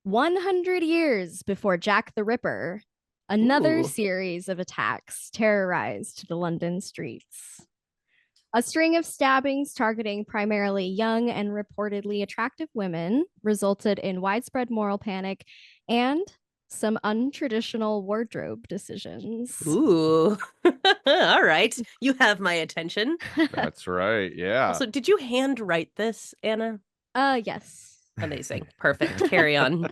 100 years before Jack the Ripper, another Ooh. series of attacks terrorized the London streets. A string of stabbings targeting primarily young and reportedly attractive women resulted in widespread moral panic and some untraditional wardrobe decisions. Ooh. All right. You have my attention. That's right. Yeah. Also, did you handwrite this, Anna? Yes. Amazing. Perfect. Carry on.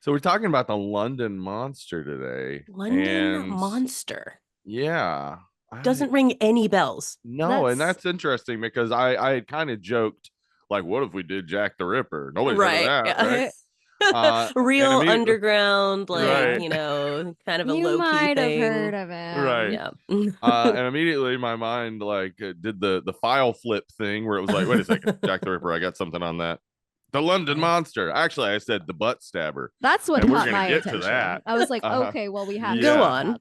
So we're talking about the London Monster today. London Monster. Yeah. Doesn't ring any bells. No, and that's interesting because I had kind of joked, like, what if we did Jack the Ripper? Nobody's heard of that, Yeah. right? Real underground, like, right. kind of a You low-key might thing. have heard of it. Right. Yeah. And immediately my mind did the file flip thing where it was like, wait a second, Jack the Ripper, I got something on that. The London Monster. Actually, I said the butt stabber. That's what caught my attention. To that. I was like, okay, well, we have to go on.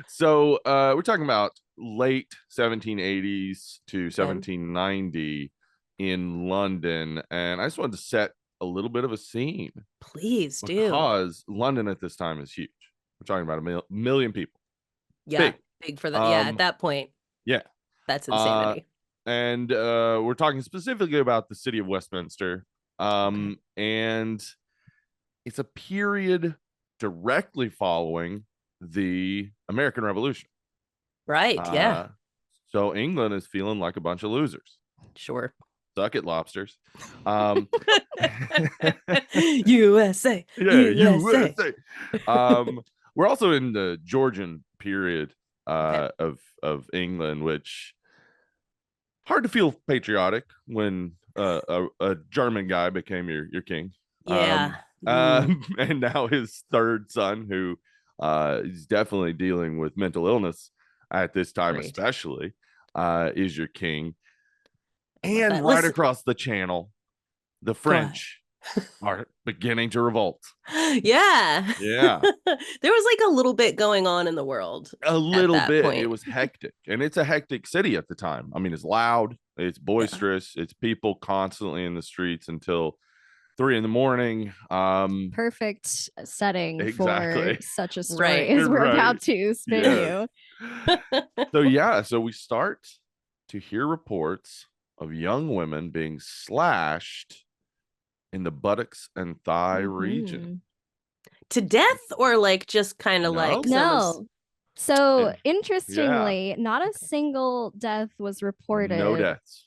So we're talking about late 1780s to 1790 in London, and I just wanted to set a little bit of a scene. Please do. Because London at this time is huge. We're talking about a million people. Yeah, big for that. Yeah, at that point. Yeah, that's insanity. And we're talking specifically about the city of Westminster. And it's a period directly following the American Revolution. Right, yeah. So England is feeling like a bunch of losers. Sure. Suck it, lobsters. USA. Yeah, USA. We're also in the Georgian period of England, which hard to feel patriotic when a German guy became your king. Yeah. And now his third son, who is definitely dealing with mental illness at this time, especially, is your king. And right across the channel, the French are beginning to revolt. Yeah. Yeah. There was like a little bit going on in the world. A little bit. Point. It was hectic. And it's a hectic city at the time. I mean, it's loud, it's boisterous, it's people constantly in the streets until 3 a.m. Perfect setting for such a story as we're about to spin you. So we start to hear reports of young women being slashed in the buttocks and thigh region. To death, or like just kind of like So interestingly, not a single death was reported. No deaths.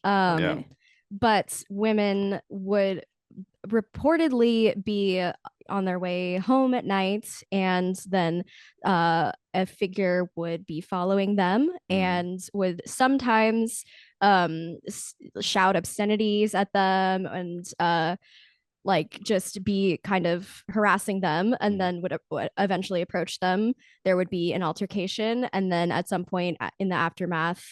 But women would reportedly be on their way home at night, and then a figure would be following them and would sometimes shout obscenities at them and like just be kind of harassing them, and then would eventually approach them. There would be an altercation, and then at some point in the aftermath,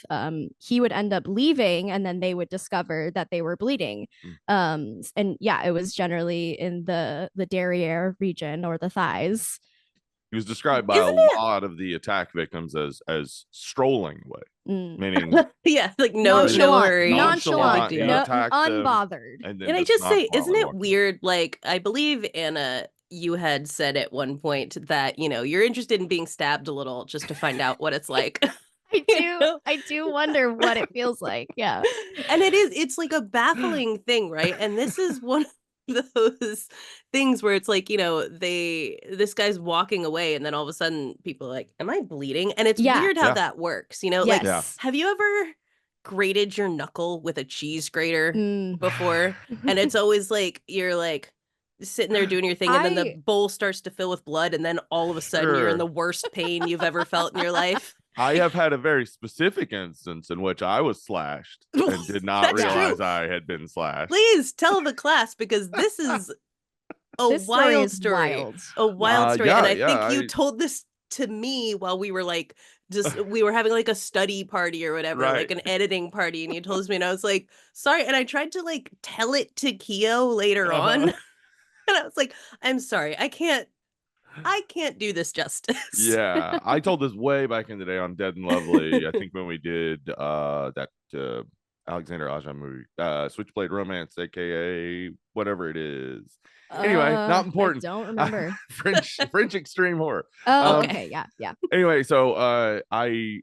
he would end up leaving, and then they would discover that they were bleeding. And yeah, it was generally in the derriere region or the thighs. He was described by lot of the attack victims as strolling away, meaning like no worry, nonchalant, unbothered. And I just say, isn't it weird? Like, I believe, Anna, you had said at one point that you're interested in being stabbed a little just to find out what it's like. I do wonder what it feels like. Yeah, and it's like a baffling thing, right? And this is one of those things where it's like, this guy's walking away, and then all of a sudden people are like, am I bleeding? And it's weird how that works, like, have you ever grated your knuckle with a cheese grater before? And it's always like, you're like sitting there doing your thing, and then the bowl starts to fill with blood, and then all of a sudden you're in the worst pain you've ever felt in your life. I have had a very specific instance in which I was slashed and did not realize I had been slashed. Please tell the class, because this is a wild story. A wild story. And I think you told this to me while we were like, we were having like a study party or whatever, like an editing party. And you told us me, and I was like, sorry. And I tried to like tell it to Keo later on. And I was like, I'm sorry. I can't do this justice. Yeah, I told this way back in the day on Dead and Lovely. I think when we did that Alexander Aja movie, Switchblade Romance, aka whatever it is. Anyway, not important. I don't remember. French extreme horror. Oh, okay, yeah. Anyway, so I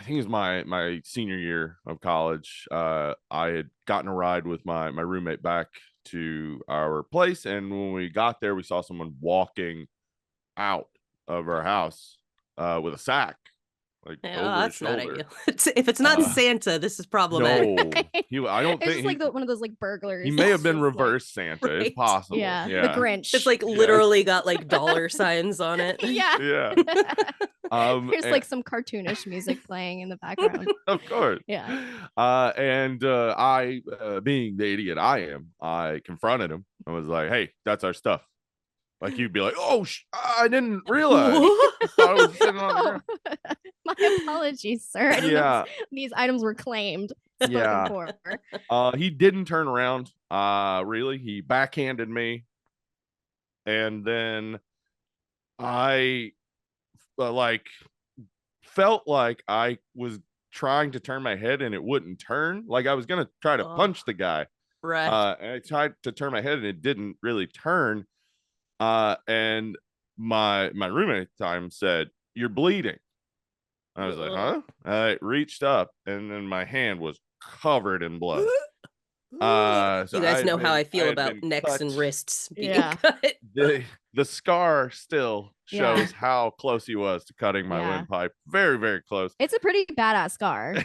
think it was my senior year of college. I had gotten a ride with my roommate back to our place, and when we got there, we saw someone walking out of our house with a sack, like over his shoulder. Not ideal. If it's not Santa, this is problematic. No, I don't think it's like one of those like burglars. He may have been reverse Santa. Right. It's possible. Yeah, the Grinch. It's like literally got like dollar signs on it. Yeah. There's like some cartoonish music playing in the background. Of course. Yeah. And I, being the idiot I am, I confronted him. I was like, "Hey, that's our stuff." Like you'd be like, "Oh, I didn't realize." I thought it was sitting on the ground. My apologies, sir. I didn't know these items were claimed. Yeah. He didn't turn around. Really, he backhanded me, and then I like felt like I was trying to turn my head and it wouldn't turn. Like I was gonna try to punch the guy. Right. And I tried to turn my head and it didn't really turn. And my roommate at the time said, "You're bleeding." I was like, "Huh?" I reached up and then my hand was covered in blood. So you guys know how I feel about necks and wrists being cut. The scar still shows how close he was to cutting my windpipe. Very, very close. It's a pretty badass scar.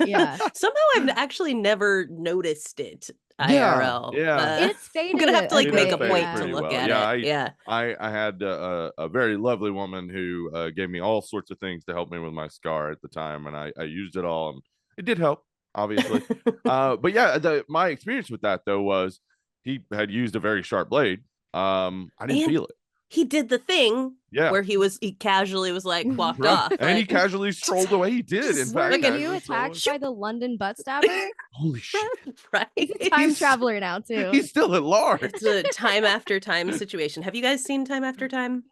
Yeah. Somehow I've actually never noticed it IRL. Yeah. It's faded. I'm gonna have to like make a fade point to pretty look well. at it. I had a very lovely woman who gave me all sorts of things to help me with my scar at the time, and I used it all, and it did help, obviously. But yeah, my experience with that though was he had used a very sharp blade. I didn't feel it. He did the thing where he casually was like walked off. And he casually strolled away. He did, in fact. Were you attacked by the London butt stabber? Holy shit. Right. He's a time traveler now too. He's still at large. It's a time after time situation. Have you guys seen Time After Time?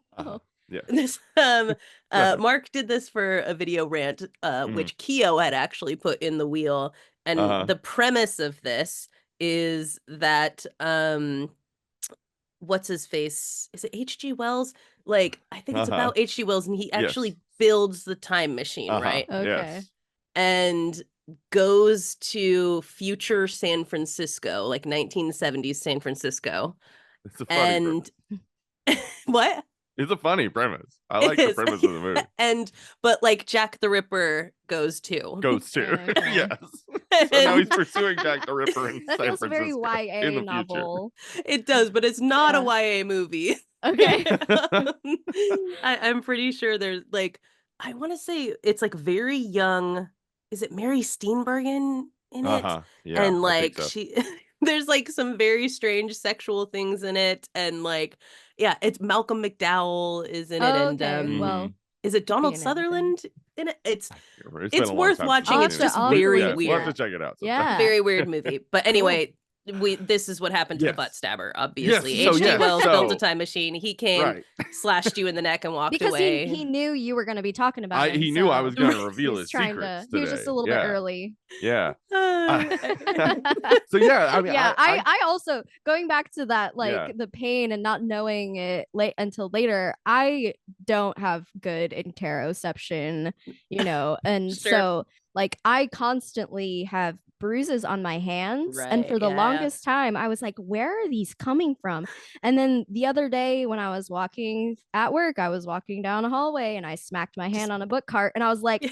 Yeah. This Mark did this for a video rant, which Keo had actually put in the wheel. And the premise of this is that what's his face? Is it H.G. Wells? Like, I think it's about H.G. Wells, and he actually builds the time machine, right? Okay. Yes. And goes to future San Francisco, like 1970s San Francisco. It's a funny premise. What? It's a funny premise. I like the premise of the movie. But like Jack the Ripper goes too. Okay. Yes. So now he's pursuing Jack the Ripper in San Francisco. Very YA novel. It does, but it's not a YA movie. Okay. I'm pretty sure there's like, I want to say it's like very young. Is it Mary Steenburgen in it? Yeah, and like there's like some very strange sexual things in it, and like it's Malcolm McDowell is in it, and well, is it Donald Sutherland in it? It's been worth watching. It's just very weird. We'll have to check it out. Very weird movie. But anyway, this is what happened to the butt stabber. Obviously, H.G. Wells built a time machine. He came, slashed you in the neck, and walked away. Because he knew you were going to be talking about it. He knew I was going to reveal his secrets. He was just a little bit early. Yeah. So yeah, I mean, I also, going back to that, like the pain and not knowing it until later, I don't have good interoception, and so like I constantly have bruises on my hands, and for the longest time I was like, where are these coming from? And then the other day when I was walking at work, I was walking down a hallway and I smacked my hand on a book cart, and I was like,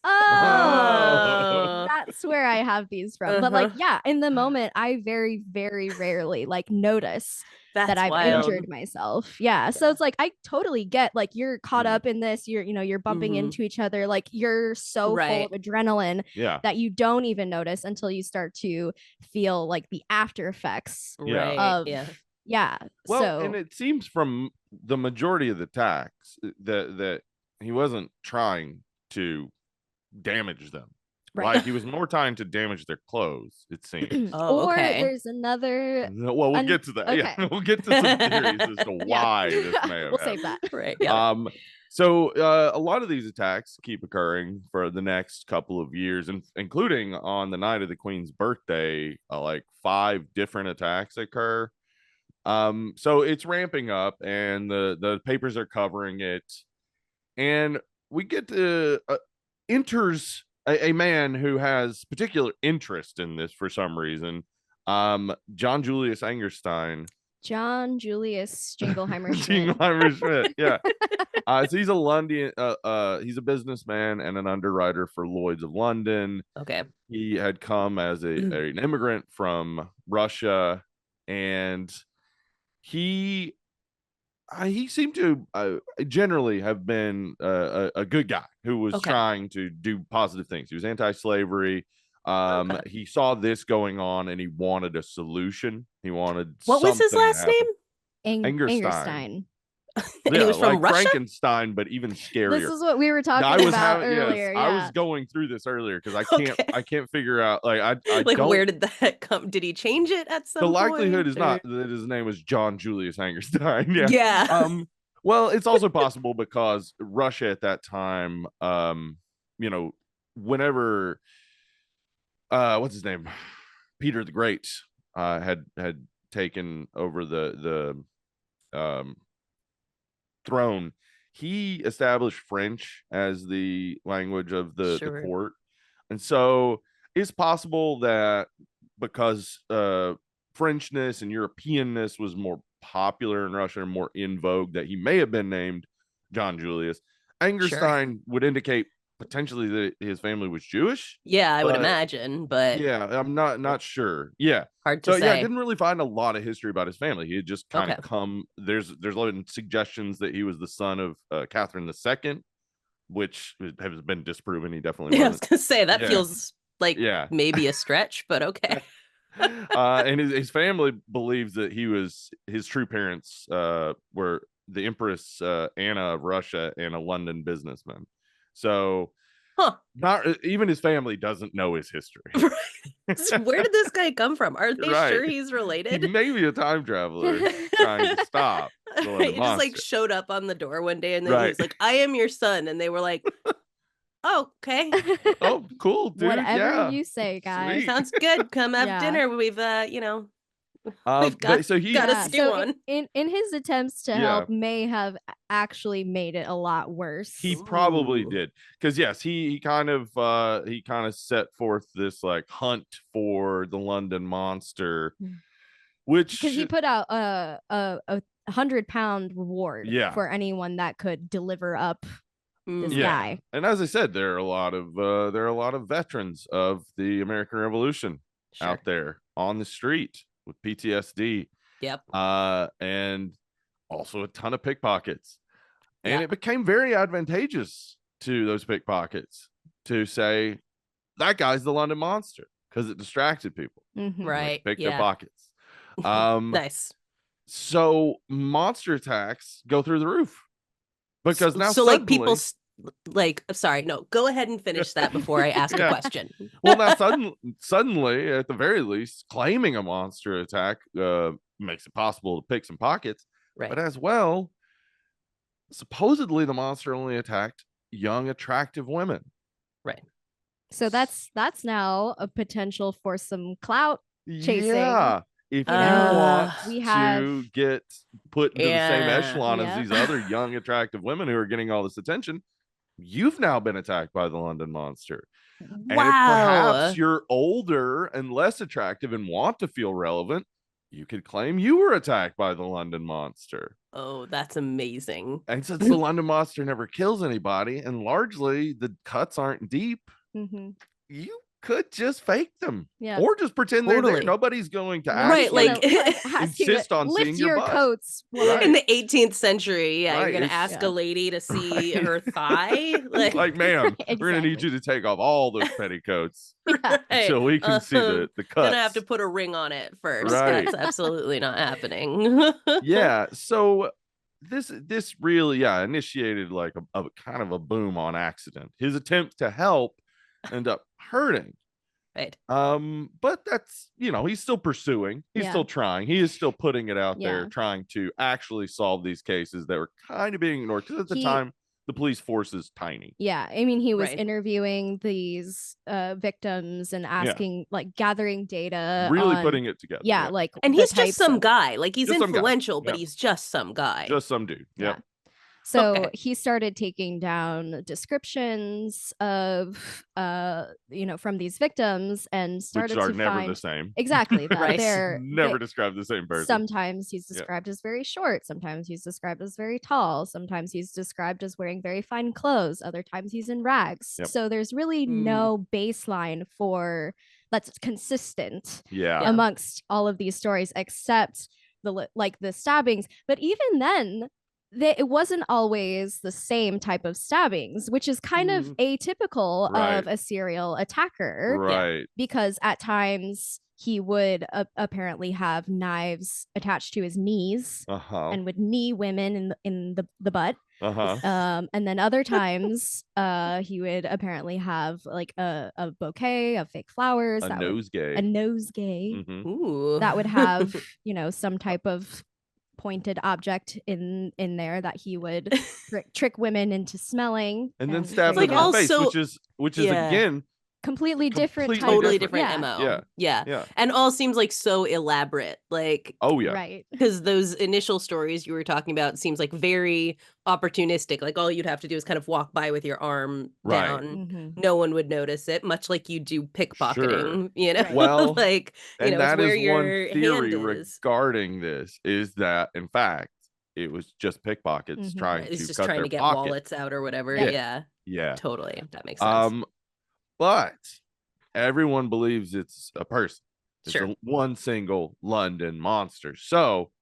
oh, that's where I have these from. But like, in the moment, I very, very rarely like notice that I've injured myself. So it's like, I totally get, like, you're caught up in this, you're bumping into each other, like you're so full of adrenaline that you don't even notice until you start to feel like the after effects of well, and it seems from the majority of the attacks that he wasn't trying to damage them. Like he was more trying to damage their clothes, it seems. Or there's another. Well, we'll get to that. Okay. Yeah, we'll get to some theories as to why this may have We'll save that. Right. So a lot of these attacks keep occurring for the next couple of years, and including on the night of the Queen's birthday, like 5 different attacks occur. So it's ramping up, and the papers are covering it, and we get to enters a man who has particular interest in this for some reason. John Julius Angerstein. John Julius Jingleheimer Schmidt. Jingleheimer Schmidt, yeah. So he's a London, he's a businessman and an underwriter for Lloyd's of London. Okay. He had come as an immigrant from Russia, and he seemed to generally have been a good guy who was trying to do positive things. He was anti-slavery. He saw this going on and he wanted a solution. He wanted what was his last name? Angerstein. And he was from like Russia? Frankenstein, but even scarier. This is what we were talking about earlier. Yes, I was going through this earlier because I can't figure out I like where did that come? Did he change it at some point? The likelihood is not that his name was John Julius Angerstein. Yeah. Yeah. Well, it's also possible because Russia at that time, whenever what's his name? Peter the Great had taken over the throne, he established French as the language of the court. And so it's possible that because Frenchness and Europeanness was more popular in Russia and more in vogue, that he may have been named John Julius. Angerstein would indicate potentially that his family was Jewish. Yeah, I would imagine, but yeah, I'm not sure. Yeah, hard to say. Yeah, I didn't really find a lot of history about his family. He had just kind of come. There's a lot of suggestions that he was the son of Catherine II, which has been disproven. He definitely wasn't. I was gonna say that feels like maybe a stretch, but okay. And his family believes that his true parents were the Empress Anna of Russia and a London businessman. So not even his family doesn't know his history. So where did this guy come from? Are they sure he's related? He may be a time traveler trying to stop. He just like showed up on the door one day and then he's like, I am your son. And they were like, oh, okay. Oh, cool, dude. Whatever you say, guys. Sweet. Sounds good. Come have dinner. We've we've got a stew on. In his attempts to help, may have actually made it a lot worse. He probably did, because yes, he kind of set forth this like hunt for the London monster, which because he put out a 100-pound reward for anyone that could deliver up this guy. And as I said, there are a lot of veterans of the American Revolution out there on the street with PTSD. Yep. And also a ton of pickpockets. And it became very advantageous to those pickpockets to say that guy's the London monster because it distracted people. Mm-hmm. Right. Pick their pockets. Nice. So monster attacks go through the roof because now so like people like, sorry, no, go ahead and finish that before I ask a question. Well, now suddenly, at the very least, claiming a monster attack makes it possible to pick some pockets. Right. But as well, supposedly the monster only attacked young, attractive women. Right. So that's now a potential for some clout chasing. Yeah. If you want to get put into the same echelon as these other young, attractive women who are getting all this attention, you've now been attacked by the London monster. Wow. And if perhaps you're older and less attractive and want to feel relevant, you could claim you were attacked by the London monster. Oh, that's amazing. And since the London monster never kills anybody and largely the cuts aren't deep, you could just fake them, or just pretend they're there. Nobody's going to insist on seeing your coats in the 18th centry. You're gonna ask a lady to see her thigh, like ma'am, we're gonna need you to take off all those petticoats so we can see the cuts. Gonna have to put a ring on it first. That's absolutely not happening. So this really initiated like a kind of a boom on accident. His attempt to help end up hurting. Right. But that's, he's still pursuing. He's still trying. He is still putting it out there, trying to actually solve these cases that were kind of being ignored. Because at the time, the police force is tiny. Yeah, I mean, he was Right. interviewing these victims and asking, like, gathering data, really on, putting it together. yeah, like, And the he's just types some of, guy. Like, he's Just some guy. influential, but Yeah. he's just some guy. Just some dude. Yep. Yeah. So Okay. he started taking down descriptions of, from these victims, and Which started are to never find the same. exactly that Right. they're Never describe the same person. sometimes he's described as very short, sometimes he's described as very tall, sometimes he's described as wearing very fine clothes, other times he's in rags. Yep. So there's really no baseline that's consistent Yeah. amongst all of these stories, except the stabbings. But even then, it wasn't always the same type of stabbings, which is kind of atypical Right. of a serial attacker, Right. because at times he would apparently have knives attached to his knees and would knee women in the butt. And then other times he would apparently have like a bouquet of fake flowers, a nosegay Ooh. that would have some type of pointed object in there that he would trick women into smelling, and then stab there them you in go. the face, which is again completely different type totally of, different MO. Yeah. And all seems like so elaborate. Like, right. Because those initial stories you were talking about seems like very opportunistic. Like all you'd have to do is kind of walk by with your arm down. No one would notice it, much like you do pickpocketing, Right. Well, like, and that where is one your theory hand is. regarding this, is that in fact it was just pickpockets trying It's to just cut trying their to get pocket. wallets out or whatever. Yeah. Totally. That makes sense. But everyone believes it's a person. It's Sure. one single London monster. So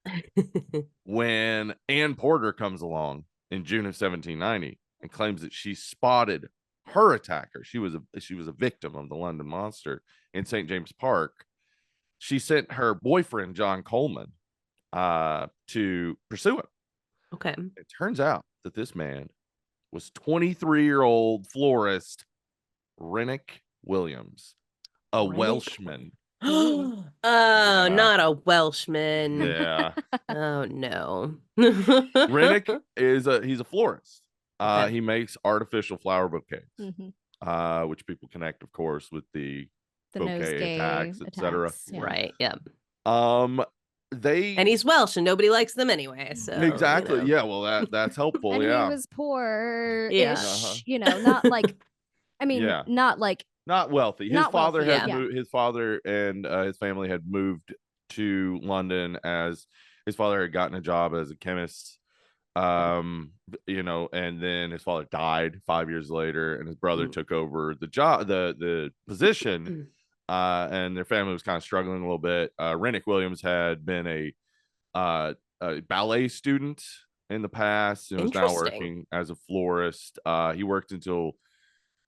when Anne Porter comes along in June of 1790 and claims that she spotted her attacker, she was a victim of the London monster in St. James Park. She sent her boyfriend John Coleman to pursue him. Okay. It turns out that this man was 23-year-old florist Rennick Williams, a Welshman. Oh, not a Welshman. Yeah. Oh no. Rennick he's a florist. He makes artificial flower bouquets, which people connect, of course, with the bouquet attacks, etc. Yeah. Right. Yeah. And he's Welsh and nobody likes them anyway. So exactly. Yeah. Well, that's helpful. And yeah. he was poor-ish, Yeah. not like, I mean, not like, not wealthy. Not father wealthy, had his father and his family had moved to London, as his father had gotten a job as a chemist. And then his father died 5 years later, and his brother took over the job, the position. And their family was kind of struggling a little bit. Rennick Williams had been a ballet student in the past and was now working as a florist. He worked until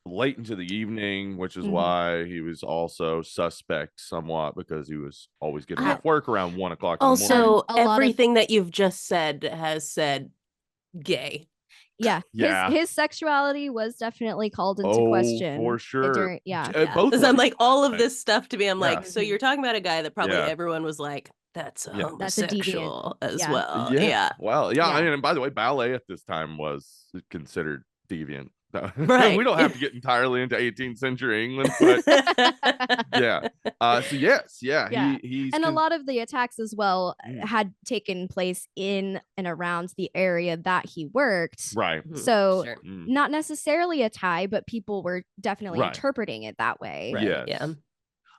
late into the evening, which is why he was also suspect somewhat, because he was always getting off work around 1 o'clock in the morning. Also, everything that you've just said has said gay. Yeah. His sexuality was definitely called into question. For sure. Both. I'm like, all of this stuff to me, I'm like, so you're talking about a guy that probably everyone was like, that's a homosexual as well. Yeah. Well, I mean, and by the way, ballet at this time was considered deviant. Right. We don't have to get entirely into 18th century England, but so yes, he's and a lot of the attacks as well had taken place in and around the area that he worked. Right. So not necessarily a tie, but people were definitely interpreting it that way. Right. Yes. Yeah.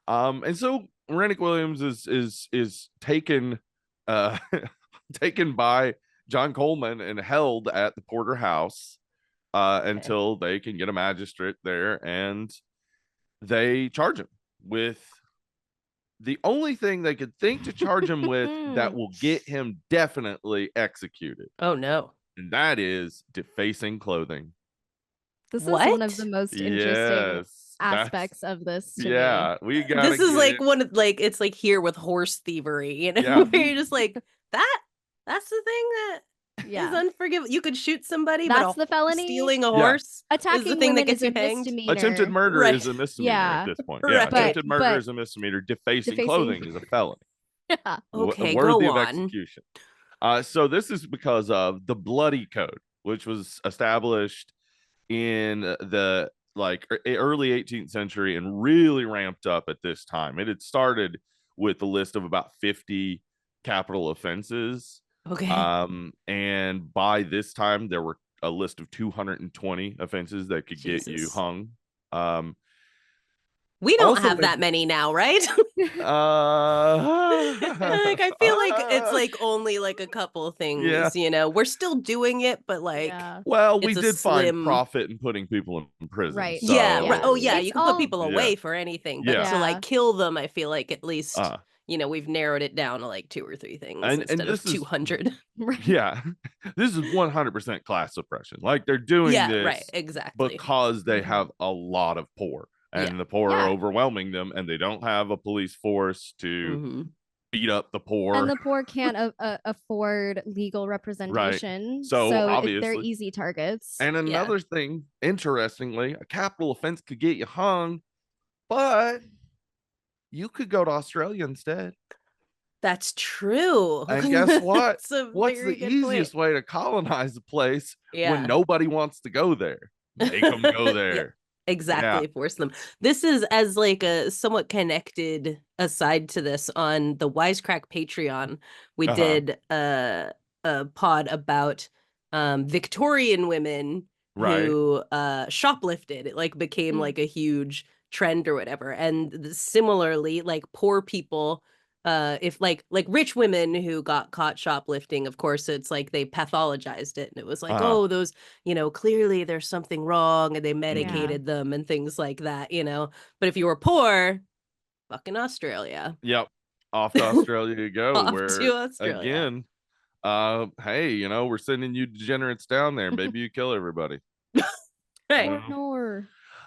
And so Rennick Williams is taken taken by John Coleman and held at the Porter House until they can get a magistrate there, and they charge him with the only thing they could think to charge him with that will get him definitely executed. Oh no. And that is defacing clothing. This is one of the most interesting aspects of this to me. We got this is like one of it's like here with horse thievery, where you're just like, that's the thing that is unforgivable. You could shoot somebody, that's the felony. Stealing a horse, attacking is the thing women that gets is you a hanged. misdemeanor. Attempted murder is a misdemeanor at this point. Yeah, attempted murder is a misdemeanor. Defacing clothing is a felony. Okay, worthy go of on. execution. So this is because of the Bloody Code. which was established in the early 18th century and really ramped up at this time. It had started with a list of about 50 capital offenses. Okay. And by this time there were a list of 220 offenses that could get you hung. We don't have that many now, right? Like, I feel like it's like only like a couple things, you know. We're still doing it, but like, well, we did find profit in putting people in prison, right? So, right. Oh yeah, it's you can put people away for anything, but to like kill them, I feel like at least you know, we've narrowed it down to like 2 or 3 things instead of 200. Yeah, this is 100% class suppression. Like they're doing this, right, exactly, because they have a lot of poor. And the poor are overwhelming them, and they don't have a police force to beat up the poor. And the poor can't afford legal representation. Right. So obviously, they're easy targets. And another thing, interestingly, a capital offense could get you hung, but you could go to Australia instead. That's true. And guess what? What's the easiest way to colonize a place when nobody wants to go there? Make them go there. Exactly. Force them. This is as like a somewhat connected aside to this on the Wisecrack Patreon. We did a pod about Victorian women who shoplifted. It like became like a huge trend or whatever. And similarly, like poor people, if like rich women who got caught shoplifting, of course it's like they pathologized it and it was like, oh, those, you know, clearly there's something wrong, and they medicated them and things like that, you know. But if you were poor, fucking Australia. Yep. Off to Australia you go. Off to Australia. Again, hey, you know, we're sending you degenerates down there. Maybe you kill everybody. Right. No.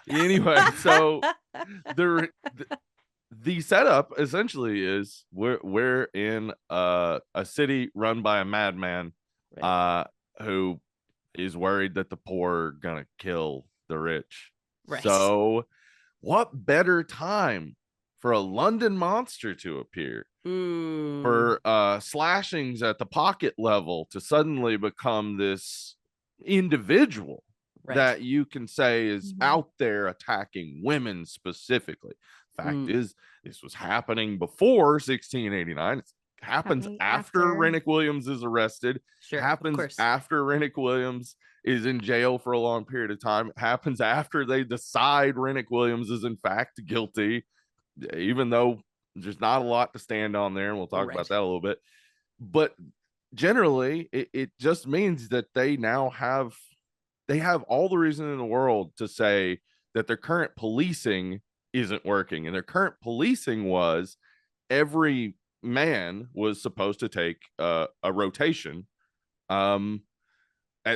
Anyway, so the setup essentially is we're in a city run by a madman who is worried that the poor are gonna kill the rich. Right. So what better time for a London monster to appear, for slashings at the pocket level to suddenly become this individual that you can say is out there attacking women specifically. Fact is, this was happening before 1689. It happens after Renwick Williams is arrested. Happens after Renwick Williams is in jail for a long period of time. It happens after they decide Renwick Williams is in fact guilty, even though there's not a lot to stand on there, and we'll talk about that a little bit. But generally, it just means that they now have all the reason in the world to say that their current policing isn't working. And their current policing was every man was supposed to take a rotation at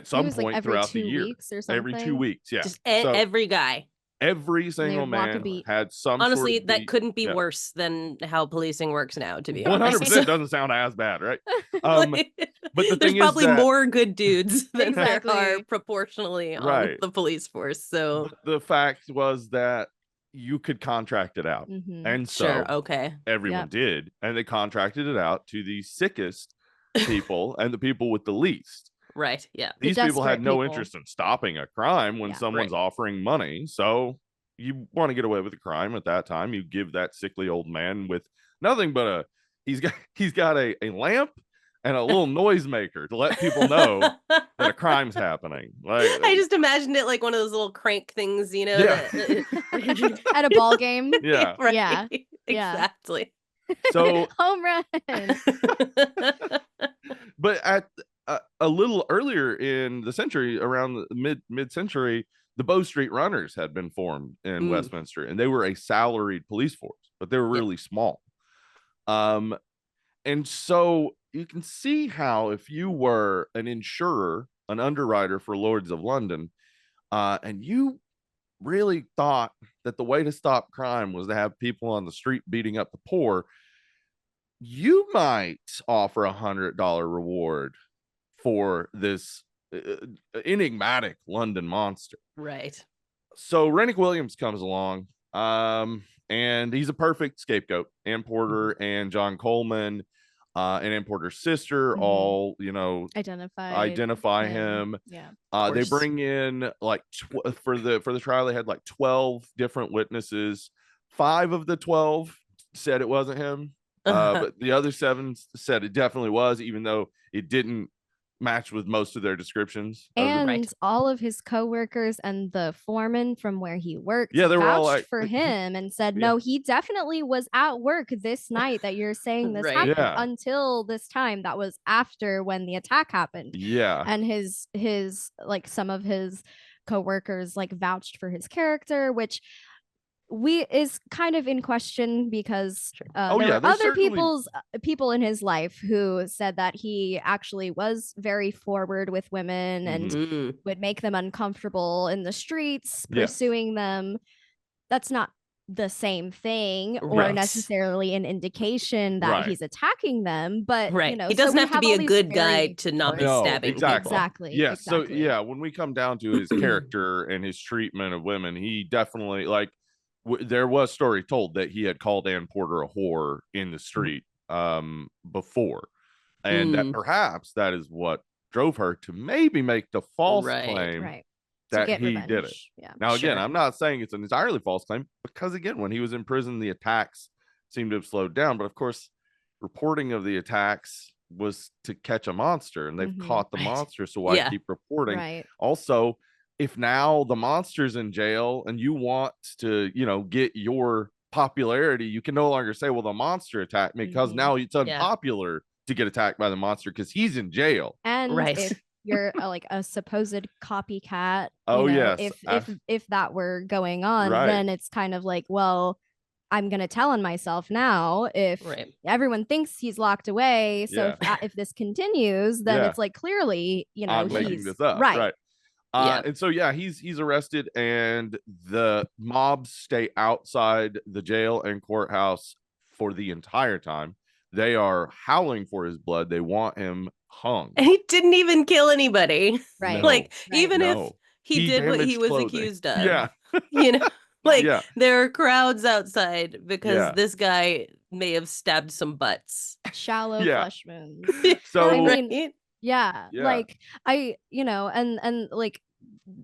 some point like throughout the year. Every 2 weeks, yeah. Just every guy. Every single man had some honestly sort of that couldn't be worse than how policing works now, to be honest. 100% doesn't sound as bad, right? But the there's thing probably is more good dudes than there are proportionally on the police force. So but the fact was that you could contract it out, and so everyone did, and they contracted it out to the sickest people and the people with the least. Right. Yeah. These people had no interest in stopping a crime when someone's offering money. So you want to get away with a crime at that time. You give that sickly old man with nothing but he's got a lamp and a little noisemaker to let people know that a crime's happening. Like I just imagined it like one of those little crank things, you know, at a ball game. Yeah. Right. Yeah. Exactly. So home run. But at a little earlier in the century, around the mid-century, the Bow Street Runners had been formed in Westminster, and they were a salaried police force, but they were really small. And so you can see how if you were an insurer, an underwriter for Lords of London, and you really thought that the way to stop crime was to have people on the street beating up the poor, you might offer $100 reward for this enigmatic London monster. Right. So Renwick Williams comes along, and he's a perfect scapegoat. Ann Porter and John Coleman and importer's sister all, you know, identify him. Yeah. They bring in like for the trial they had like 12 different witnesses. 5 of the 12 said it wasn't him, but the other 7 said it definitely was, even though it didn't match with most of their descriptions. And all of his coworkers and the foreman from where he worked they were all vouched like, for him and said, no, he definitely was at work this night that you're saying this happened until this time. That was after when the attack happened. Yeah. And his like some of his coworkers like vouched for his character, which is kind of in question because there were other people in his life who said that he actually was very forward with women and would make them uncomfortable in the streets, pursuing them. That's not the same thing or necessarily an indication that he's attacking them, but you know, he doesn't have to be a good guy to not be stabbing people. Exactly. So when we come down to his character and his treatment of women, he definitely like there was story told that he had called Ann Porter a whore in the street before, and that perhaps that is what drove her to maybe make the false claim that he did it. Now again, I'm not saying it's an entirely false claim, because again, when he was in prison, the attacks seemed to have slowed down, but of course reporting of the attacks was to catch a monster, and they've caught the monster, so why keep reporting? Also, if now the monster's in jail and you want to, you know, get your popularity, you can no longer say, well, the monster attacked me, because now it's unpopular to get attacked by the monster because he's in jail. And if you're like a supposed copycat, if that were going on, then it's kind of like, well, I'm going to tell on myself now if everyone thinks he's locked away. So if this continues, then it's like, clearly, you know, I'm making this up. Right. And so he's arrested, and the mobs stay outside the jail and courthouse for the entire time. They are howling for his blood. They want him hung. And he didn't even kill anybody. Even if he did what he was accused of. You know, like there are crowds outside because this guy may have stabbed some butts. Shallow flesh wounds. So I mean, like you know, and like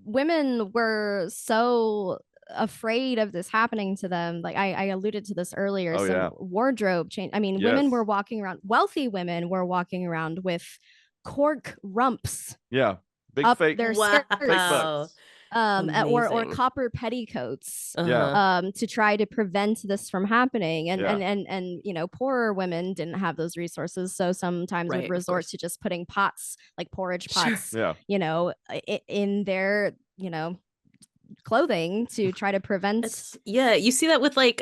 women were so afraid of this happening to them. Like I alluded to this earlier. Wardrobe change. I mean, women were walking around, wealthy women were walking around with cork rumps. Big up fake their skirts. Or copper petticoats to try to prevent this from happening, and you know, poorer women didn't have those resources, so sometimes would resort to just putting pots, like porridge pots, you know, in their, you know, clothing to try to prevent. You see that with like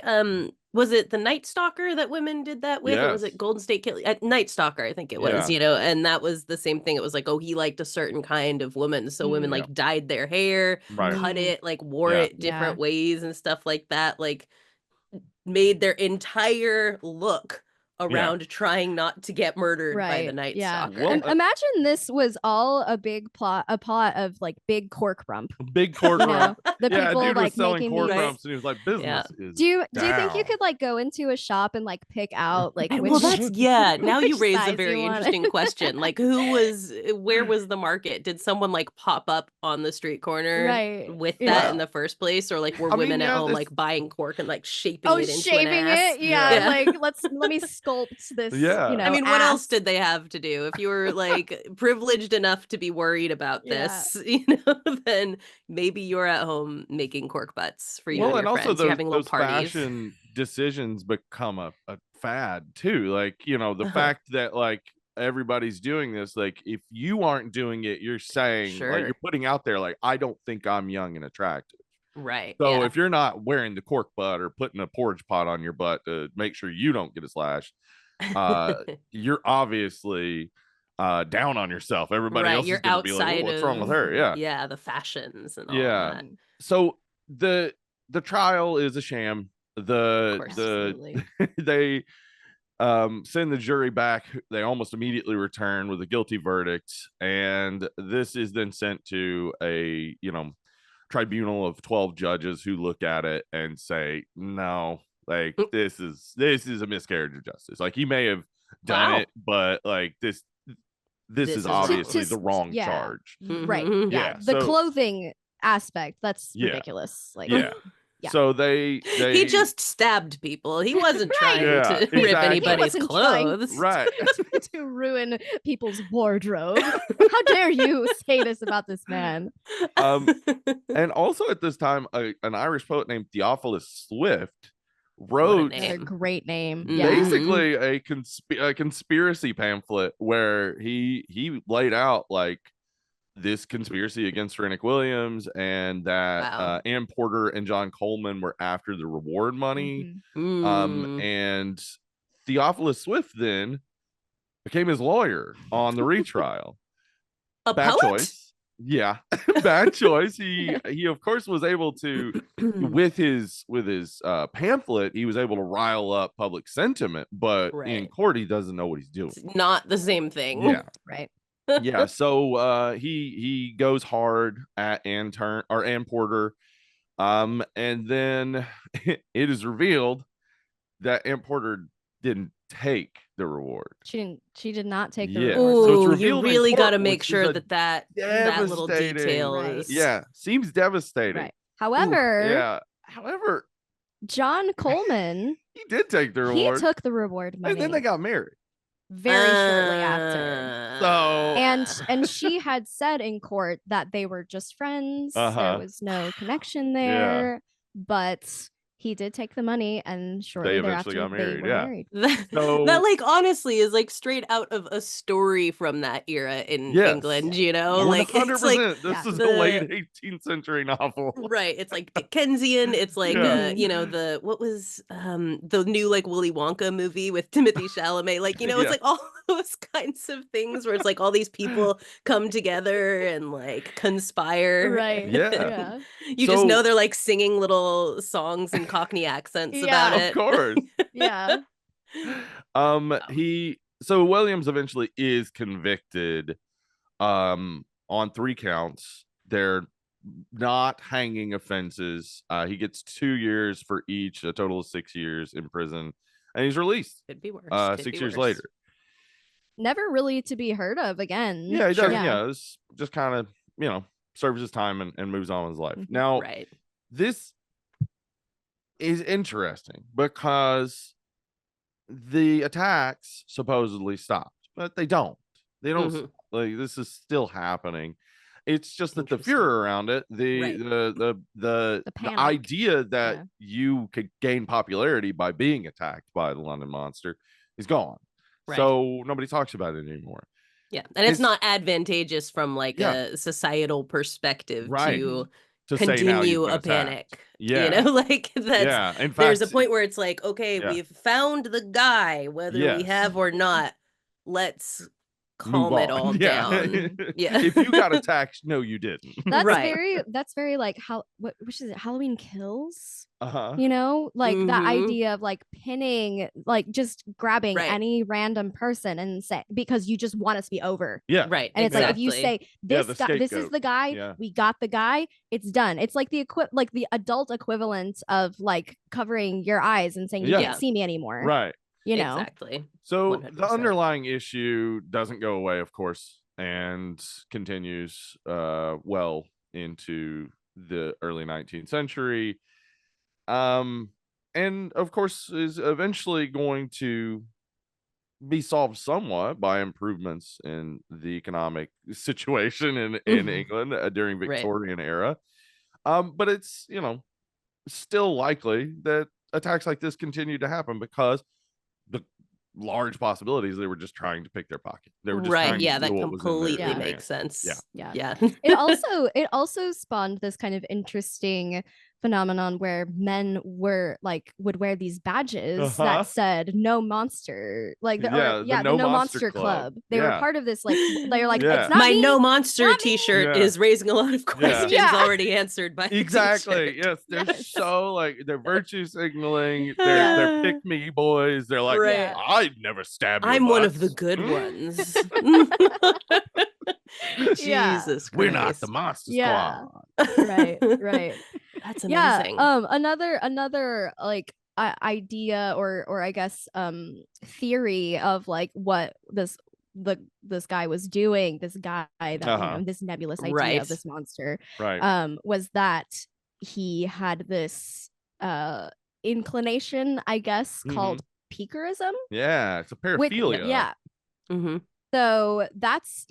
was it the Night Stalker that women did that with? Or was it Golden State Killer? Night Stalker, I think it was, you know, and that was the same thing. It was like, oh, he liked a certain kind of woman. So women like dyed their hair, cut it, like wore it different ways and stuff like that, like made their entire look around trying not to get murdered by the Night Stalker. Well, imagine this was all a plot of like big cork rump. Big cork rump. The people dude like was selling making cork these rumps, and he was like, business is do you think you could like go into a shop and like pick out like which, well, that's now you raise a very interesting question. Like where was the market? Did someone like pop up on the street corner with that in the first place, or like were women at home like buying cork and like shaping it into an ass? Like let me sculpt this. You know, I mean, ass. What else did they have to do? If you were like privileged enough to be worried about this, you know, then maybe you're at home making cork butts for you and your friends. You're having little parties. Fashion decisions become a fad too. Like, you know, the fact that like everybody's doing this, like if you aren't doing it, you're saying like you're putting out there like, I don't think I'm young and attractive. Right. So if you're not wearing the cork butt or putting a porridge pot on your butt to make sure you don't get a slash, you're obviously down on yourself. Everybody else is gonna be like, what's wrong with her? The fashions and all that. So the trial is a sham. They send the jury back. They almost immediately return with a guilty verdict, and this is then sent to a, you know, tribunal of 12 judges who look at it and say, no, like this is a miscarriage of justice. Like he may have done Wow. it, but like this is obviously the wrong charge. Right. Mhm. Yeah. Yeah, The so- clothing aspect, that's Yeah. ridiculous. Like Yeah. Yeah. So they He just stabbed people. He wasn't trying Yeah, to rip exactly. anybody's He wasn't trying clothes. right. to ruin people's wardrobe. How dare you say this about this man? And also at this time, an Irish poet named Theophilus Swift What a wrote Another name. great name. Mhm. Yeah. basically a conspiracy pamphlet where he laid out like this conspiracy against Rennick Williams, and that Wow. Ann Porter and John Coleman were after the reward money. Mm. And Theophilus Swift then became his lawyer on the retrial. A Bad poet? choice. Yeah, bad choice. He of course was able to with his pamphlet, he was able to rile up public sentiment, but in Right. court he doesn't know what he's doing. It's not the same thing. Yeah. Right. Yeah, so he goes hard at Ann Porter, and then it is revealed that Ann Porter didn't take the reward. She did not take the Yeah. reward. So it's Ooh, you revealed in really court, got to make which is sure a that little devastating- detail Right. is. Yeah, seems devastating. Right. However, Yeah. However, John Coleman, he did take the he reward, took the reward money and then they got married. very shortly after. So And she had said in court that they were just friends. Uh-huh. There was no connection there. But he did take the money, and shortly eventually thereafter got they married, were yeah. married. So- that like honestly is like straight out of a story from that era in Yes. England, you know? Like 100%. it's like This Yeah. is the- a late 18th century novel. right, it's like Dickensian, it's like Yeah. you know, what was the new like Willy Wonka movie with Timothy Chalamet, like, you know, it's Yeah. like all those kinds of things where it's like all these people come together and like conspire. Right. Yeah. Yeah. You just So- know they're like singing little songs in Cockney accents Yeah. about Of it. course. Yeah. So Williams eventually is convicted on 3 counts. They're not hanging offenses. He gets 2 years for each, a total of 6 years in prison, and he's released Could be worse. 6 years later. Never really to be heard of again. Yeah, he does. Yeah. Yeah, it's just kind of, serves his time and moves on with his life. Mhm. Now, Right. this is interesting because the attacks supposedly stopped, but they don't. They don't. Mhm. Like, this is still happening. It's just that the Interesting. furor around it, Right. the panic. idea that Yeah. you could gain popularity by being attacked by the London Monster is gone. Right. So nobody talks about it anymore. Yeah. And it's It's- not advantageous from like Yeah. a societal perspective Right. to To say now continue you've a been attacked. panic. Yeah. You know, like that's Yeah. In fact, there's a point where it's like, okay, Yeah. we've found the guy, whether we Yes. have or not. Let's move calm it on. all Yeah. down. Yeah. If you got attacked, no, you didn't. That's Right. very like which is it? Halloween Kills? Uh-huh. You know, like that Mhm. idea of like pinning, like just grabbing Right. any random person and say, because you just want it to be over. Yeah. Right. And it's like if you exactly. say this the guy, this is scapegoat. the guy, Yeah. we got the guy, it's done. It's like the adult equivalent of like covering your eyes and saying you Yeah. can't see me anymore. Right. You know. Exactly. So 100%. the underlying issue doesn't go away, of course, and continues well into the early 19th century. And of course is eventually going to be solved somewhat by improvements in the economic situation in Mhm. England during Right. Victorian era. But it's, still likely that attacks like this continue to happen because the large possibilities they were just trying to pick their pocket. They were just Right. trying to Yeah, that steal what was in their completely Yeah. makes sense. Yeah. Yeah. Yeah. It also spawned this kind of interesting phenomenon where men would wear these badges Uh-huh. that said "No Monster," like the No No Monster Monster Club. Club. They were Yeah. part of this, like they're like Yeah. it's not My me. No Monster not me. t-shirt Yeah. is raising a lot of questions Yeah. already answered by the Exactly. t-shirt. Yes, they're Yes. so like they're virtue signaling. Yeah. They're pick me boys. They're like, Right. I'd never stab. Your I'm one of the butts." good ones. Yeah. Jesus Christ. We're not the monster Yeah. squad. Right. That's Yeah. amazing. Another like idea or I guess theory of like what this guy was doing, this guy that this nebulous idea of this monster, was that he had this inclination, I guess, called peakerism. Yeah, it's a paraphilia. So that's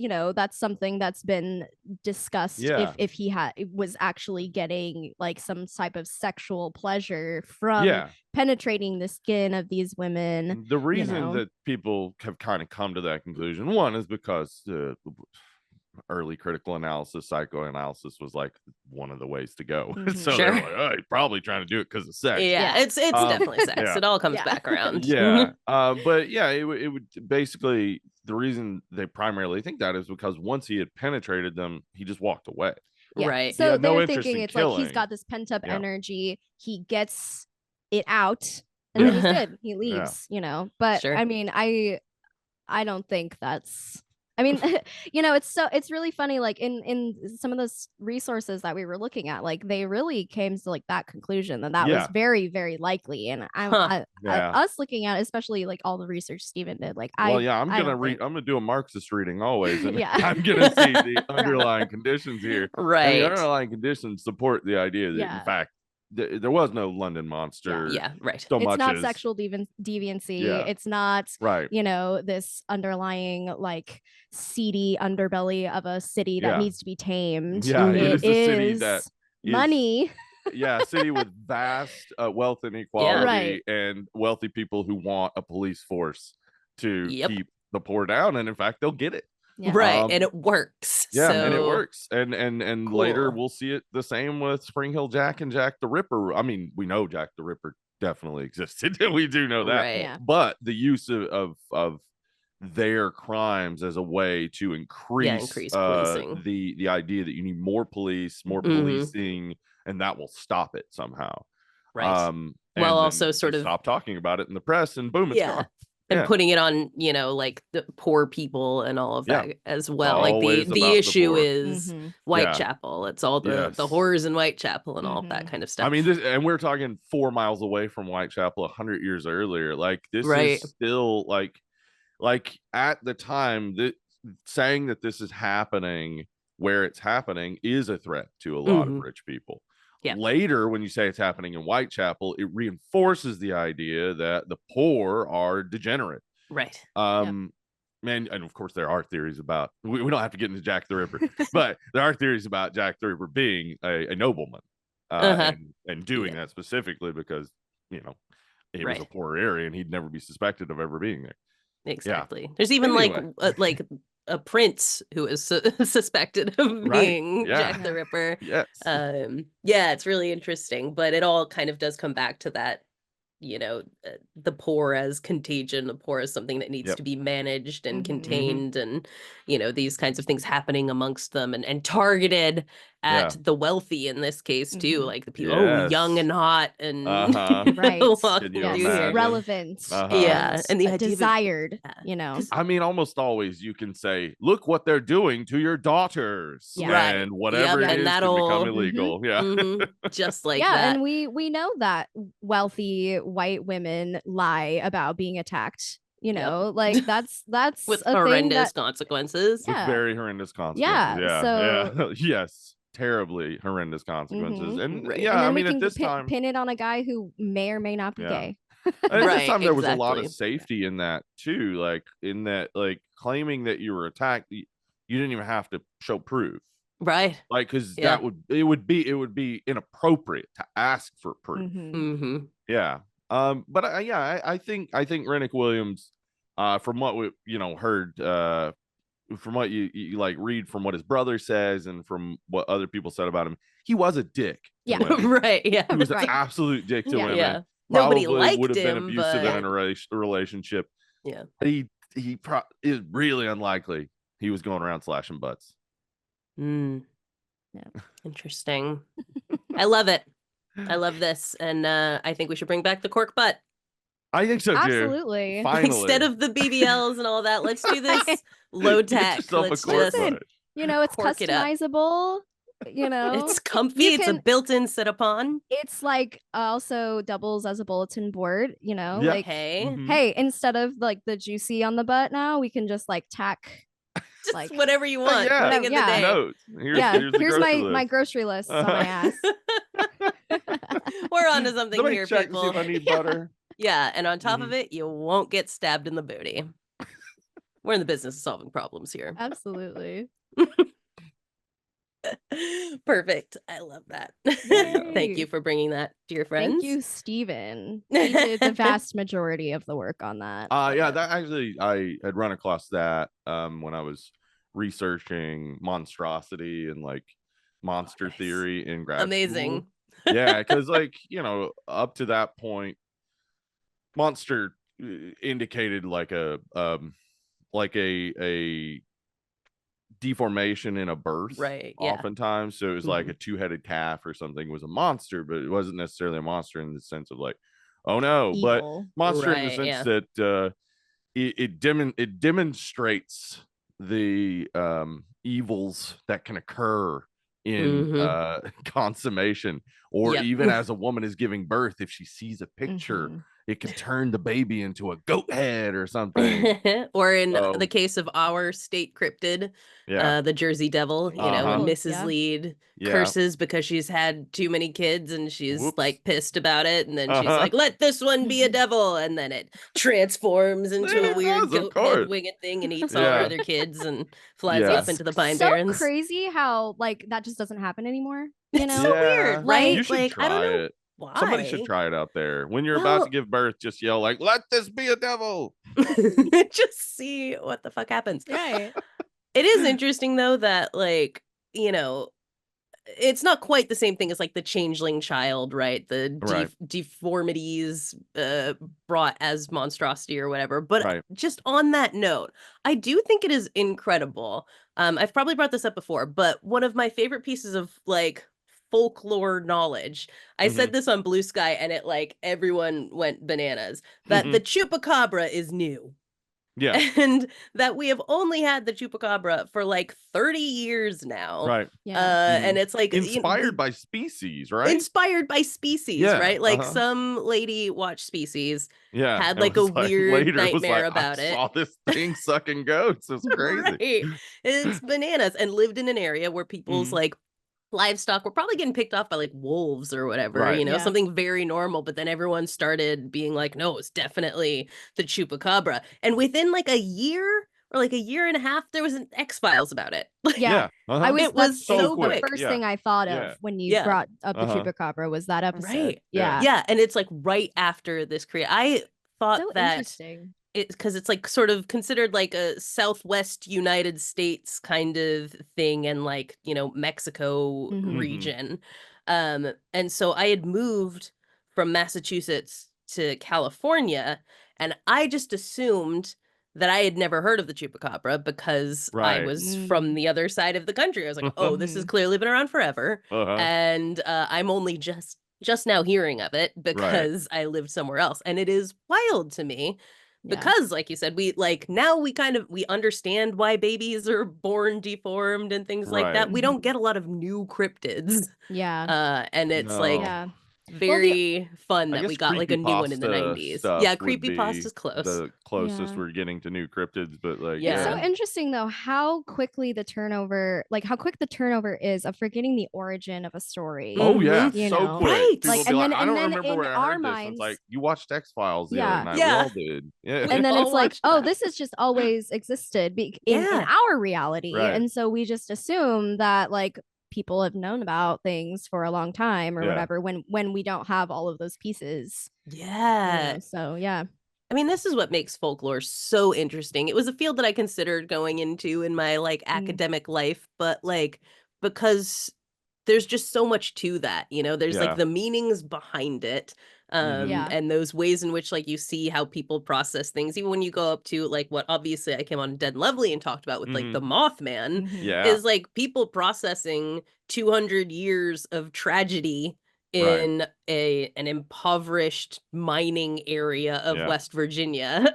something that's been discussed, if he was actually getting like some type of sexual pleasure from penetrating the skin of these women. The reason that people have kind of come to that conclusion, one, is because early critical analysis, psychoanalysis was like one of the ways to go. So they're like, oh, he's probably trying to do it because of sex. It's definitely sex. It all comes back around. But it would basically, the reason they primarily think that is because once he had penetrated them, he just walked away. So they're thinking it's like he's got this pent up energy, he gets it out, and then he's good, he leaves. But I mean, I don't think that's, I mean, it's really funny, like in some of those resources that we were looking at, like they really came to like that conclusion that was very, very likely. And us looking at it, especially like all the research Stephen did, like I'm gonna do a Marxist reading always, and I'm gonna see the underlying conditions here. And the underlying conditions support the idea that in fact there was no London monster. So it's not sexual deviancy. It's not this underlying like seedy underbelly of a city that needs to be tamed. It is a city that money. A city with vast wealth inequality and wealthy people who want a police force to keep the poor down, and in fact they'll get it. And it works. And it works. And cool. Later we'll see it the same with Spring Hill Jack and Jack the Ripper. I mean, we know Jack the Ripper definitely existed. We do know that. But the use of their crimes as a way to increase policing. The idea that you need more police, more policing, and that will stop it somehow. Well, also sort of stop talking about it in the press, and boom, it's gone. And putting it on, like the poor people and all of that as well. Always like the issue is Whitechapel. It's all the horrors in Whitechapel and all of that kind of stuff. I mean, and we're talking 4 miles away from Whitechapel 100 years earlier. Like this is still like at the time that saying that this is happening where it's happening is a threat to a lot of rich people. Later, when you say it's happening in Whitechapel, it reinforces the idea that the poor are degenerate. Man, and of course there are theories about, we don't have to get into Jack the Ripper, but there are theories about Jack the Ripper being a nobleman and doing that specifically because, it was a poor area and he'd never be suspected of ever being there. Exactly. There's even like a prince who is suspected of being Jack the Ripper. It's really interesting, but it all kind of does come back to that, the poor as contagion, the poor as something that needs to be managed and contained, and these kinds of things happening amongst them and targeted at the wealthy in this case too, like the people young and hot and relevant, and the idea desired. I mean, almost always you can say, look what they're doing to your daughters, and whatever it is can become illegal. Just like that. And we know that wealthy white women lie about being attacked. Like that's with a horrendous consequences. With very horrendous consequences. Yes, terribly horrendous consequences. And and then I mean, at this time, pin it on a guy who may or may not be gay. At this time there was a lot of safety in that too, like in that, like claiming that you were attacked, you didn't even have to show proof, like because it would be inappropriate to ask for proof. But I think Rennick Williams, from what we heard, from what you like read from what his brother says and from what other people said about him, he was a dick to women. He was an absolute dick to women. Nobody liked would have been him, abusive in a relationship. He is really unlikely he was going around slashing butts. Interesting. I love it. I love this, and I think we should bring back the cork butt. I think so too. Absolutely. Finally. Instead of the BBLs and all that, let's do this low tech. Let's just, it's customizable. you know, It's comfy. It's a built-in sit-upon. It's like also doubles as a bulletin board, you know, Yeah. like, Mhm. hey, instead of like the juicy on the butt now, we can just like tack Just like whatever you want. yeah. Thing of the Yeah. day. Notes. Here's the grocery my list. grocery list on my ass. We're onto something Somebody here, check people. to see if I need butter. Yeah, and on top of it, you won't get stabbed in the booty. We're in the business of solving problems here. Absolutely. Perfect. I love that. Yay. Thank you for bringing that, dear friends. Thank you, Steven. He did the vast majority of the work on that. Yeah, that actually I had run across that when I was researching monstrosity and like monster theory in grad Amazing. school. Yeah, because like, up to that point, monster indicated like a deformation in a birth, right? Yeah. Oftentimes, so it was like a two-headed calf or something was a monster, but it wasn't necessarily a monster in the sense of like, oh no, Evil. but monster Right, in the sense yeah. that it demonstrates the evils that can occur in consummation, or Yep. even as a woman is giving birth, if she sees a picture, it could turn the baby into a goat head or something. Or in So- the case of our state cryptid, the Jersey Devil, when Mrs. Lead curses because she's had too many kids and she's like pissed about it, and then she's like, let this one be a devil, and then it transforms into a weird goat head winged thing and eats all her other kids and flies off into the Pine Barrens. So crazy how like that just doesn't happen anymore. It's so weird, right? You should like, try I don't know it. why. Somebody should try it out there. When you're about to give birth, just yell like, let this be a devil. Just see what the fuck happens. Right. It is interesting though that like, it's not quite the same thing as like the changeling child, right? The deformities brought as monstrosity or whatever. But just on that note, I do think it is incredible. I've probably brought this up before, but one of my favorite pieces of like folklore knowledge, I said this on Blue Sky and it like everyone went bananas, that the chupacabra is new. Yeah. And that we have only had the chupacabra for like 30 years now. Right. Yeah. And it's like inspired by species, right? Inspired by species, right? Like some lady watched Species, had like a weird nightmare about it. I saw this thing sucking goats. It's crazy. Right. It's bananas, and lived in an area where people's like livestock were probably getting picked off by like wolves or whatever, something very normal. But then everyone started being like, no, it's definitely the chupacabra. And within like a year or like a year and a half, there was an X-Files about it. It was so the quick. first thing I thought of when you brought up the chupacabra was that episode. Right. Yeah. And it's like right after this I thought so that interesting. Because it's like sort of considered like a Southwest United States kind of thing, and like, Mexico region. And so I had moved from Massachusetts to California, and I just assumed that I had never heard of the chupacabra because I was from the other side of the country. I was like, oh, this has clearly been around forever. And I'm only just now hearing of it because I lived somewhere else. And it is wild to me. Because like you said, we like now we understand why babies are born deformed and things like that. We don't get a lot of new cryptids. Yeah. And it's like very fun that we got like a new one in the 90s. Yeah, creepypasta's close. The closest we're getting to new cryptids, but like it's so interesting though how quick the turnover is of forgetting the origin of a story. Oh yeah, you so know? quick. Right. Like, I don't remember where I heard this. It's like you watched X-Files the other night. We all did. Yeah. And then it's like, oh, this has just always existed in our reality. Right. And so we just assume that like people have known about things for a long time or whatever when we don't have all of those pieces. Yeah. So yeah. I mean, this is what makes folklore so interesting. It was a field that I considered going into in my like academic life, but like because there's just so much to that, there's like the meanings behind it. And those ways in which like you see how people process things, even when you go up to like what obviously I came on Dead and Lovely and talked about with like the Mothman is like people processing 200 years of tragedy in an impoverished mining area of West Virginia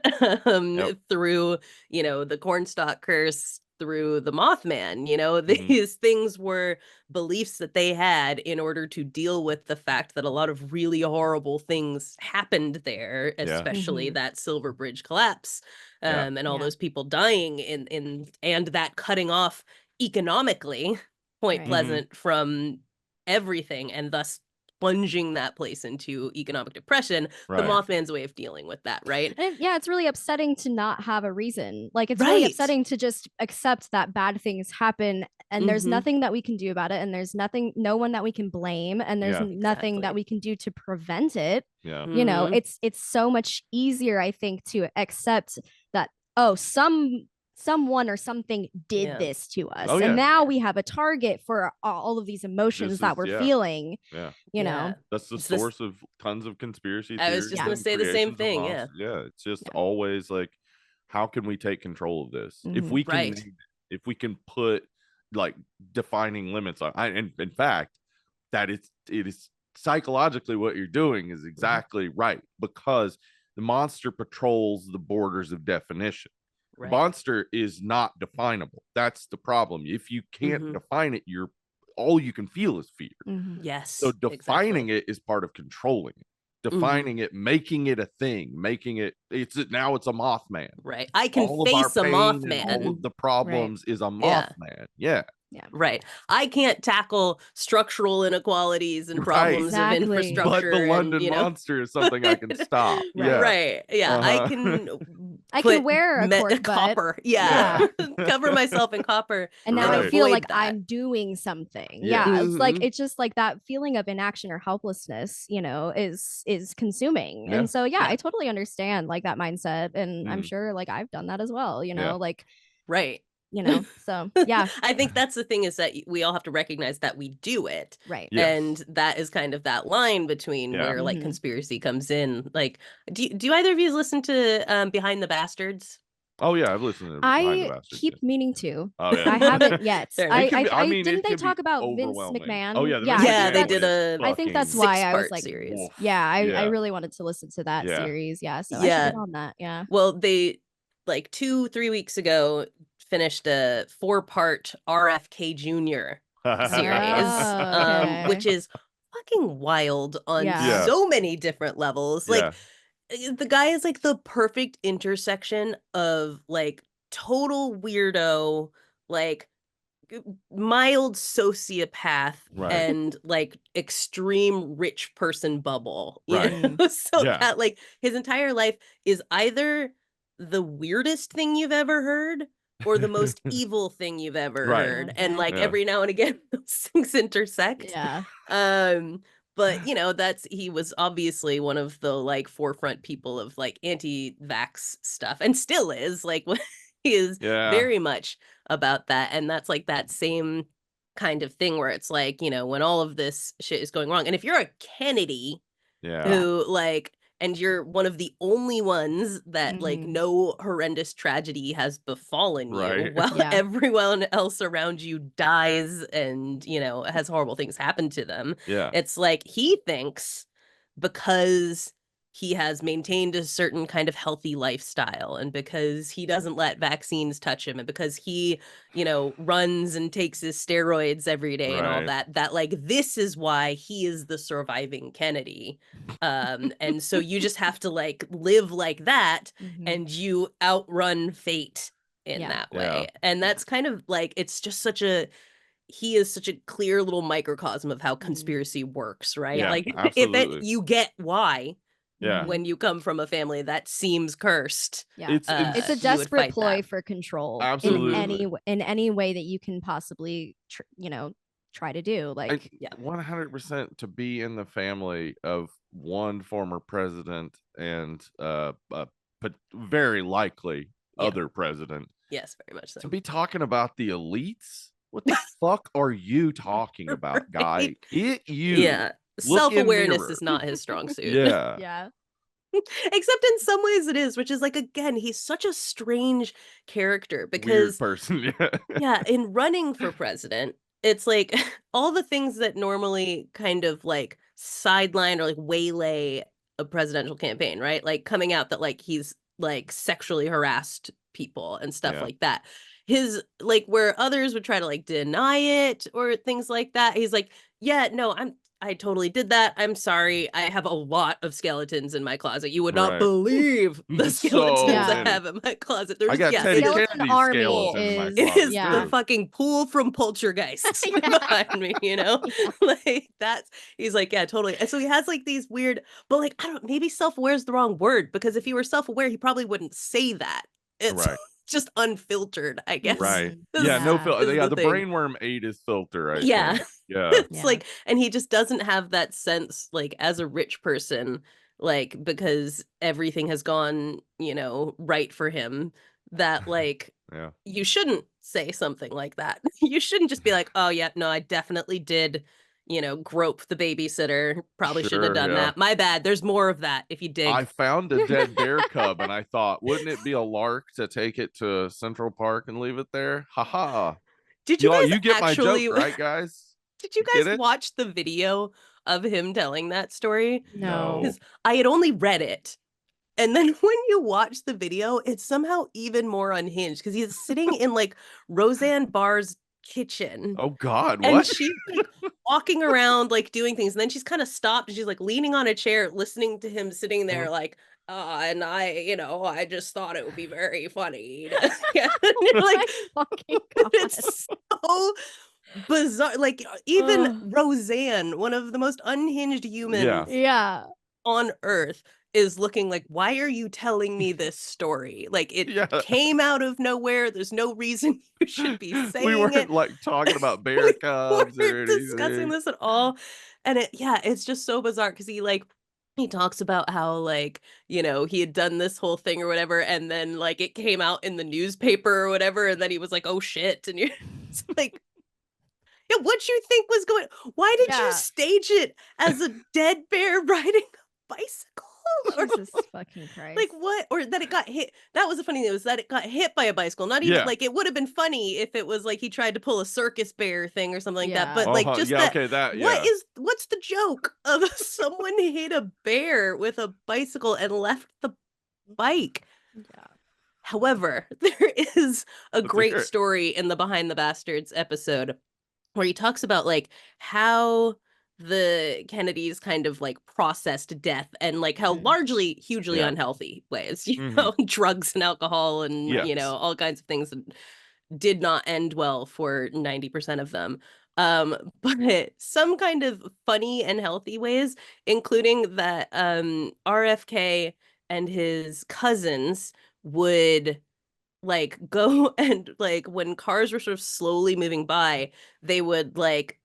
through, the cornstalk curse, through the Mothman. You know, Mhm. these things were beliefs that they had in order to deal with the fact that a lot of really horrible things happened there, Yeah. especially Mhm. that Silver Bridge collapse, Yeah. and all Yeah. those people dying and that cutting off economically Point Right. Pleasant from everything, and thus plunging that place into economic depression. The Right. Mothman's way of dealing with that, right? Yeah, it's really upsetting to not have a reason. Like, it's really Right. upsetting to just accept that bad things happen and there's Mhm. nothing that we can do about it, and there's no one that we can blame, and there's Yeah. nothing that Exactly. we can do to prevent it. Yeah. You know, Mhm. it's so much easier, I think, to accept that, oh, someone or something did Yeah. this to us, Oh, and yeah. now we have a target for all of these emotions This that is we're yeah. feeling, Yeah. you Yeah. know. That's the It's this source of tons of conspiracy I was theories just Yeah. gonna and say the same creations of thing, yeah. monsters. Yeah, it's just Yeah. always like, how can we take control of this? If Mhm. we can, Right. if we can put like defining limits on. And in fact, that it is psychologically what you're doing is exactly right, because the monster patrols the borders of definition. The Right. monster is not definable. That's the problem. If you can't Mhm. define it, you're all you can feel is fear. Mhm. So Yes, defining exactly. it is part of controlling it. Mhm. Defining it, making it a thing, making it now it's a Mothman. Right. I can All of our face a pain and all Mothman. of the Right. problems is a Yeah. Mothman. Yeah. Yeah. Right. I can't tackle structural inequalities and Right. problems of Exactly. But the infrastructure and, London you know. monster is something I can stop. Right. Yeah. Right. Yeah. I Uh-huh. can I can put wear a cork butt. copper. Yeah. Yeah. Cover myself in copper And now and I Right. feel like avoid that. I'm doing something. Yes. Yeah. Mhm. It's just like that feeling of inaction or helplessness, is consuming. Yeah. And so yeah, Yeah. I totally understand like that mindset. And I'm Mhm. sure like I've done that as well, Yeah. like, Right. so yeah. I think that's the thing, is that we all have to recognize that we do it. Right. Yes. And that is kind of that line between Yeah. where like Mhm. conspiracy comes in. Like, do either of you listen to Behind the Bastards? Oh yeah, I've listened to Behind the I Bastards. keep Yeah. meaning to. Oh yeah. I haven't yet. Fair enough. It can be, I mean, Didn't it they can be talk about Vince overwhelming. McMahon? Oh yeah, the Yeah, Vince I Yeah, think they McMahon did one that's is a I think that's fucking why I was 6-part like, series. wolf. yeah, I Yeah. really wanted to listen to that Yeah. series. Yeah, so I should Yeah. get on that. Yeah. Well, they like 2-3 weeks ago finished a 4-part RFK Jr. series, Oh, okay. which is fucking wild on Yeah. Yeah. so many different levels. Like, Yeah. the guy is like the perfect intersection of like total weirdo, like mild sociopath, Right. and like extreme rich person bubble, you Right. Mm. know? So Yeah. that like his entire life is either the weirdest thing you've ever heard or the most evil thing you've ever Right. heard, and Okay. like Yeah. every now and again those things intersect. Yeah. But he was obviously one of the like forefront people of like anti-vax stuff, and still is like he is Yeah. very much about that. And that's like that same kind of thing where it's like, when all of this shit is going wrong, and if you're a Kennedy Yeah. Yeah. who like, and you're one of the only ones that like Mhm. no horrendous tragedy has befallen you, Right. while Yeah. everyone else around you dies and has horrible things happen to them. Yeah. It's like he thinks, because he has maintained a certain kind of healthy lifestyle, and because he doesn't let vaccines touch him, and because he runs and takes his steroids every day and all Right. that like this is why he is the surviving Kennedy. And so you just have to like live like that, Mhm. and you outrun fate in Yeah. that Yeah. way. And that's kind of like, it's just he is such a clear little microcosm of how conspiracy works, right? Yeah. Like Absolutely. you get why Yeah. Mhm. when you come from a family that seems cursed. Yeah. It's It's a you would desperate fight ploy that. for control Absolutely. in any way that you can possibly try to do. Like, Yeah. 100% to be in the family of one former president and but very likely Yeah. other president, Yes, very much so. to be talking about the elites. What the fuck are you talking about, guy? Right. Get you. Yeah. Look in Self-awareness mirror. is not his strong suit. Yeah. yeah. Except in some ways it is, which is like, again, he's such a strange character Weird because person. Yeah. yeah, in running for president, it's like all the things that normally kind of like sideline or like waylay a presidential campaign, right? Like coming out that like he's like sexually harassed people and stuff Yeah. like that. his like where others would try to like deny it or things like that. He's like, yeah, no, I totally did that. I'm sorry. I have a lot of skeletons in my closet. You would not believe the skeletons I have in my closet. There's I got Teddy Kennedy skeletons in my closet. It is the fucking pool from Poltergeist behind me, you know? Like that's he's like, yeah, totally. And so he has like these weird, but like I don't maybe self-aware is the wrong word, because if he were self-aware, he probably wouldn't say that. It's just unfiltered, I guess. Right. Yeah, no filter. Yeah, the brainworm ate his filter, I think. Yeah. It's like, and he just doesn't have that sense, like, as a rich person, like, because everything has gone, you know, right for him, that, like, you shouldn't say something like that. You shouldn't just be like, oh, yeah, no, I definitely did, you know, grope the babysitter. Probably shouldn't have done that. My bad. There's more of that if you dig. I found a dead bear cub and I thought, wouldn't it be a lark to take it to Central Park and leave it there? Haha. Did you guys get actually... my joke, right, guys? Did you guys watch the video of him telling that story? No. Because I had only read it. And then when you watch the video, it's somehow even more unhinged because he's sitting in like Roseanne Barr's kitchen. Oh God, what? And she's like walking around like doing things. And then she's kind of stopped and she's like leaning on a chair, listening to him sitting there like, and I, you know, I just thought it would be very funny. Yeah. Like, it's so bizarre. Like even Roseanne, one of the most unhinged humans on earth, is looking like, why are you telling me this story? Like it came out of nowhere. There's no reason you should be saying we weren't it. like talking about bear cubs or discussing this at all. And it's just so bizarre because he talks about how like, you know, he had done this whole thing or whatever, and then like it came out in the newspaper or whatever, and then he was like, oh shit. And you're like, yeah, what you think was going? Why did you stage it as a dead bear riding a bicycle? Jesus fucking Christ. Like what? Or that it got hit. That was the funny thing, was that it got hit by a bicycle. Not even like it would have been funny if it was like he tried to pull a circus bear thing or something like that. But like just what's the joke of someone hit a bear with a bicycle and left the bike? Yeah. However, there is a great story in the Behind the Bastards episode where he talks about like how the Kennedys kind of like processed death and like how largely hugely unhealthy ways, you know, drugs and alcohol and, you know, all kinds of things did not end well for 90% of them. But some kind of funny and healthy ways, including that RFK and his cousins would like go and like when cars were sort of slowly moving by, they would like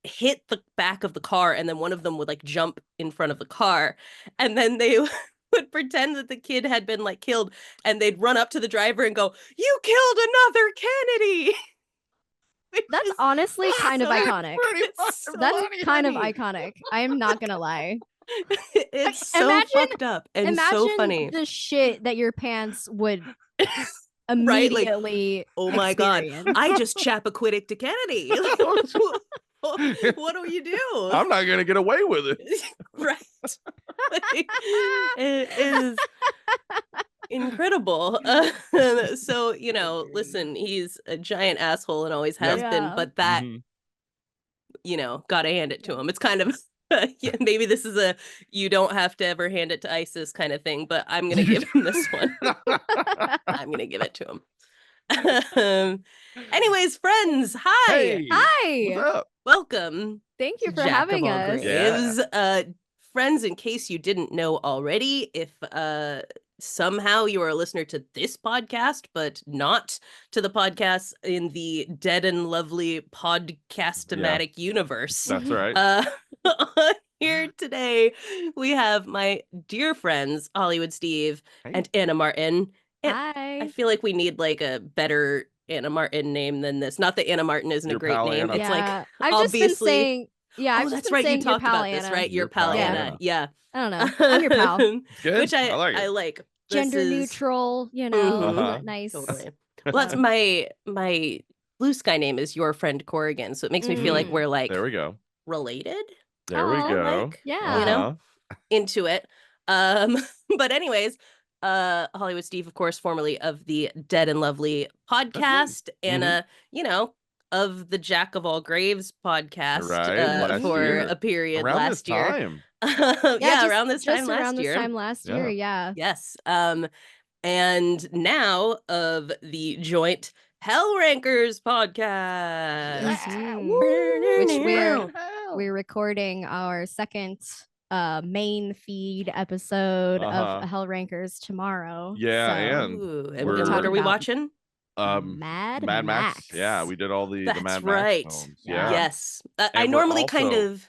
hit the back of the car, and then one of them would like jump in front of the car, and then they would pretend that the kid had been like killed, and they'd run up to the driver and go, "You killed another Kennedy." That's honestly kind of iconic. That's kind of iconic. I am not gonna lie. It's so fucked up and so funny. The shit that your pants would immediately like, oh my God, I just Chappaquiddick to Kennedy. What do you do? I'm not gonna get away with it. Right. Like, it is incredible. So, you know, listen, he's a giant asshole and always has been, but that, you know, gotta hand it to him. It's kind of maybe this is a you don't have to ever hand it to ISIS kind of thing, but I'm gonna give him this one. I'm gonna give it to him. Anyways, friends, hi. Hey, hi. What's up? Welcome. Thank you for having us. Friends, in case you didn't know already, if somehow you are a listener to this podcast, but not to the podcast in the Dead and Lovely podcast-matic universe. That's right. On here today, we have my dear friends, Hollywood Steve and Anna Martin. And hi. I feel like we need like a better Anna Martin name than this. Not that Anna Martin isn't a great name. Anna. It's like, I've obviously. Just been saying, oh, that's right. You talked about this, right? Your pal Anna. Yeah. I don't know. I'm your pal. Good. Which I like. Gender neutral, you know, nice. Totally. Well, that's my blue sky name is your friend Corrigan, so it makes me feel like we're like there we go related. There we go. Like, you know, into it. But anyways, Hollywood Steve, of course, formerly of the Dead and Lovely podcast, and of the Jack of All Graves podcast for a period around last year. Time. Around this time last year. Yeah. Yes. And now of the joint Hellrankers podcast, which we're recording our second main feed episode of Hellrankers tomorrow. And what are we watching? Mad Max. Yeah, we did all the Mad Max films. Yeah. Yes. I normally kind of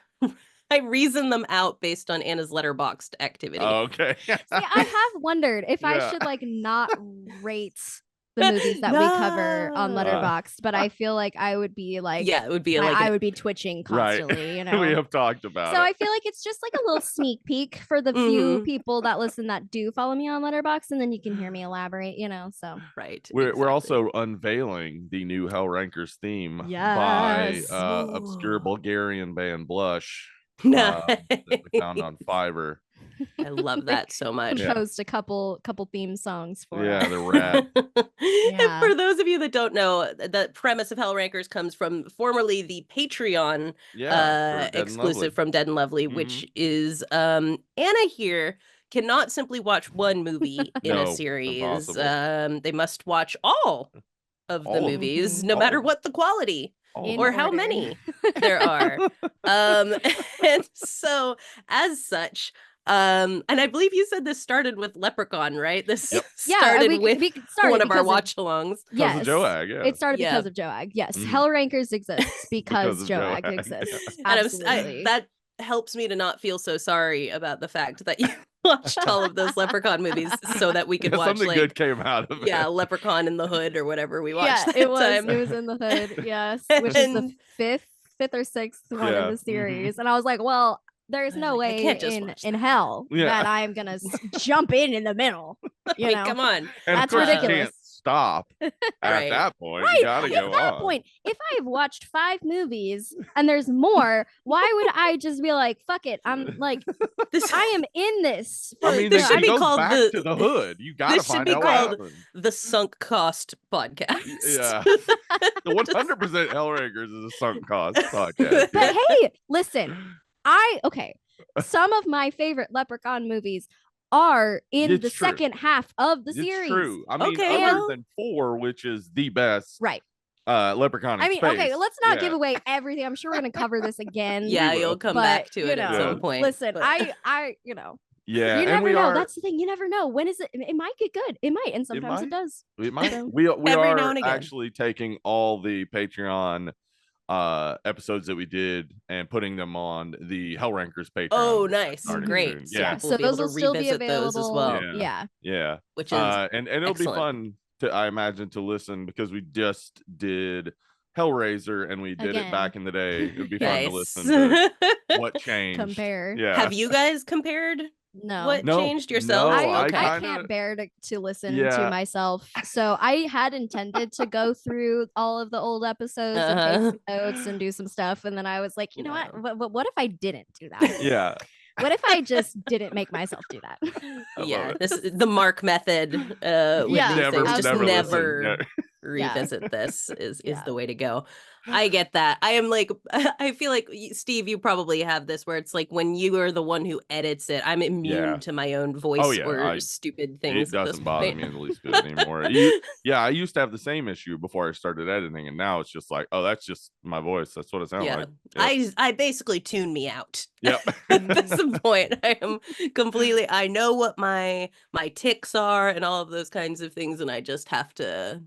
I reason them out based on Anna's Letterboxd activity. Okay. See, I have wondered if I should not rate the movies that we cover on Letterboxd, but I feel like I would be it would be I would be twitching constantly, Right. We have talked about so it. I feel like it's just like a little sneak peek for the few people that listen that do follow me on Letterboxd, and then you can hear me elaborate, so right. We're also unveiling the new Hellrankers theme by obscure Bulgarian band Blush. That we found on Fiverr. I love that so much. Composed a couple theme songs for us. They're rad. And for those of you that don't know, the premise of Hellrankers comes from formerly the Patreon exclusive from Dead and Lovely, which is Anna here cannot simply watch one movie in a series. They must watch all of the movies, no matter what the quality. Or how many there are. And so as such, and I believe you said this started with Leprechaun, right? This started with one of our watch-alongs. Yes, Joag, it started because of Joag. Yes, Hellrankers exists because Joag exists. Absolutely. That helps me to not feel so sorry about the fact that you watched all of those Leprechaun movies so that we could watch something good came out of it. Yeah, Leprechaun in the Hood or whatever we watched. Yeah, it was in the Hood. Yes, which is the fifth or sixth one in the series, and I was like, well, there's no way in hell that I'm gonna jump in the middle. You know, come on, and that's ridiculous. You can't stop at that point. You gotta go on. At that point, if I have watched 5 movies and there's more, why would I just be like, fuck it? I'm like, I am in this. This should be called back to the Hood. You gotta find out what happened. The Sunk Cost Podcast. Yeah, the 100% Hellrankers is a sunk cost podcast. But hey, listen. Some of my favorite Leprechaun movies are in the second half of the series. True. I mean, other than 4, which is the best. Right. Leprechaun in space. Okay, let's not give away everything. I'm sure we're going to cover this again. Yeah, you'll come back to it at some point. Listen, I Yeah, you never know. That's the thing. You never know. When is it? It might get good. It might, and sometimes it does. It might. We are actually taking all the Patreon episodes that we did and putting them on the Hellrankers Patreon. Oh, nice. Great. Yeah. So those will still be available as well. Yeah. Which is and it'll be fun to, I imagine, to listen, because we just did Hellraiser and we did it back in the day. It would be fun to listen to what changed. Compare. Yeah. Have you guys compared? What changed yourself? No, I can't bear to listen to myself. So I had intended to go through all of the old episodes and take some notes and do some stuff. And then I was like, you know what if I didn't do that? Yeah. What if I just didn't make myself do that? This is the Mark method. Never revisit this is the way to go. I get that. I feel like, Steve, you probably have this where it's like when you are the one who edits it, I'm immune to my own voice or stupid things. It doesn't bother me in the least bit anymore. I used to have the same issue before I started editing, and now it's just like, oh, that's just my voice. That's what it sounds like. Yep. I basically tune me out. Yep. That's the point. I am completely, I know what my tics are and all of those kinds of things, and I just have to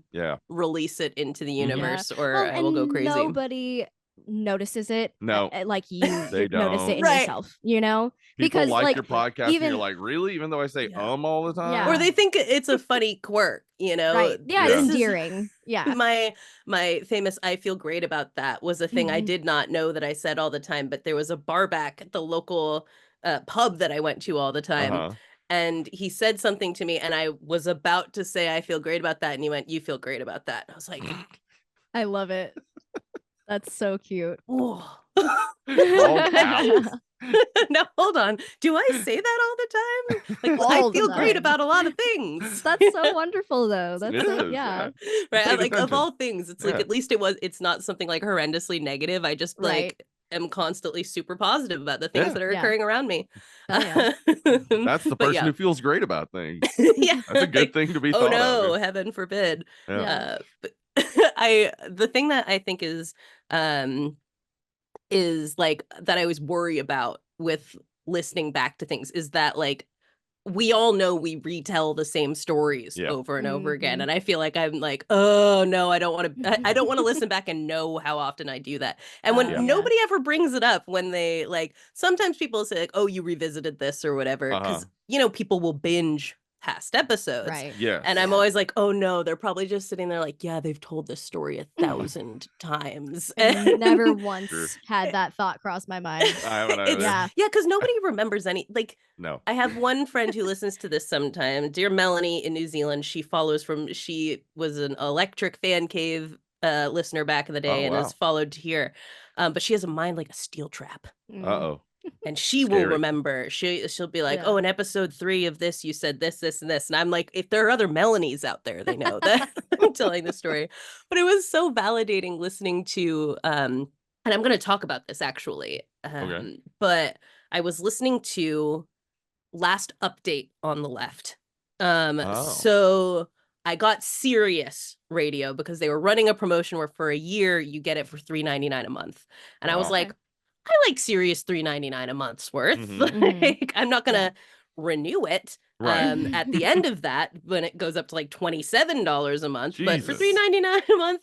release it into the universe or I will go crazy. Nobody notices it. No, like you they don't. notice it in yourself, People because like your podcast and you're like, really? Even though I say all the time? Or they think it's a funny quirk, Right. Yeah, it's endearing. My famous I feel great about that was a thing I did not know that I said all the time, but there was a bar back at the local pub that I went to all the time. And he said something to me and I was about to say I feel great about that, and he went, you feel great about that. I was like, I love it. That's so cute. Oh. Now hold on. Do I say that all the time? Like, All I the feel great time. about a lot of things. That's so wonderful, though. That's It so, is, yeah. Right. Paid Like, of attention. all things, it's like, Yeah. at least it's not something like horrendously negative. I just Right. like am constantly super positive about the things Yeah. that are Yeah. occurring around me. Hell yeah. That's the But person yeah. who feels great about things. Yeah. That's a good Like, thing to be oh thought no, of. heaven forbid. Yeah. But the thing that I think is like that I always worry about with listening back to things is that like we all know we retell the same stories Yeah. over and over again, Mhm. and I feel like I'm like, oh no, I don't want to. I don't want to listen back and know how often I do that. And when Yeah. nobody ever brings it up, when they like, sometimes people say like, oh, you revisited this or whatever, because people will binge past episodes, Right. Yes. and I'm Yeah. always like, oh no, they're probably just sitting there like, yeah, they've told this story 1,000 times. And never Sure. once had that thought cross my mind. I haven't either. Yeah. Yeah, because nobody remembers any like. No. I have one friend who listens to this sometime. Dear Melanie in New Zealand. She was an Electric Fan Cave listener back in the day Oh, and wow. has followed to here. But she has a mind like a steel trap. Uh-oh. And she will Scary. remember. She'll be like, Yeah. oh, in episode 3 of this, you said this, this, and this. And I'm like, if there are other Melanies out there, they know that I'm telling the story. But it was so validating listening to, and I'm going to talk about this actually. Okay. But I was listening to Last Update on the Left. So I got Sirius Radio because they were running a promotion where for a year you get it for $3.99 a month. And I was like, I like Sirius $3.99 a month's worth. Like, I'm not gonna renew it at the end of that when it goes up to like $27 a month. Jesus. But for $3.99 a month,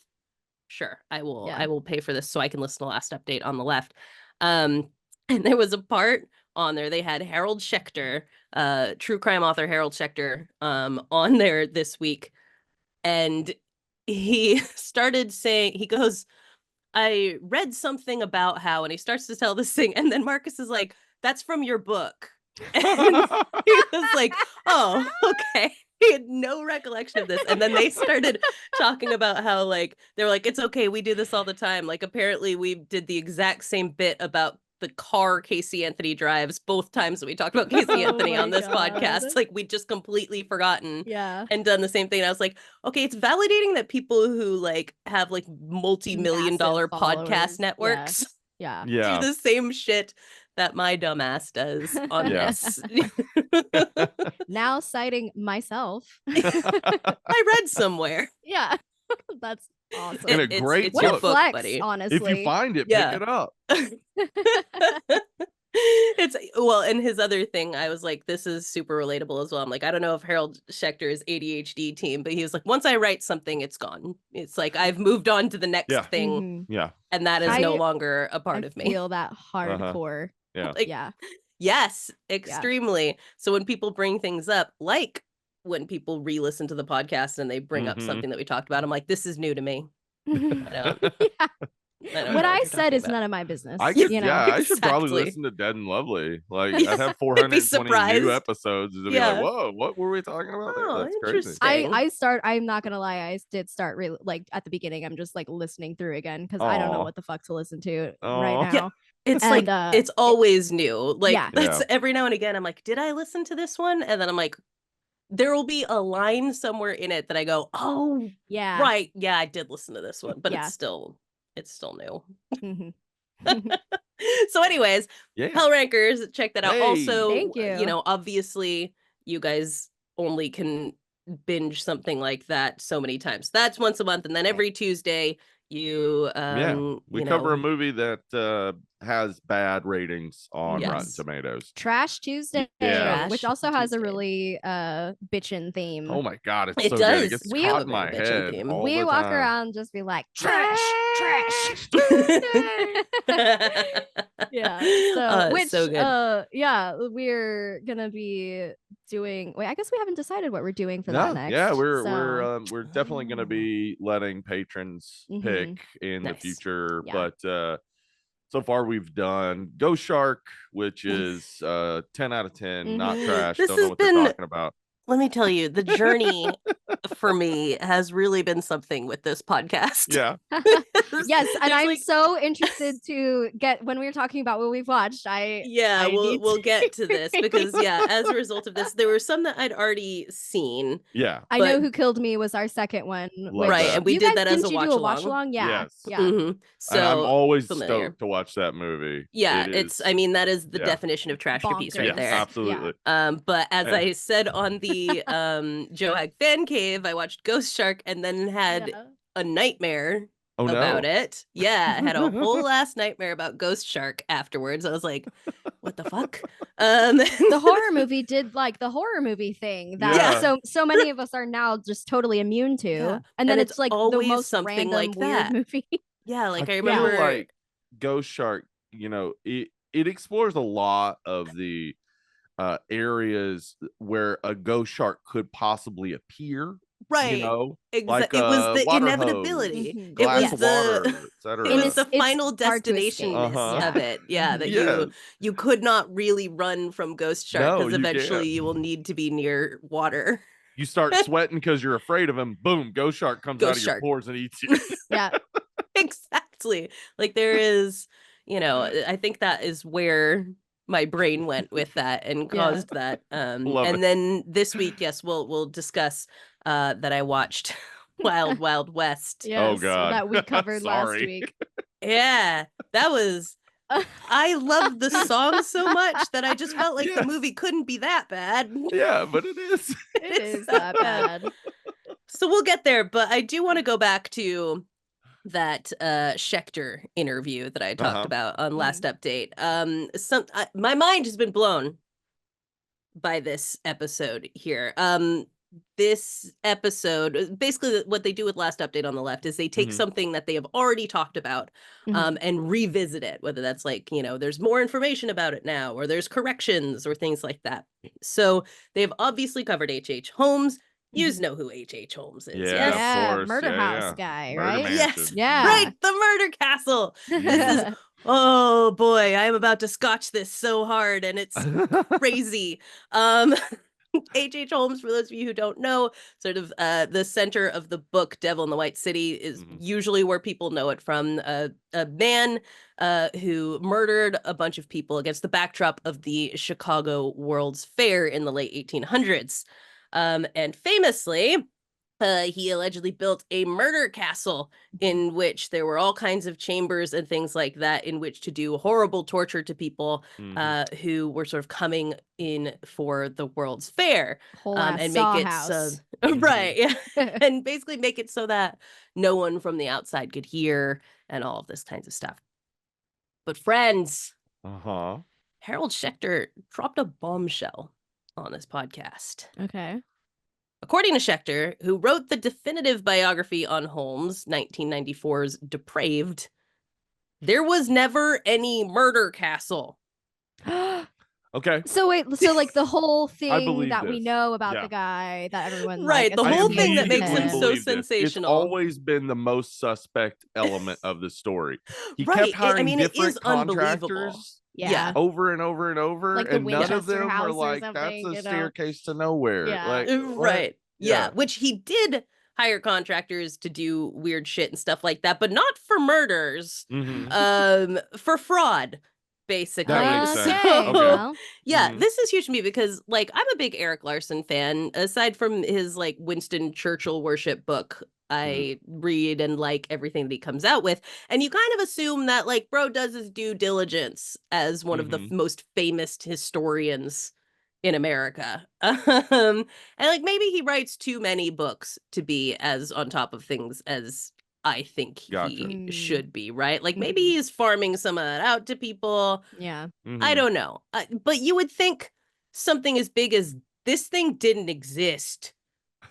sure, I will Yeah. I will pay for this so I can listen to Last Update on the Left. And there was a part on there. They had Harold Schechter, true crime author Harold Schechter, on there this week. And he started saying, he goes, I read something about how, and he starts to tell this thing, and then Marcus is like, that's from your book. And he was like, oh, okay. He had no recollection of this. And then they started talking about how, like, they were like, it's okay, we do this all the time. Like, apparently we did the exact same bit about the car Casey Anthony drives both times that we talked about Casey Anthony on this podcast. Like, we just completely forgotten and done the same thing. And I was like, okay, it's validating that people who like have like multi-million-dollar podcast networks Yeah. do the same shit that my dumbass does on this. Now citing myself. I read somewhere. Yeah. That's awesome. And a great it's what your a book, flex, buddy. honestly. If you find it, Yeah. pick it up. It's well, and his other thing, I was like, this is super relatable as well. I'm like, I don't know if Harold Schechter's ADHD team, but he was like, once I write something, it's gone. It's like I've moved on to the next thing. Yeah. And that is no longer a part of me. I feel that hardcore. Yeah. Like, Yeah. Yes, extremely. So when people bring things up, like when people re-listen to the podcast and they bring up something that we talked about, I'm like, this is new to me. I don't know what I you're said talking is about. none of my business. I should, you know? I should probably Exactly. listen to Dead and Lovely. Like, I'd have 420 surprised. new episodes to be like, whoa, what were we talking about there? Oh, That's crazy. interesting. I'm not gonna lie, I did start like at the beginning. I'm just like listening through again because I don't know what the fuck to listen to right now. Yeah, it's And, like it's always new. Like Yeah. that's every now and again I'm like, did I listen to this one? And then I'm like, there will be a line somewhere in it that I go, oh Yeah. right, yeah, I did listen to this one, but Yeah. it's still new. Mhm. So anyways, Hellrankers, check that out. Hey. Also, Thank you. Obviously you guys only can binge something like that so many times. That's once a month, and then every Tuesday you we cover a movie that has bad ratings on Rotten Tomatoes. Trash Tuesday, which also has a really bitchin theme. Oh my god, it's it so does. good. It gets caught in my head all we the walk time. around and just be like trash. Yeah. So which so good. yeah, we're gonna be doing. Wait, I guess we haven't decided what we're doing for that next. Yeah, we're definitely gonna be letting patrons pick in the future, but so far we've done Ghost Shark, which is 10 out of 10, not trash. This Don't know has what they're been talking about. let me tell you, the journey for me has really been something with this podcast. Yeah. Yes, and I'm like... so interested to get when we were talking about what we've watched. We'll get to this because as a result of this, there were some that I'd already seen. Yeah. I Know Who Killed Me was our second one. Right, and we did that as a watch along. Do a watch along? Yeah. Yes. Yeah. Mm-hmm. So and I'm always familiar. stoked to watch that movie. Yeah, that is the definition of trash piece right there. Absolutely. But as I said on the Joe Hag fan cave, I watched Ghost Shark and then had a nightmare about it. Yeah, I had a whole ass nightmare about Ghost Shark afterwards. I was like, what the fuck? The horror movie did like the horror movie thing that so many of us are now just totally immune to. Yeah. And then it's like the most something random like weird that. movie. Yeah, like I feel remember like Ghost Shark, it explores a lot of the areas where a ghost shark could possibly appear. Right. You know, like it was the inevitability. Hose, glass of water, etc. It was the final destination of it. Yeah, that you could not really run from Ghost Shark because eventually you will need to be near water. You start sweating because you're afraid of him. Boom, Ghost Shark comes out of your pores and eats you. Yeah. Exactly. Like there is, I think that is where my brain went with that and caused that. And then this week, we'll discuss that I watched Wild Wild West. Yes, oh god, that we covered last week. Yeah, that was. I loved the song so much that I just felt like the movie couldn't be that bad. Yeah, but it is. It is that bad. So we'll get there, but I do want to go back to that Schechter interview that I talked about on last update. My mind has been blown by this episode here. This episode, basically what they do with last update on the left is they take something that they have already talked about and revisit it, whether that's like, there's more information about it now, or there's corrections or things like that. So they've obviously covered H.H. Holmes. You know who H.H. Holmes is. Yeah, of course. Murder house guy, right? Mansion. Right, the murder castle. This is, oh boy, I am about to scotch this so hard and it's crazy. H.H. Holmes, for those of you who don't know, sort of the center of the book Devil in the White City is usually where people know it from. A man who murdered a bunch of people against the backdrop of the Chicago World's Fair in the late 1800s. And famously, he allegedly built a murder castle in which there were all kinds of chambers and things like that in which to do horrible torture to people who were sort of coming in for the World's Fair. And make it so right. Yeah. And basically make it so that no one from the outside could hear and all of this kinds of stuff. But friends, Harold Schechter dropped a bombshell on this podcast. Okay. According to Schechter, who wrote the definitive biography on Holmes, 1994's Depraved, there was never any murder castle. Okay. So like the whole thing that we know about the guy that everyone right, the whole thing that makes him so sensational. It's always been the most suspect element of the story. He kept hiring different contractors. Yeah. Over and over and over, like and none of them were like, that's a staircase to nowhere. Yeah. Like, right. Yeah. Which he did hire contractors to do weird shit and stuff like that, but not for murders. For fraud, basically. That makes sense. So, well. This is huge to me because like I'm a big Eric Larson fan. Aside from his like Winston Churchill worship book, I read and like everything that he comes out with. And you kind of assume that like bro does his due diligence as one of the most famous historians in America. And like maybe he writes too many books to be as on top of things as I think he should be, right? Like maybe he's farming some of that out to people. Yeah. I don't know. But you would think something as big as this thing didn't exist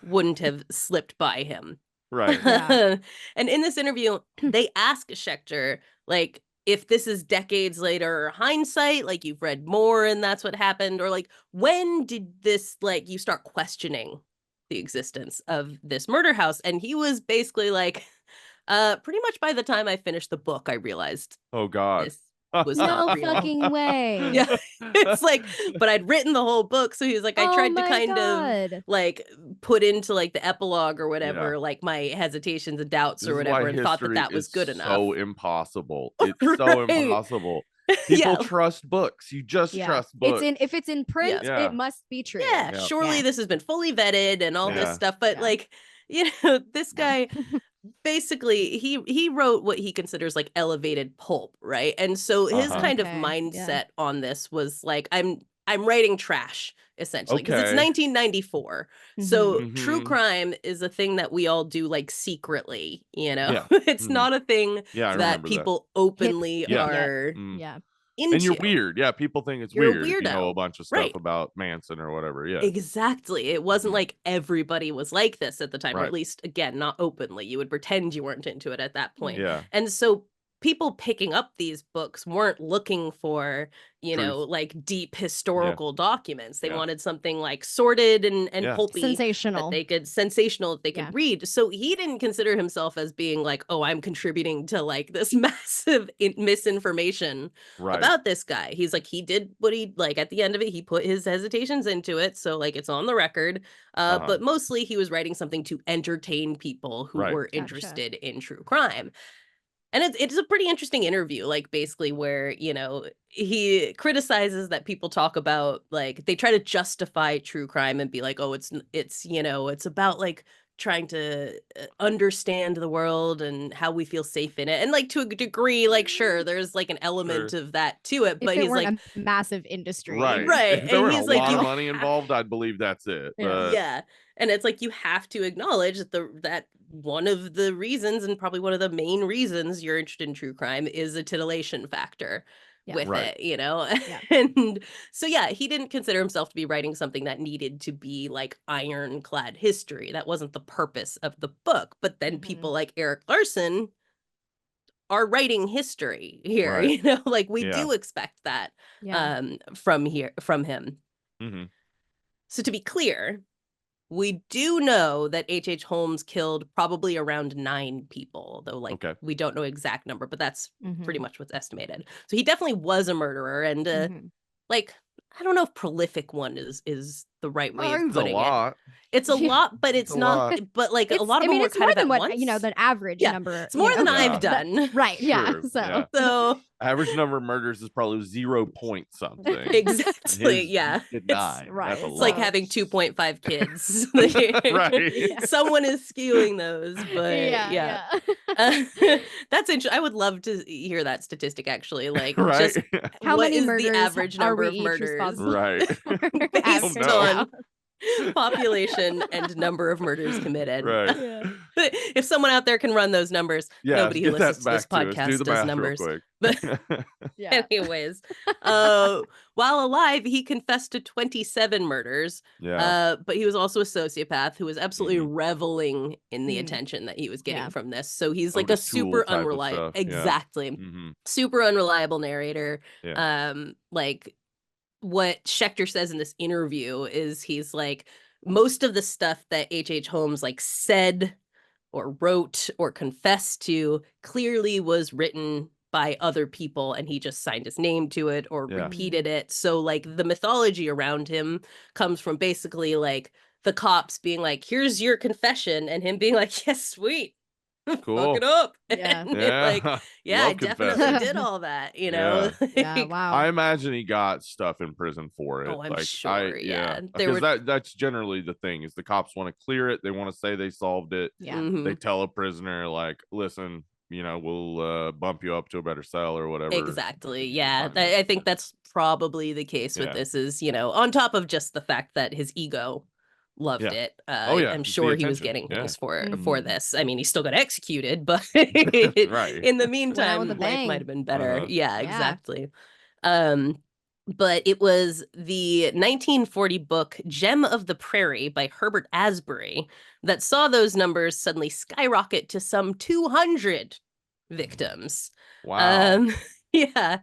wouldn't have slipped by him. Right. Yeah. And in this interview, they ask Schechter, like, if this is decades later hindsight, like you've read more and that's what happened, or like, when did this, like, you start questioning the existence of this murder house? And he was basically like, pretty much by the time I finished the book, I realized oh god, was No not real. fucking way. Yeah. It's like, but I'd written the whole book. So he was like, I Oh tried to my kind God. of like put into like the epilogue or whatever, Yeah. like my hesitations and doubts This or is whatever, why and thought that history that was is good enough. so impossible. It's so Right. impossible. People Yeah. trust books. You just Yeah. trust books. If it's in print, Yeah. it must be true. Yeah, Yep. surely Yeah. this has been fully vetted and all this Yeah. stuff. But Yeah. like, you know, this No. guy basically he wrote what he considers like elevated pulp, right? And so his Uh-huh. kind of Okay, mindset on this was like, I'm writing trash essentially, because it's Okay. 1994. So Mhm. true Mhm. crime is a thing that we all do like secretly, you know. Yeah. It's Mhm. not a thing Yeah, I that remember that. people openly Yeah. are Mm. Yeah. into. And you're weird. Yeah, people think it's You're a weird if you know a weirdo. bunch of stuff Right. about Manson or whatever. Yeah. Exactly. It wasn't Mhm. like everybody was like this at the time, or Right. at least, again, not openly. You would pretend you weren't into it at that point. Yeah. And so people picking up these books weren't looking for, you Truth. know, like deep historical documents. They Yeah. wanted something like sordid and Yeah. pulpy that Sensational. they could sensational that they Yeah. could read. So he didn't consider himself as being like, oh, I'm contributing to like this massive misinformation Right. about this guy. He's like, he did what he like at the end of it. He put his hesitations into it. So like it's on the record. Uh-huh. But mostly he was writing something to entertain people who Right. were Gotcha. interested in true crime. And it's a pretty interesting interview, like basically where, you know, he criticizes that people talk about like they try to justify true crime and be like, oh, it's, you know, it's about like trying to understand the world and how we feel safe in it. And like to a degree, like sure, there's like an element Sure. of that to it, If but it he's weren't like, a massive industry. Right. right. If there And weren't a he's like, lot you of money involved, I'd believe that's it. Yeah. But yeah. And it's like you have to acknowledge that that one of the reasons, and probably one of the main reasons you're interested in true crime, is a titillation factor Yeah. with Right. it, you know? Yeah. And so yeah, he didn't consider himself to be writing something that needed to be like ironclad history. That wasn't the purpose of the book. But then people like Eric Larson are writing history here, Right. you know, like we Yeah. do expect that Yeah. from him. Mhm. So to be clear, we do know that H.H. Holmes killed probably around 9 people, though like Okay. we don't know exact number, but that's Mhm. pretty much what's estimated. So he definitely was a murderer, and Mhm. like I don't know if prolific one is the right way of It's a putting it. lot. It's a Yeah. lot, but It's it's a not. lot. But like a It's, lot of I them mean, were it's kind more of than at what, once. you know, the average Yeah, number. it's more you than know, I've Yeah. done. Right. Yeah. Sure, So yeah. So Average number of murders is probably 0 point something. exactly, His yeah. did It's 9. right, That's a It's lot. like having 2.5 kids. Right. Yeah. Someone is skewing those, but yeah. That's interesting. I would love to hear that statistic actually. Like, Right. just How what many is the murders average are number we of each murders responsible Right. based no. on population and number of murders committed? Right. Yeah. But if someone out there can run those numbers, Yeah, nobody who get that listens to this back to us. Do podcast the does math real numbers. quick. But Yeah. anyways, while alive, he confessed to 27 murders. Yeah. But he was also a sociopath who was absolutely Mhm. reveling in the Mm. attention that he was getting Yeah. from this. So he's like a Otis Toole super type of unreliable, stuff, yeah. exactly, Mhm. super unreliable narrator. Yeah. Like what Schechter says in this interview is he's like, most of the stuff that H.H. Holmes like said or wrote or confessed to clearly was written by other people, and he just signed his name to it or Yeah. repeated it. So like the mythology around him comes from basically like the cops being like, here's your confession, and him being like, yes, sweet. Fuck Cool. it up. Yeah. And Yeah. like, yeah, I Love definitely confessing. did all that, you know? Yeah. Like, Wow. I imagine he got stuff in prison for it. oh, I'm like sure. Yeah. There because were that's generally the thing is the cops want to clear it. They want to say they solved it. Yeah. Mhm. They tell a prisoner like, listen, you know, we'll bump you up to a better cell or whatever. Exactly. Yeah. Fine, that's I think that's probably the case with Yeah. this is, you know, on top of just the fact that his ego loved Yeah. it. Oh, yeah, I'm it's the sure he was attention. getting Yeah. things for Mhm. this. I mean, he still got executed, but Right. in the with meantime, a life bang. might have been better. Uh-huh. Yeah, Yeah. exactly. But it was the 1940 book Gem of the Prairie by Herbert Asbury that saw those numbers suddenly skyrocket to some 200 victims. Wow. Yeah.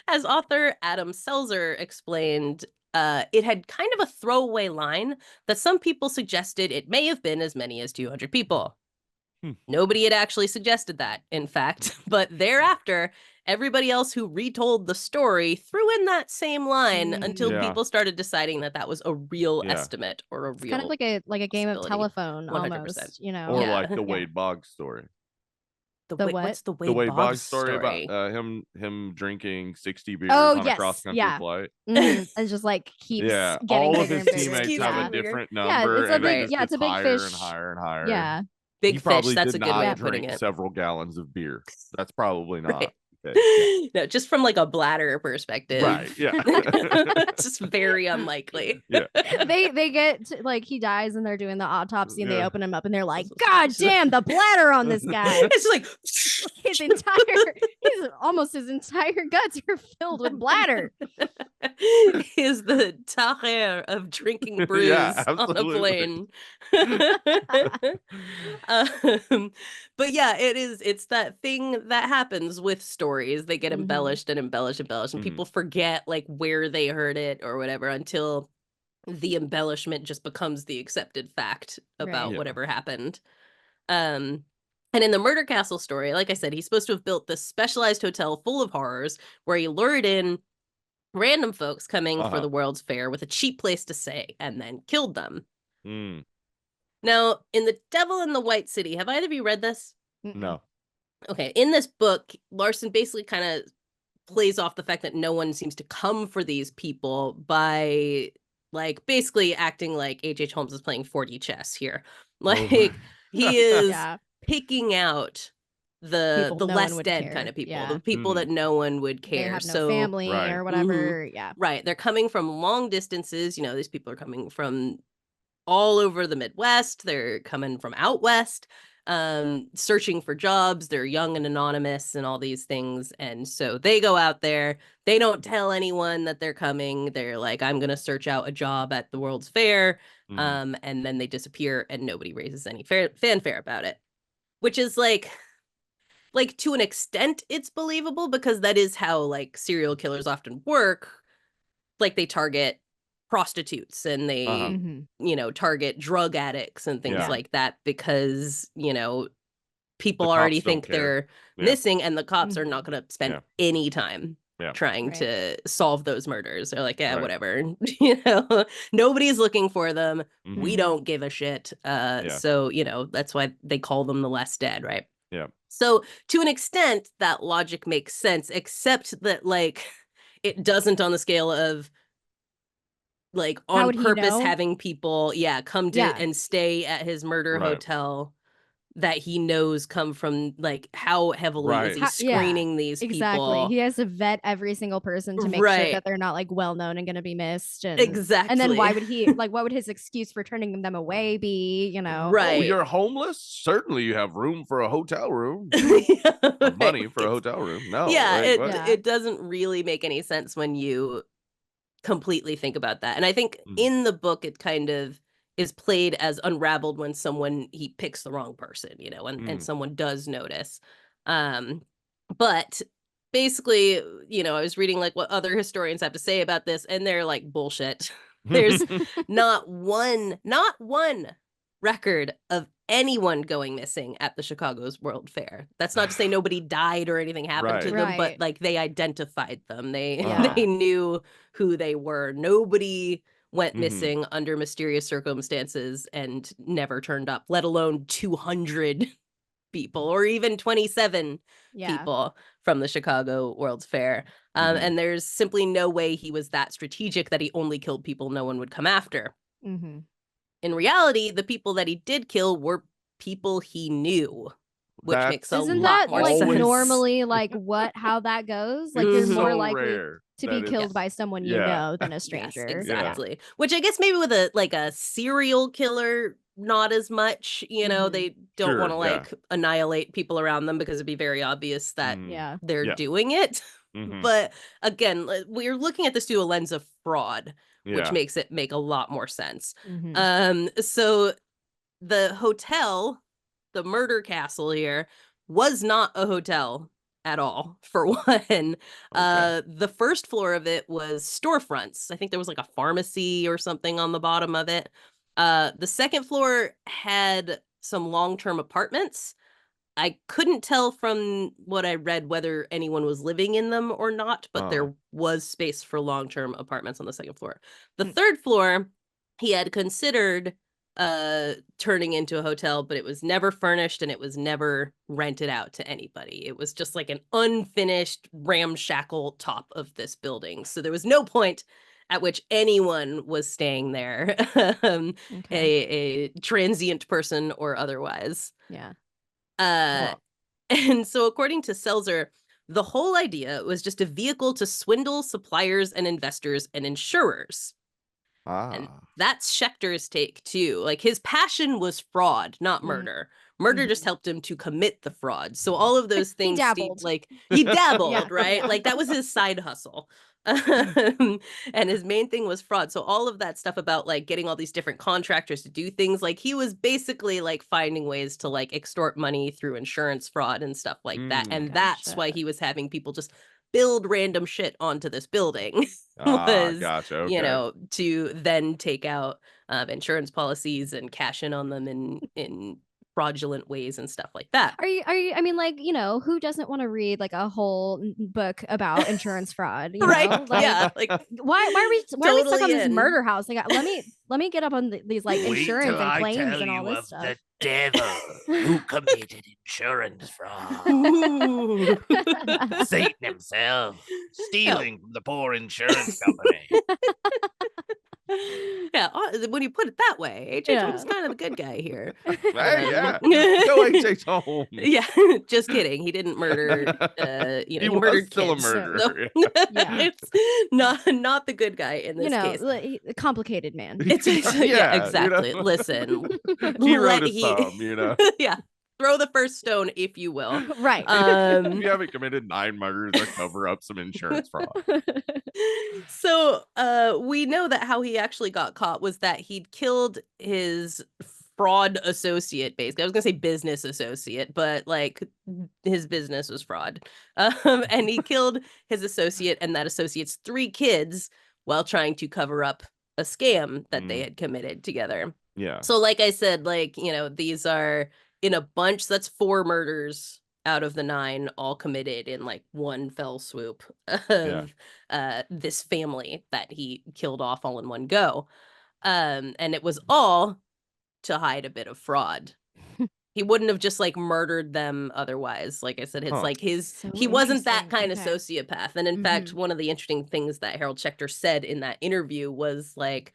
As author Adam Selzer explained, it had kind of a throwaway line that some people suggested it may have been as many as 200 people. Hmm. Nobody had actually suggested that, in fact, but thereafter, everybody else who retold the story threw in that same line until Yeah. people started deciding that that was a real Yeah. estimate or a It's real kind of like a game of possibility. telephone 100%. almost, you know. Or Yeah. like the Yeah. Wade Boggs story. The what? What's the The Wade, Wade Boggs Boggs story about story? him drinking 60 beers Oh, on a cross yes. country Yeah. flight. And just like keeps Yeah, getting all of bigger his and bigger. teammates Keeps have Yeah. a getting bigger. different Yeah, number, it's a and big it just yeah, gets it's a big higher fish. and higher and higher. Yeah. Big He fish, probably that's did a good way not of putting drink it. several gallons of beer. That's probably not. Right. Okay, yeah. No, just from like a bladder perspective. Right, yeah. It's just very unlikely. Yeah. They get to, like, he dies and they're doing the autopsy and they Yeah. open him up and they're like, God damn, the bladder on this guy. It's like his entire guts are filled with bladder. is the taher of drinking brews Yeah, on a absolutely. plane. But yeah, it's that thing that happens with stories. They get Mhm. embellished and embellished and embellished, and Mhm. people forget like where they heard it or whatever until the embellishment just becomes the accepted fact about Right. Yeah. whatever happened. And in the Murder Castle story, like I said, he's supposed to have built this specialized hotel full of horrors where he lured in random folks coming for the World's Fair with a cheap place to stay and then killed them. Mm, Now, in The Devil in the White City, have either of you read this? no. Okay, in this book, Larson basically kind of plays off the fact that no one seems to come for these people by like basically acting like H.H. Holmes is playing 4D chess here. Like he is Yeah. picking out the People no one less would dead care. kind of people, Yeah. the people that no one would They care. have no So family Right. or whatever. Yeah. right, they're coming from long distances. You know, these people are coming from all over the Midwest. They're coming from out west, searching for jobs. They're young and anonymous and all these things. And so they go out there. They don't tell anyone that they're coming. They're like, I'm going to search out a job at the World's Fair. Mhm. And then they disappear and nobody raises any fanfare about it, which is like to an extent, it's believable because that is how like serial killers often work. Like they target prostitutes and they Mhm. you know target drug addicts and things Yeah. like that because you know people The already cops don't think care. they're Yeah. missing and the cops are not going to spend Yeah. any time Yeah. trying Right. to solve those murders. They're like, yeah, Right. whatever. You know, nobody's looking for them. We Mhm. don't give a shit. Yeah. So you know that's why they call them the less dead, right? Yeah. So to an extent that logic makes sense, except that like it doesn't on the scale of like How on would he purpose know? having people come to Yeah. and stay at his murder Right. hotel that he knows come from like how heavily is Right. he Yeah, screening these exactly. people. He has to vet every single person to make sure Right. that they're not like well known and going to be missed. And Exactly. then why would he like? What would his excuse for turning them away be? You know, Oh, Right. you're homeless? Certainly you have room for a hotel room. Yeah, Or right. money for a It's- hotel room. No. yeah, like, what? Yeah. it doesn't really make any sense when you completely think about that. And I think in the book it kind of is played as unraveled when he picks the wrong person, you know, and someone does notice. But basically, you know, I was reading like what other historians have to say about this, and they're like bullshit. There's not one record of anyone going missing at the Chicago's World Fair. That's not to say nobody died or anything happened to them, but Right. like they identified them. They Yeah. they knew who they were. Nobody went missing under mysterious circumstances and never turned up, let alone 200 people or even 27 Yeah. people from the Chicago World's Fair. And there's simply no way he was that strategic that he only killed people no one would come after. Mm-hmm. In reality, the people that he did kill were people he knew, which makes a Isn't lot that more like sense. normally like how that goes? Like you're Mhm. more So likely rare to that be it's- killed by someone you Yeah. know than a Yes, stranger. exactly. Which I guess maybe with a serial killer, not as much. You know, Mhm. they don't Sure, want to yeah. like annihilate people around them because it'd be very obvious that Yeah. they're Yeah. doing it. Mhm. But again, we're looking at this through a lens of fraud, which Yeah. makes it make a lot more sense. Mhm. So the hotel, the murder castle here, was not a hotel at all, for one. Okay. The first floor of it was storefronts. I think there was like a pharmacy or something on the bottom of it. The second floor had some long-term apartments. I couldn't tell from what I read whether anyone was living in them or not, but there was space for long-term apartments on the second floor. The third floor, he had considered turning into a hotel, but it was never furnished and it was never rented out to anybody. It was just like an unfinished ramshackle top of this building. So there was no point at which anyone was staying there, a transient person or otherwise. Yeah. And so according to Seltzer, the whole idea was just a vehicle to swindle suppliers and investors and insurers. And that's Schechter's take too. Like, his passion was fraud, not murder. Murder just helped him to commit the fraud. So all of those things, he dabbled. He dabbled, right? Like, that was his side hustle. And his main thing was fraud. So all of that stuff about like getting all these different contractors to do things, like he was basically like finding ways to like extort money through insurance fraud and stuff like that. And that's why he was having people just build random shit onto this building. Gotcha. Okay. You know, to then take out insurance policies and cash in on them in fraudulent ways and stuff like that. Are you I mean, like, you know, who doesn't want to read like a whole book about insurance fraud, you right know? Like, yeah, like why are we stuck on this murder house? Like, let me get up on these like insurance and claims and all this stuff. The devil who committed insurance fraud. Satan himself stealing from the poor insurance company. Yeah, when you put it that way, H.H. Holmes is kind of the good guy here. Hey, yeah. No H.H. Holmes. Yeah, just kidding. He didn't murder. You know, he murdered still kids, a murderer. So it's not the good guy in this case. A complicated man. It's yeah, exactly. You know? Listen, he wrote a song, you know. Yeah. Throw the first stone, if you will. Right. If you haven't committed 9 murders or cover up some insurance fraud. So we know that how he actually got caught was that he'd killed his fraud associate, basically. I was gonna say business associate, but like his business was fraud. And he killed his associate and that associate's 3 kids while trying to cover up a scam that they had committed together. Yeah. So like I said, like, you know, these are in a bunch. That's 4 murders out of the 9, all committed in like one fell swoop of this family that he killed off all in one go. And it was all to hide a bit of fraud. He wouldn't have just like murdered them otherwise. Like I said, it's like he wasn't that kind of sociopath. And in fact, one of the interesting things that Harold Schechter said in that interview was like,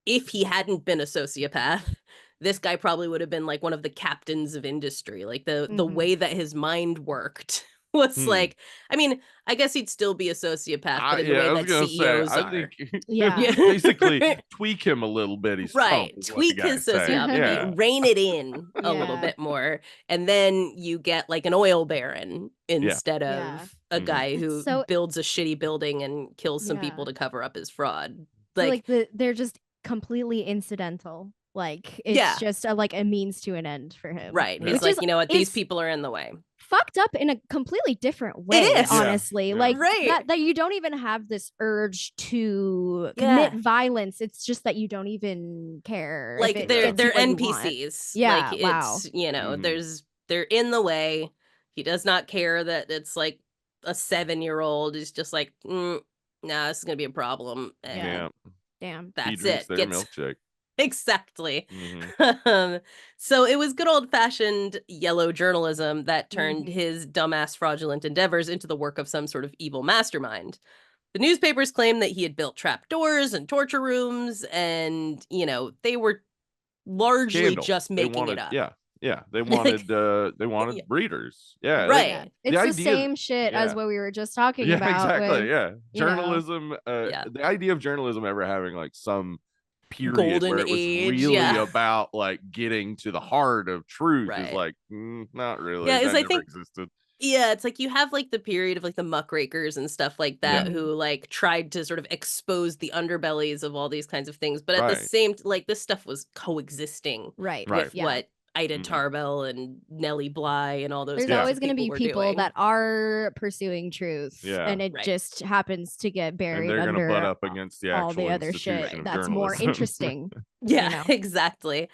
if he hadn't been a sociopath, this guy probably would have been like one of the captains of industry. Like the way that his mind worked was like, I mean, I guess he'd still be a sociopath, but in the way that CEOs are. I think basically tweak him a little bit. He's right. Tweak his sociopathy, rein it in a little bit more. And then you get like an oil baron instead of a guy who builds a shitty building and kills some people to cover up his fraud. Like, they're just completely incidental. Like, it's just a means to an end for him. Right. He's like, you know what? These people are in the way. Fucked up in a completely different way, it is. Honestly. Yeah. Like, that you don't even have this urge to commit violence. It's just that you don't even care. Like, they're NPCs. Yeah, like, it's, you know, they're in the way. He does not care that it's like a 7-year-old is just like, nah, this is gonna be a problem. And damn. That's it. Their milkshake. Exactly. So it was good old-fashioned yellow journalism that turned his dumbass fraudulent endeavors into the work of some sort of evil mastermind. The newspapers claimed that he had built trapdoors and torture rooms, and, you know, they were largely just making it up. Yeah, they wanted breeders. Yeah, right. It's the same shit as what we were just talking about. Exactly. Journalism. The idea of journalism ever having like some period golden where it was age, really about like getting to the heart of truth is like not really. Yeah, that I think existed. Yeah, it's like you have like the period of like the muckrakers and stuff like that who like tried to sort of expose the underbellies of all these kinds of things, but at the same like this stuff was coexisting with what Ida Tarbell and Nellie Bly and all those. There's always going to be people that are pursuing truth, and it just happens to get buried under butt up against the all the other shit that's more interesting. Exactly.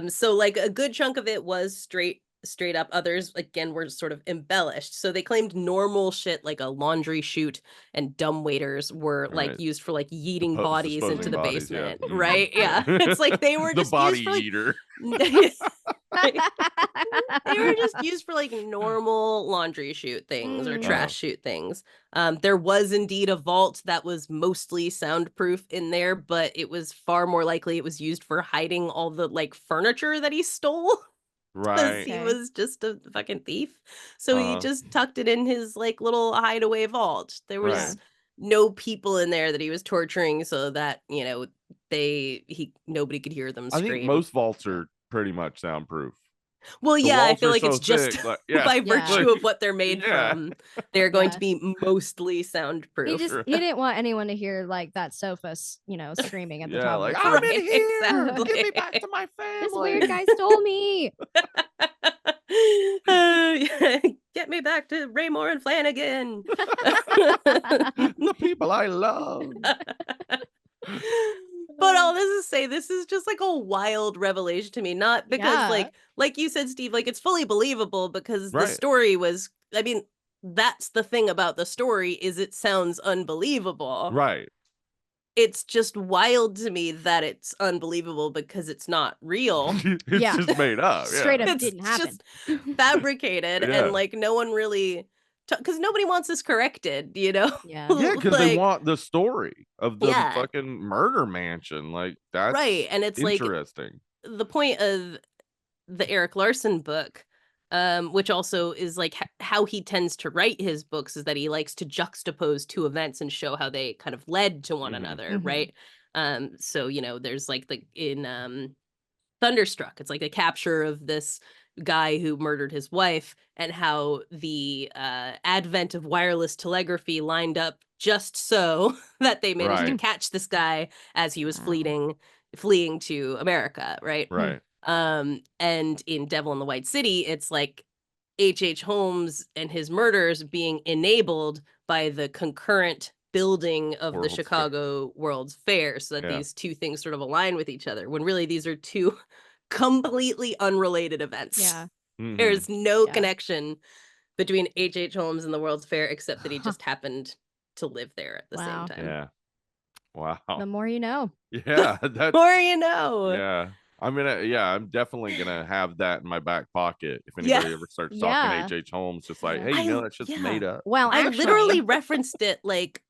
So like a good chunk of it was straight straight up. Others, again, were sort of embellished. So they claimed normal shit like a laundry chute and dumbwaiters were like Right. used for like yeeting bodies into Disposing the bodies, yeah. basement, right? Yeah, it's like they were the just body used for like eater. they were just used for like normal laundry chute things or trash chute things. There was indeed a vault that was mostly soundproof in there, but it was far more likely it was used for hiding all the like furniture that he stole. Because Right. he Okay. was just a fucking thief. So he just tucked it in his like little hideaway vault. There was Right. no people in there that he was torturing so that, you know, nobody could hear them I scream. think most vaults are pretty much soundproof. Well, The yeah, I walls feel are like so it's just thick, like, yeah. by Yeah. virtue of what they're made Yeah. from, they're going Yeah. to be mostly He soundproof. just he didn't want anyone to hear like that sofa, screaming at the Yeah, top like of I'm his in lungs. here. exactly. Get me back to my family. This weird guy stole me. Get me back to Raymore and Flanagan. The people I love. But all this is to say, this is just like a wild revelation to me. Not because, Yeah. like you said, Steve, like it's fully believable because the Right. story was. I mean, that's the thing about the story is it sounds unbelievable. Right. It's just wild to me that it's unbelievable because it's not real. It's Yeah. just made up. Straight Yeah. up It's didn't happen. just fabricated, Yeah. and like no one really, because nobody wants this corrected, you know. Yeah. Yeah, because they Like, want the story of the Yeah. fucking murder mansion. Like that's right, and it's like interesting. the point of the Eric Larson book, which also is like how he tends to write his books, is that he likes to juxtapose two events and show how they kind of led to one Mhm. another, Mhm. right? So you know, there's like in Thunderstruck, it's like a capture of this guy who murdered his wife and how the advent of wireless telegraphy lined up just so that they managed to Right. catch this guy as he was Wow. fleeing to America, right? Right. And in Devil in the White City, it's like H.H. Holmes and his murders being enabled by the concurrent building of the World's Fair. Chicago World's Fair, so that Yeah. these two things sort of align with each other, when really these are two completely unrelated events. Yeah. Mhm. There's no Yeah. connection between H.H. Holmes and the World's Fair, except that he just happened to live there at the Wow. same time. Yeah. Wow. The more you know. Yeah. That's Or you know. yeah. I'm definitely gonna have that in my back pocket if Yeah. anybody ever starts Yeah. talking H.H. Holmes, just like, Yeah. hey, you know I- that shit's yeah. made up. Well, I actually, literally referenced it like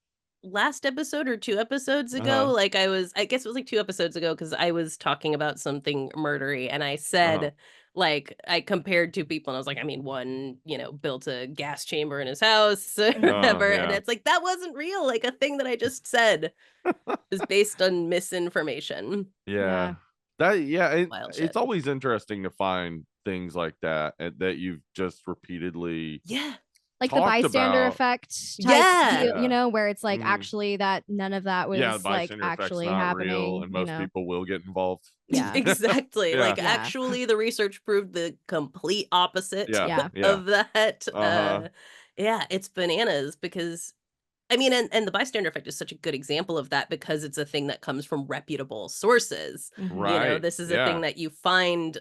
last episode or 2 episodes ago. Uh-huh. Like I guess it was like 2 episodes ago, because I was talking about something murdery and I said, Uh-huh. like, I compared two people and I was like, I mean, one, you know, built a gas chamber in his house or whatever. And yeah. it's like, that wasn't real. Like a thing that I just said is based on misinformation. Yeah. Yeah. Wild It's shit. always interesting to find things like that that you've just repeatedly Yeah. like the talked bystander about. effect type Yeah. deal, you know, where it's like Mhm. actually that none of that was Yeah, the like bystander effect's actually not happening, real, and you most know. people will get involved. Yeah. Exactly. Yeah. Like Yeah. actually the research proved the complete opposite Yeah. Yeah. of that. Uh-huh. Yeah, it's bananas because I mean, and the bystander effect is such a good example of that because it's a thing that comes from reputable sources. Mhm. You know, Right. this is a Yeah. thing that you find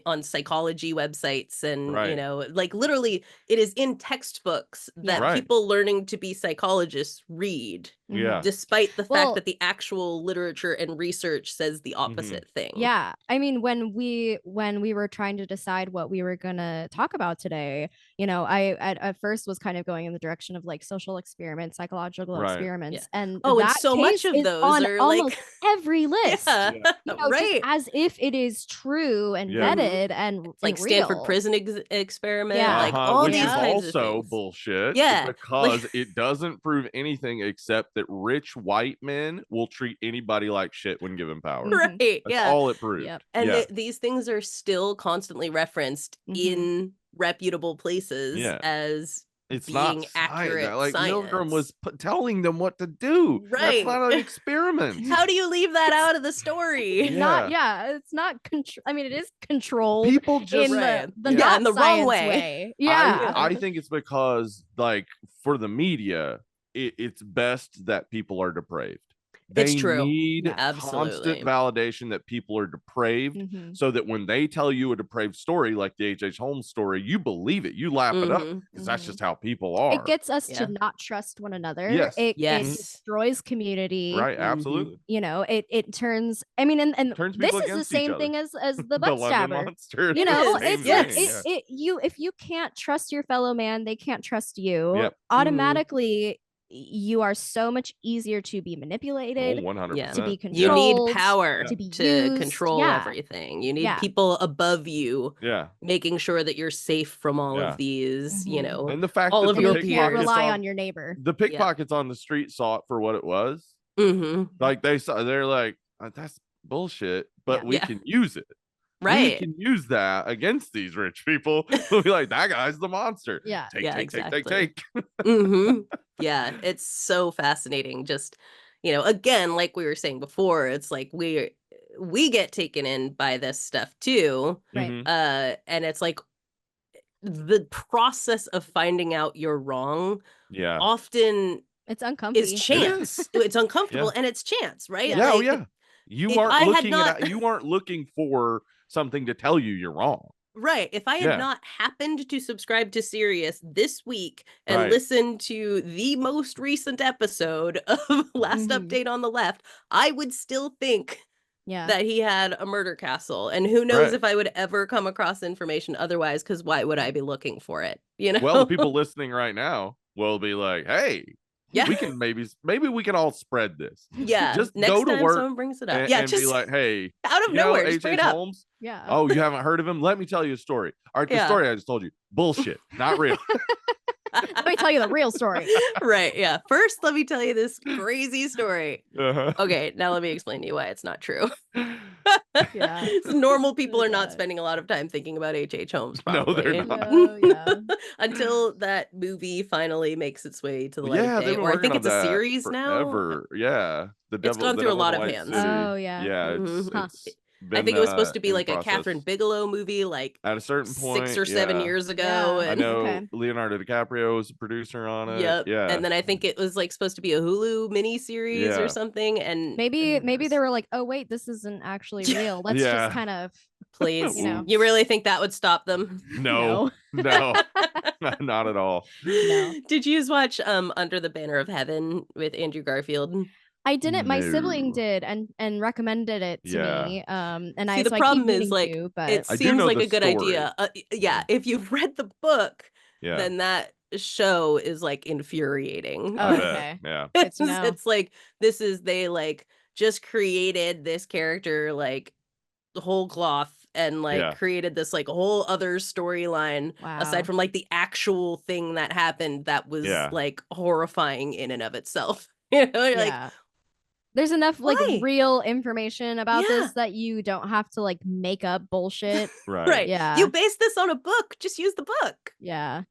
on psychology websites and, you Right. know, like literally it is in textbooks that Yeah. Right. people learning to be psychologists read, Mhm. Yeah. despite the Well- fact that the actual literature and research says the opposite thing. Yeah. I mean, when we were trying to decide what we were gonna talk about today, you know, I at first was kind of going in the direction of like social experiments, psychological Right. experiments, and Oh, and that so much case of is those on are almost like every list. Yeah, You know, right. just as if it is true and Yeah. vetted and Like and Stanford real. prison experiment, Yeah. like Uh-huh, all which these is kinds of also things. bullshit. Yeah, Because like- it doesn't prove anything except that rich white men will treat anybody like shit when given power. Mhm. Right, That's yeah. all it proved. Yep. And yeah. these things are still constantly referenced Mhm. in reputable places Yeah. as It's being not accurate like Milgram was science. telling them what to do. That's Right. not an experiment. How do you leave that out of the story? It's not control. I mean, it is controlled People in just Right. the Yeah, not in the wrong science way. Yeah. I think it's because like for the media, it's best that people are depraved. It's They true. need Yeah. Absolutely. constant validation that people are depraved, Mhm. so that when they tell you a depraved story like the H.H. Holmes story, you believe it, you lap it up, because that's just how people It are. gets us Yeah. to not trust one another. Yes. It Yes. destroys community. Right, absolutely. You know, it turns. I mean, and Turns this people is the against each same other. thing as the The butt London stabber. monster. You It know, is, it's yes. if you can't trust your fellow man, they can't trust you. Yep. Automatically, you are so much easier to be Oh, manipulated, 100%. to be You need controlled, power to be to used. control Yeah. everything. You need Yeah. people above you Yeah. making sure that you're safe from all Yeah. of these, you Mhm. know, And the fact all that of the And your you can't peers. rely on your neighbor. The pickpockets on the street saw it for what it was. Like they're like, that's bullshit, but Yeah. we Yeah. can use it. We Right. can use that against these rich people. We'll be like, that guy's the monster. Yeah. Take, Yeah, take, exactly. take, take. Yeah, it's so fascinating. Just, you know, again, like we were saying before, it's like we get taken in by this stuff too. Right. Mhm. And it's like the process of finding out you're wrong Yeah. often It's is uncomfy. chance. It's uncomfortable Yeah. and it's chance, right? Yeah. Yeah, oh Like, yeah. You if aren't I had looking not- at you aren't looking for something to tell you you're wrong. right. If I had Yeah. not happened to subscribe to Sirius this week and Right. listen to the most recent episode of Last Mhm. Update on the Left, I would still think Yeah. that he had a murder castle. And who knows Right. if I would ever come across information otherwise, because why would I be looking for it? You know? Well, the people listening right now will be like, hey, Yeah. we can maybe we can all spread this. Yeah. Just Next go to time work someone brings it up. and, Yeah, and just be like, hey, out of you know nowhere, just bring H.H. it up. Holmes? Yeah. Oh, you haven't heard of him? Let me tell you a story. All right, the Yeah. story I just told you, bullshit, not real. Let me tell you the real story. Right. Yeah. First, let me tell you this crazy story. Uh-huh. Okay, now let me explain to you why it's not true. Yeah. Normal people Oh, are not God. spending a lot of time thinking about H.H. Holmes, No, probably. they're not. No, yeah. Until that movie finally makes its way to the light Yeah, of they've day. been Or I working think on it's a that series now. forever. Yeah, It's gone through a lot of hands. Oh, yeah. Yeah, Mhm. Huh. it's I been, think it was supposed to be in like a process. Catherine Bigelow movie, like At a certain 6 point, or 7 yeah. years ago. Yeah. I And know Okay. Leonardo DiCaprio was a producer on it. yep. Yeah. And then I think it was like supposed to be a Hulu miniseries or Yeah. something. And Maybe who they knows? were like, oh wait, this isn't actually Yeah. real. Let's Yeah. just kind of Please. You know. You really think that would stop them? No, no, not at all. No. Did you guys watch Under the Banner of Heaven with Andrew Garfield? I didn't. My sibling No. did and recommended it to Yeah. me. And See, the I keep problem meaning is like to, it but I do seems know like the a good story. idea. Yeah, if you've read the book, Yeah. then that show is like infuriating. Oh, I bet. okay. Yeah. Good to know. It's like they like just created this character like the whole cloth and like Yeah. created this like whole other storyline Wow. aside from like the actual thing that happened that was Yeah. like horrifying in and of itself. You know, you're like, Yeah. There's enough like Why? real information about Yeah. this that you don't have to like make up bullshit. Right. right. Yeah. You base this on a book. Just use the book. Yeah.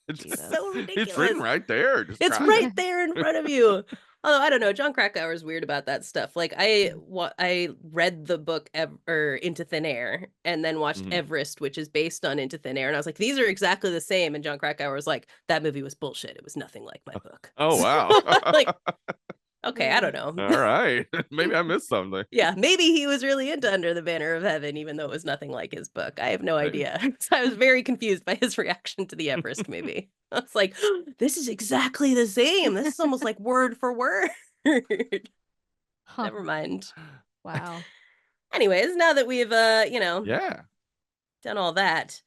It's, Jesus. So ridiculous. it's written right there. Just It's try right it. there in front of you. Although I don't know, John Krakauer is weird about that stuff. Like I read the book Into Thin Air and then watched Mhm. Everest, which is based on Into Thin Air, and I was like, these are exactly the same. And John Krakauer was like, that movie was bullshit. It was nothing like my book. Oh, wow. Like, okay, I don't know. All right. Maybe I missed something. Yeah, maybe he was really into Under the Banner of Heaven, even though it was nothing like his book. I have no idea. So I was very confused by his reaction to the Everest movie. I was like, this is exactly the same. This is almost like word for word. Huh. Never mind. Wow. Anyways, now that we've Yeah. done all that,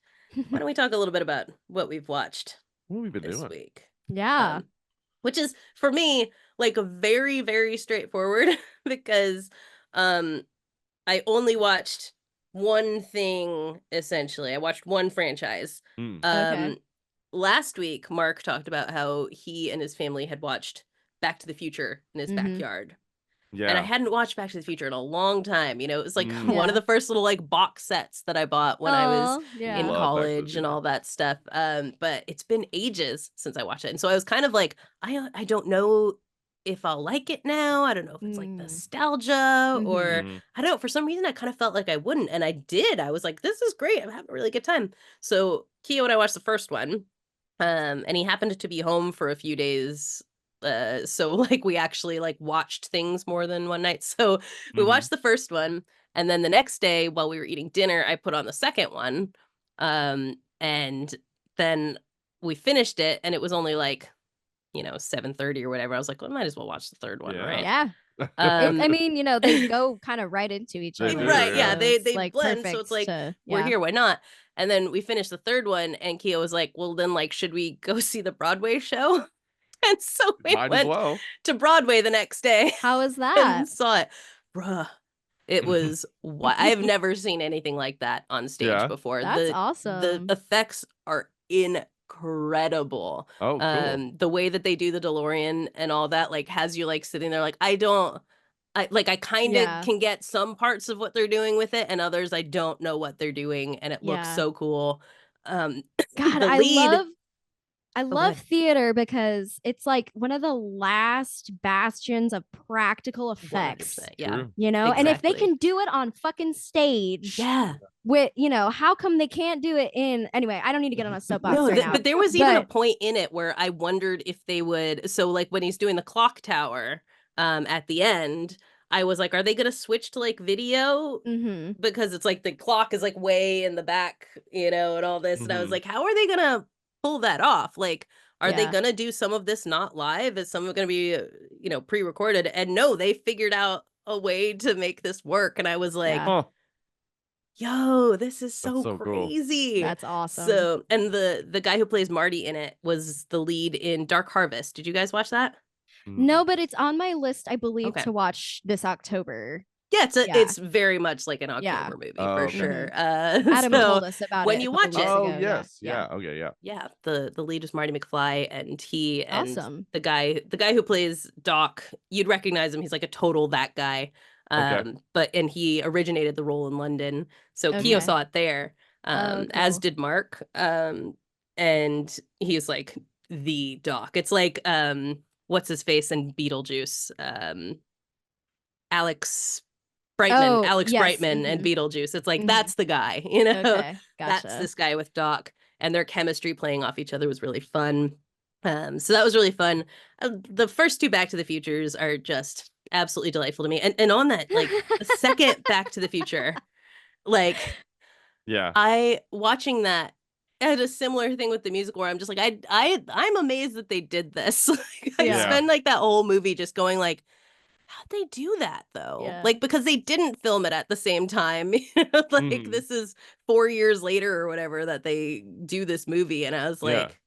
why don't we talk a little bit about what we've watched What have we been this doing? week? Yeah. Which is for me like a very, very straightforward because I only watched one thing essentially. I watched one franchise. Hmm. Okay. Last week, Mark talked about how he and his family had watched Back to the Future in his Mhm. backyard. Yeah. And I hadn't watched Back to the Future in a long time. You know, it was like Mm. one of Yeah. the first little like box sets that I bought when I was Aw, yeah. in Love Back to the college and Future. all that stuff. But it's been ages since I watched it. And so I was kind of like, I don't know if I'll like it now. I don't know if it's like Mm. nostalgia or Mhm. I don't know. For some reason, I kind of felt like I wouldn't. And I did. I was like, this is great. I'm having a really good time. So Keo and I watched the first one. And he happened to be home for a few days So like we actually like watched things more than one night. So we Mhm. watched the first one, and then the next day while we were eating dinner, I put on the second one. And then we finished it, and it was only like, 7:30 or whatever. I was like, well, I might as well watch the third one, Yeah. right? Yeah. I mean, they go kind of right into each They other. do, Right, yeah, so they it's, like, blend, so perfect it's like, we're yeah. here, why not? And then we finished the third one, and Kia was like, well, then, like, should we go see the Broadway show? And so we Might as went well. to Broadway the next day How is that? and saw it. Bruh, it was I have never seen anything like that on stage Yeah. before. That's The awesome. effects are incredible. Oh, cool. The way that they do the DeLorean and all that, like, has you, like, sitting there like, I kind of Yeah. can get some parts of what they're doing with it, and others I don't know what they're doing, and it looks Yeah. so cool. God, The lead. I go love ahead. theater because it's like one of the last bastions of practical effects. 100%, yeah. True. And if they Exactly. can do it on fucking stage, Yeah. with how come they can't do it in anyway? I don't need to get on a soapbox No, right now. but there was even a but- point in it where I wondered if they would. So, like, when he's doing the clock tower, at the end, I was like, are they gonna switch to like video? Mhm. Because it's like the clock is like way in the back, and all this. And I was Mhm. like, how are they gonna pull that off? Like, are they Yeah. gonna do some of this not live? Is some of it gonna be, pre-recorded? And no, they figured out a way to make this work. And I was like, Yeah. Huh. yo, this is so so cool. crazy. That's awesome. So, and the guy who plays Marty in it was the lead in Dark Harvest. Did you guys watch that? No, but it's on my list, I believe, Okay. to watch this October. Yeah, Yeah. it's very much like an Yeah. October movie Oh, for okay. sure. Adam So told us about when it you a couple watch it- weeks Oh, ago. yes. Yeah. Yeah. Okay. Yeah. yeah, the lead is Marty McFly, and he and Awesome. the guy who plays Doc, you'd recognize him. He's like a total that guy. Okay. And he originated the role in London, so Keo Okay. saw it there. As cool. did Mark. And he's like the Doc. It's like what's his face in Beetlejuice? Alex Brightman, Yes. Brightman and Beetlejuice. It's like, that's the guy, Okay, That's gotcha. this guy with Doc, and their chemistry playing off each other was really fun. So that was really fun. The first two Back to the Futures are just absolutely delightful to me. And on that, like, the second Back to the Future, like, Yeah. I watching that, I had a similar thing with the musical where I'm just like, I'm amazed that they did this. I Yeah. spend like that whole movie just going like, how'd they do that though? Yeah. Like, because they didn't film it at the same time. Like, this is 4 years later or whatever that they do this movie. And I was Yeah. like,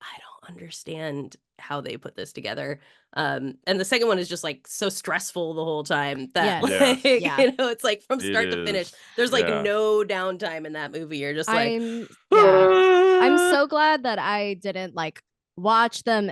I don't understand how they put this together. And the second one is just like so stressful the whole time that Yes. like, Yeah. it's like from It start to finish. is. There's like Yeah. no downtime in that movie. You're just like, I'm so glad that I didn't like watch them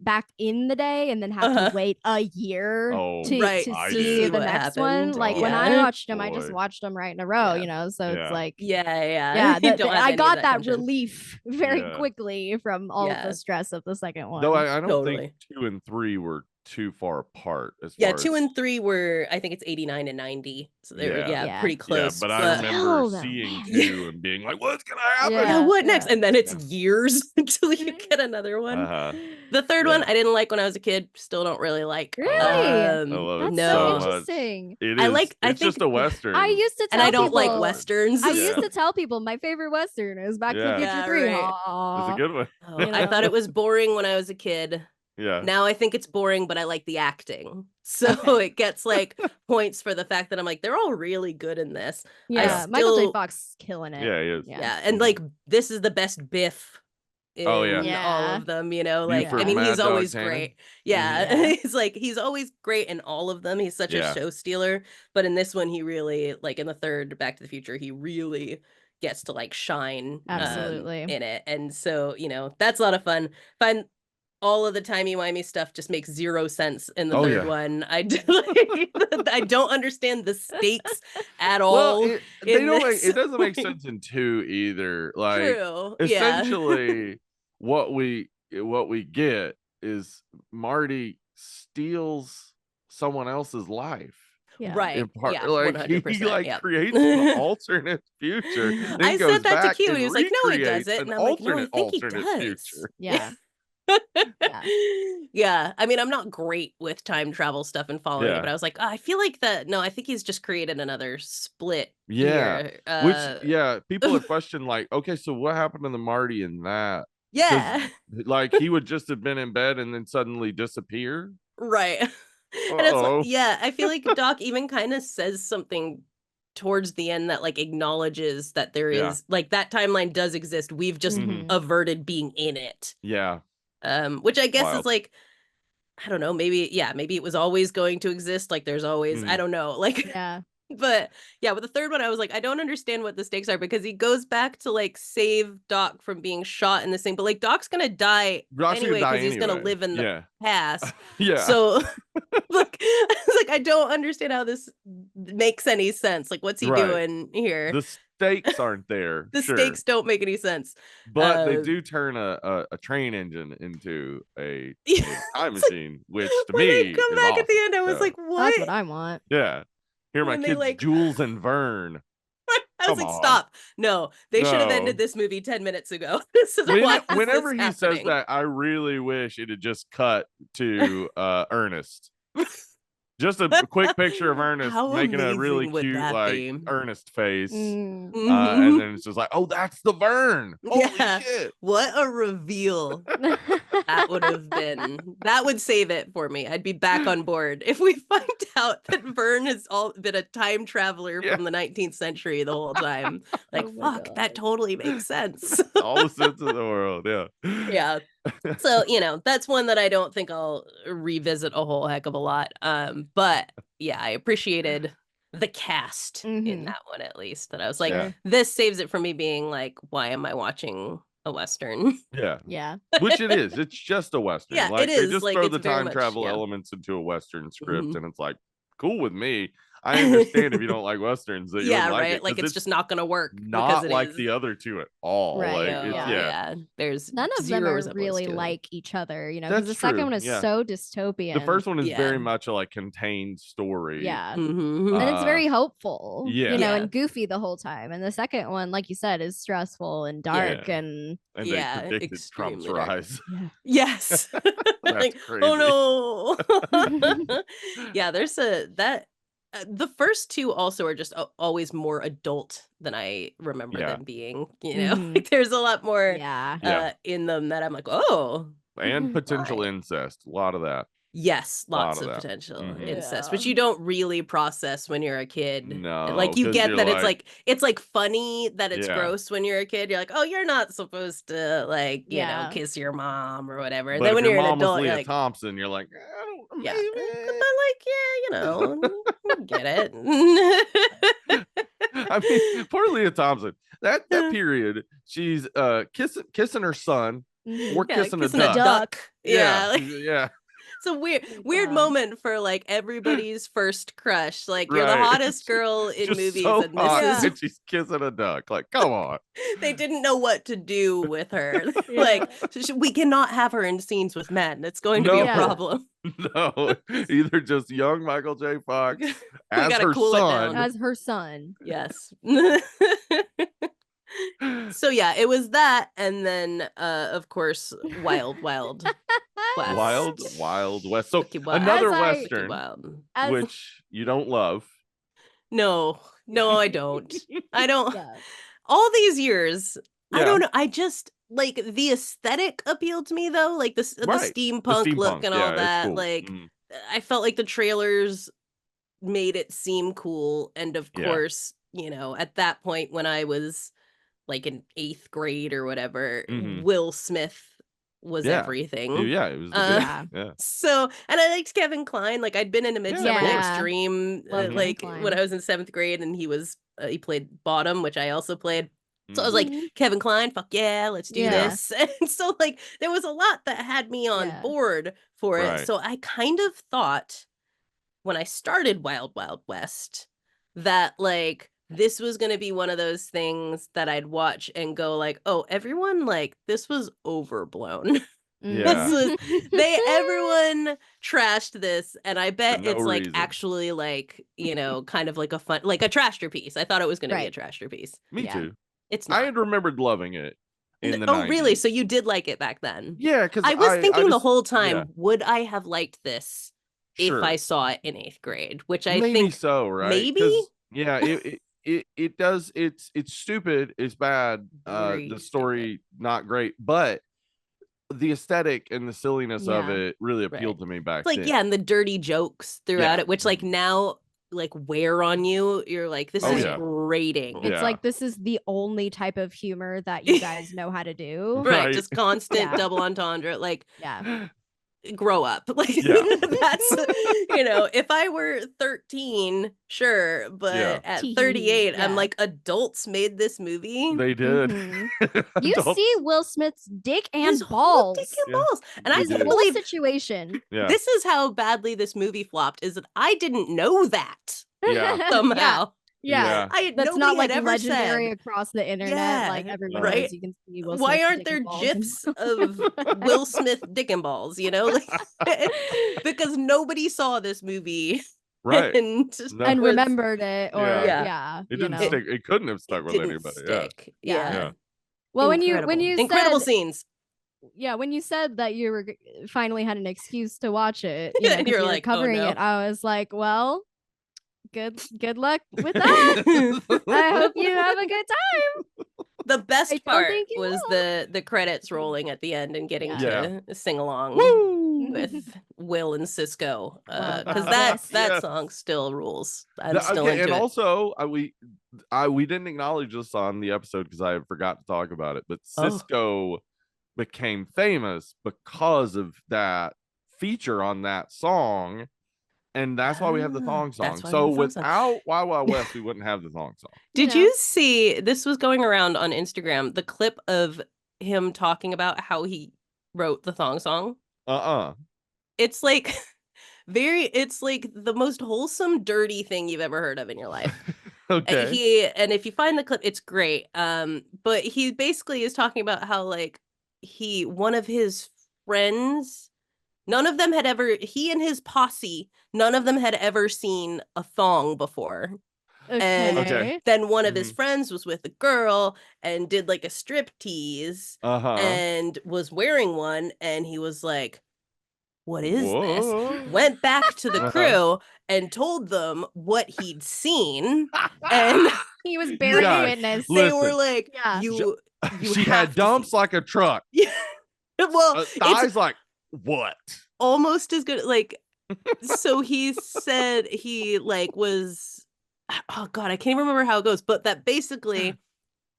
back in the day and then have to wait a year Oh, to Right, I see did. the what next one. happened. Like Oh, when I Yeah. watched them, I just boy. watched them right in a row, Yeah. so Yeah. it's like yeah. that, Don't have I any of got that tension. relief very Yeah. quickly from all of Yeah. the stress of the second one. Though I don't Totally. think 2 and 3 were too far apart as Yeah, far 2 as, and 3 were, I think it's 89 and 90. So they were, Yeah. pretty yeah, close. but I Still, remember though, seeing man. 2 and being like, what's gonna happen? yeah, Yeah, what next? yeah. And then it's years until you get another one. Uh-huh. The third one Yeah. I didn't like when I was a kid. Still don't really like. Really? I love it That's no. so much. interesting. It I is. like- I It's just think- a Western. I used to tell And I don't like people- westerns. I Yeah. used to tell people my favorite Western is Back to the Yeah. Future Yeah, 3. right. It's a good one. Oh, You I know? thought it was boring when I was a kid. Yeah. Now I think it's boring, but I like the acting. So Okay. it gets like points for the fact that I'm like, they're all really good in this. Yeah, Michael J. still- Fox is killing it. Yeah, he is. Yeah. And like, this is the best Biff in Oh, yeah. all Yeah. of them, like, Buford I mean, Mad he's Dog always Tannen? great. Yeah. Yeah. he's always great in all of them. He's such Yeah. a show stealer. But in this one, he really, like in the third Back to the Future, he really gets to like shine Absolutely. in it. And so, that's a lot of fun. Find all of the timey-wimey stuff just makes zero sense in the Oh, third yeah. one. I don't understand the stakes at all. Well, in it doesn't make this. sense in 2 either. Like, True. Yeah. essentially what we get is Marty steals someone else's life. Yeah. Right. In part, Yeah. like 100%. he like yeah. creates an alternate future. Then I goes said that to back Q, and and he was like, "No, he recreates doesn't." an And I'm like, "No, I alternate think he alternate does." future. Yeah. Yeah. I mean, I'm not great with time travel stuff and following it, but I was like, oh, I feel like no, I think he's just created another split here. Which people have questioned like, okay, so what happened to the Marty in that? Yeah. Like he would just have been in bed and then suddenly disappear. Right. And it's like, I feel like Doc even kind of says something towards the end that like acknowledges that there is like that timeline does exist. We've just averted being in it. Yeah. Which I guess is like, I don't know, maybe it was always going to exist. Like there's always, I don't know, like, but yeah, with the third one, I was like, I don't understand what the stakes are because he goes back to like save Doc from being shot in this thing, but like Doc's gonna die anyway because he's gonna live in the past. So like, I was like, I don't understand how this makes any sense. Like, what's he doing here? The stakes aren't there. The stakes don't make any sense. But they do turn a train engine into a time machine, which to me, when they come back at the end, I was like, what? That's what I want. Yeah. Here, my kids, like... Jules and Vern. I was like, stop. No, they should have ended this movie 10 minutes ago. Whenever he says that, I really wish it had just cut to Ernest. Just a quick picture of Ernest making a really cute, like, Ernest face. And then it's just like, oh, that's the Vern. Holy shit. What a reveal that would have been. That would save it for me. I'd be back on board. If we find out that Vern has been a time traveler from the 19th century the whole time. Like, fuck, that totally makes sense. All the sense of the world, Yeah. So, that's one that I don't think I'll revisit a whole heck of a lot. But yeah, I appreciated the cast in that one, at least. That I was like, this saves it from me being like, why am I watching a Western? Yeah. Which it is. It's just a Western. Yeah, like, it is. They just like, throw the time travel elements into a Western script, and it's like, cool with me. I understand if you don't like Westerns. That you like it, like it's just not going to work. Not like the other two at all. Right. Like, There's none of them are really like each other, because the second one is so dystopian. The first one is very much a like contained story. Yeah. And it's very hopeful. And goofy the whole time. And the second one, like you said, is stressful and dark and they predicted Trump's rise. Yes. That's crazy. Oh no. There's the first two also are just always more adult than I remember them being. Like there's a lot more in them that I'm like, oh. And potential incest. A lot of that. Yes, lots of potential incest, which you don't really process when you're a kid. No, like you get that it's like funny that it's gross when you're a kid. You're like, oh, you're not supposed to like kiss your mom or whatever. And then when you're an adult, you're like Thompson, you're like, but like, get it. I mean, poor Leah Thompson. That period, she's kissing her son. We're kissing a duck. Yeah. It's a weird moment for like everybody's first crush. Like you're the hottest girl in movies, so and this and she's kissing a duck. Like, come on. They didn't know what to do with her. Like, we cannot have her in scenes with men. It's going to be a problem. No, either just young Michael J. Fox as her son. Yes. So yeah, it was that, and then of course, Wild West. Wild West. So another Western, which you don't love. No, I don't. I don't. All these years, I don't know. I just like the aesthetic appealed to me though, like the steampunk look and all that. Cool. Like I felt like the trailers made it seem cool, and of course, at that point when I was like in 8th grade or whatever, Will Smith was everything. It was So, and I liked Kevin Kline. Like I'd been in a Midsummer Night's Dream like when I was in 7th grade, and he played Bottom, which I also played. So I was like, Kevin Kline, fuck yeah, let's do this. And so like there was a lot that had me on board for it. So I kind of thought when I started Wild Wild West that like this was going to be one of those things that I'd watch and go like, oh, everyone, like, this was overblown. Everyone trashed this. And I bet it's like actually like, kind of like a trasher piece. I thought it was going to be a trasher piece. Me too. It's not. I had remembered loving it. in the Oh, 90s. really? So you did like it back then? Yeah, because I was thinking the whole time, yeah. would I have liked this if Sure. I saw it in 8th grade? Which I Maybe think so, right? maybe. Yeah, it does. It's stupid. It's bad. Very The story not great, but the aesthetic and the silliness of Yeah. it really appealed to me back It's like, then. yeah, and the dirty jokes throughout Yeah. it, which like now like wear on you. You're like, this Oh, is yeah. grating. It's Yeah. like this is the only type of humor that you guys know how to do. Right, Right. just constant Yeah. double entendre. Like, Yeah. grow up. Like, Yeah. that's, if I were 13, sure, but Yeah. at Tee-hee. 38, I'm Yeah. like, adults made this movie. They did. Mhm. You Adults- see Will Smith's dick and His whole balls. dick and Yeah. balls. And I You His can't do. whole believe situation. Yeah. this is how badly this movie flopped, is that I didn't know that Yeah. somehow. Yeah. Yeah. That's Nobody not like had ever legendary said, across the internet. Like Yeah, everyone right? knows you can see Will why Smith's aren't dick there and balls. gifs of Will Smith dick and balls, Like, because nobody saw this movie Right. and, No. and was- remembered it, or Yeah. yeah, It you didn't know. stick. It couldn't have stuck it with didn't anybody. stick. Yeah. Yeah. Well, when Incredible. you Incredible said scenes. when you said that you were finally had an excuse to watch it, you know, 'cause You're you were like, oh, covering no. it, I was like, well, good luck with that. I hope you have a good time. The I best don't part think you was will. the credits rolling at the end and getting Yeah. to sing along Woo! with Will and Cisco, Love because that. that Yes. song still rules. I'm still Okay, into and it. also we didn't acknowledge this on the episode because I forgot to talk about it, but Oh. Cisco became famous because of that feature on that song, and that's why we have the thong song. That's why we So have the thong song. without Wild Wild West, we wouldn't have the thong song. Did you see, this was going around on Instagram, the clip of him talking about how he wrote the thong song? It's like it's like the most wholesome, dirty thing you've ever heard of in your life. Okay. And if you find the clip, it's great. But he basically is talking about how like one of his friends, none of them had ever, he and his posse, none of them had ever seen a thong before. And Okay. then one of his friends was with a girl and did like a strip tease and was wearing one, and he was like, what is this? Went back to the crew and told them what he'd seen, and He was bearing guys, witness. they listen. were like, Yeah. you She have had to dumps see like a truck. this." Well, Thighs it's like what? almost as good. Like, so he said he like was, oh god, I can't remember how it goes, but that basically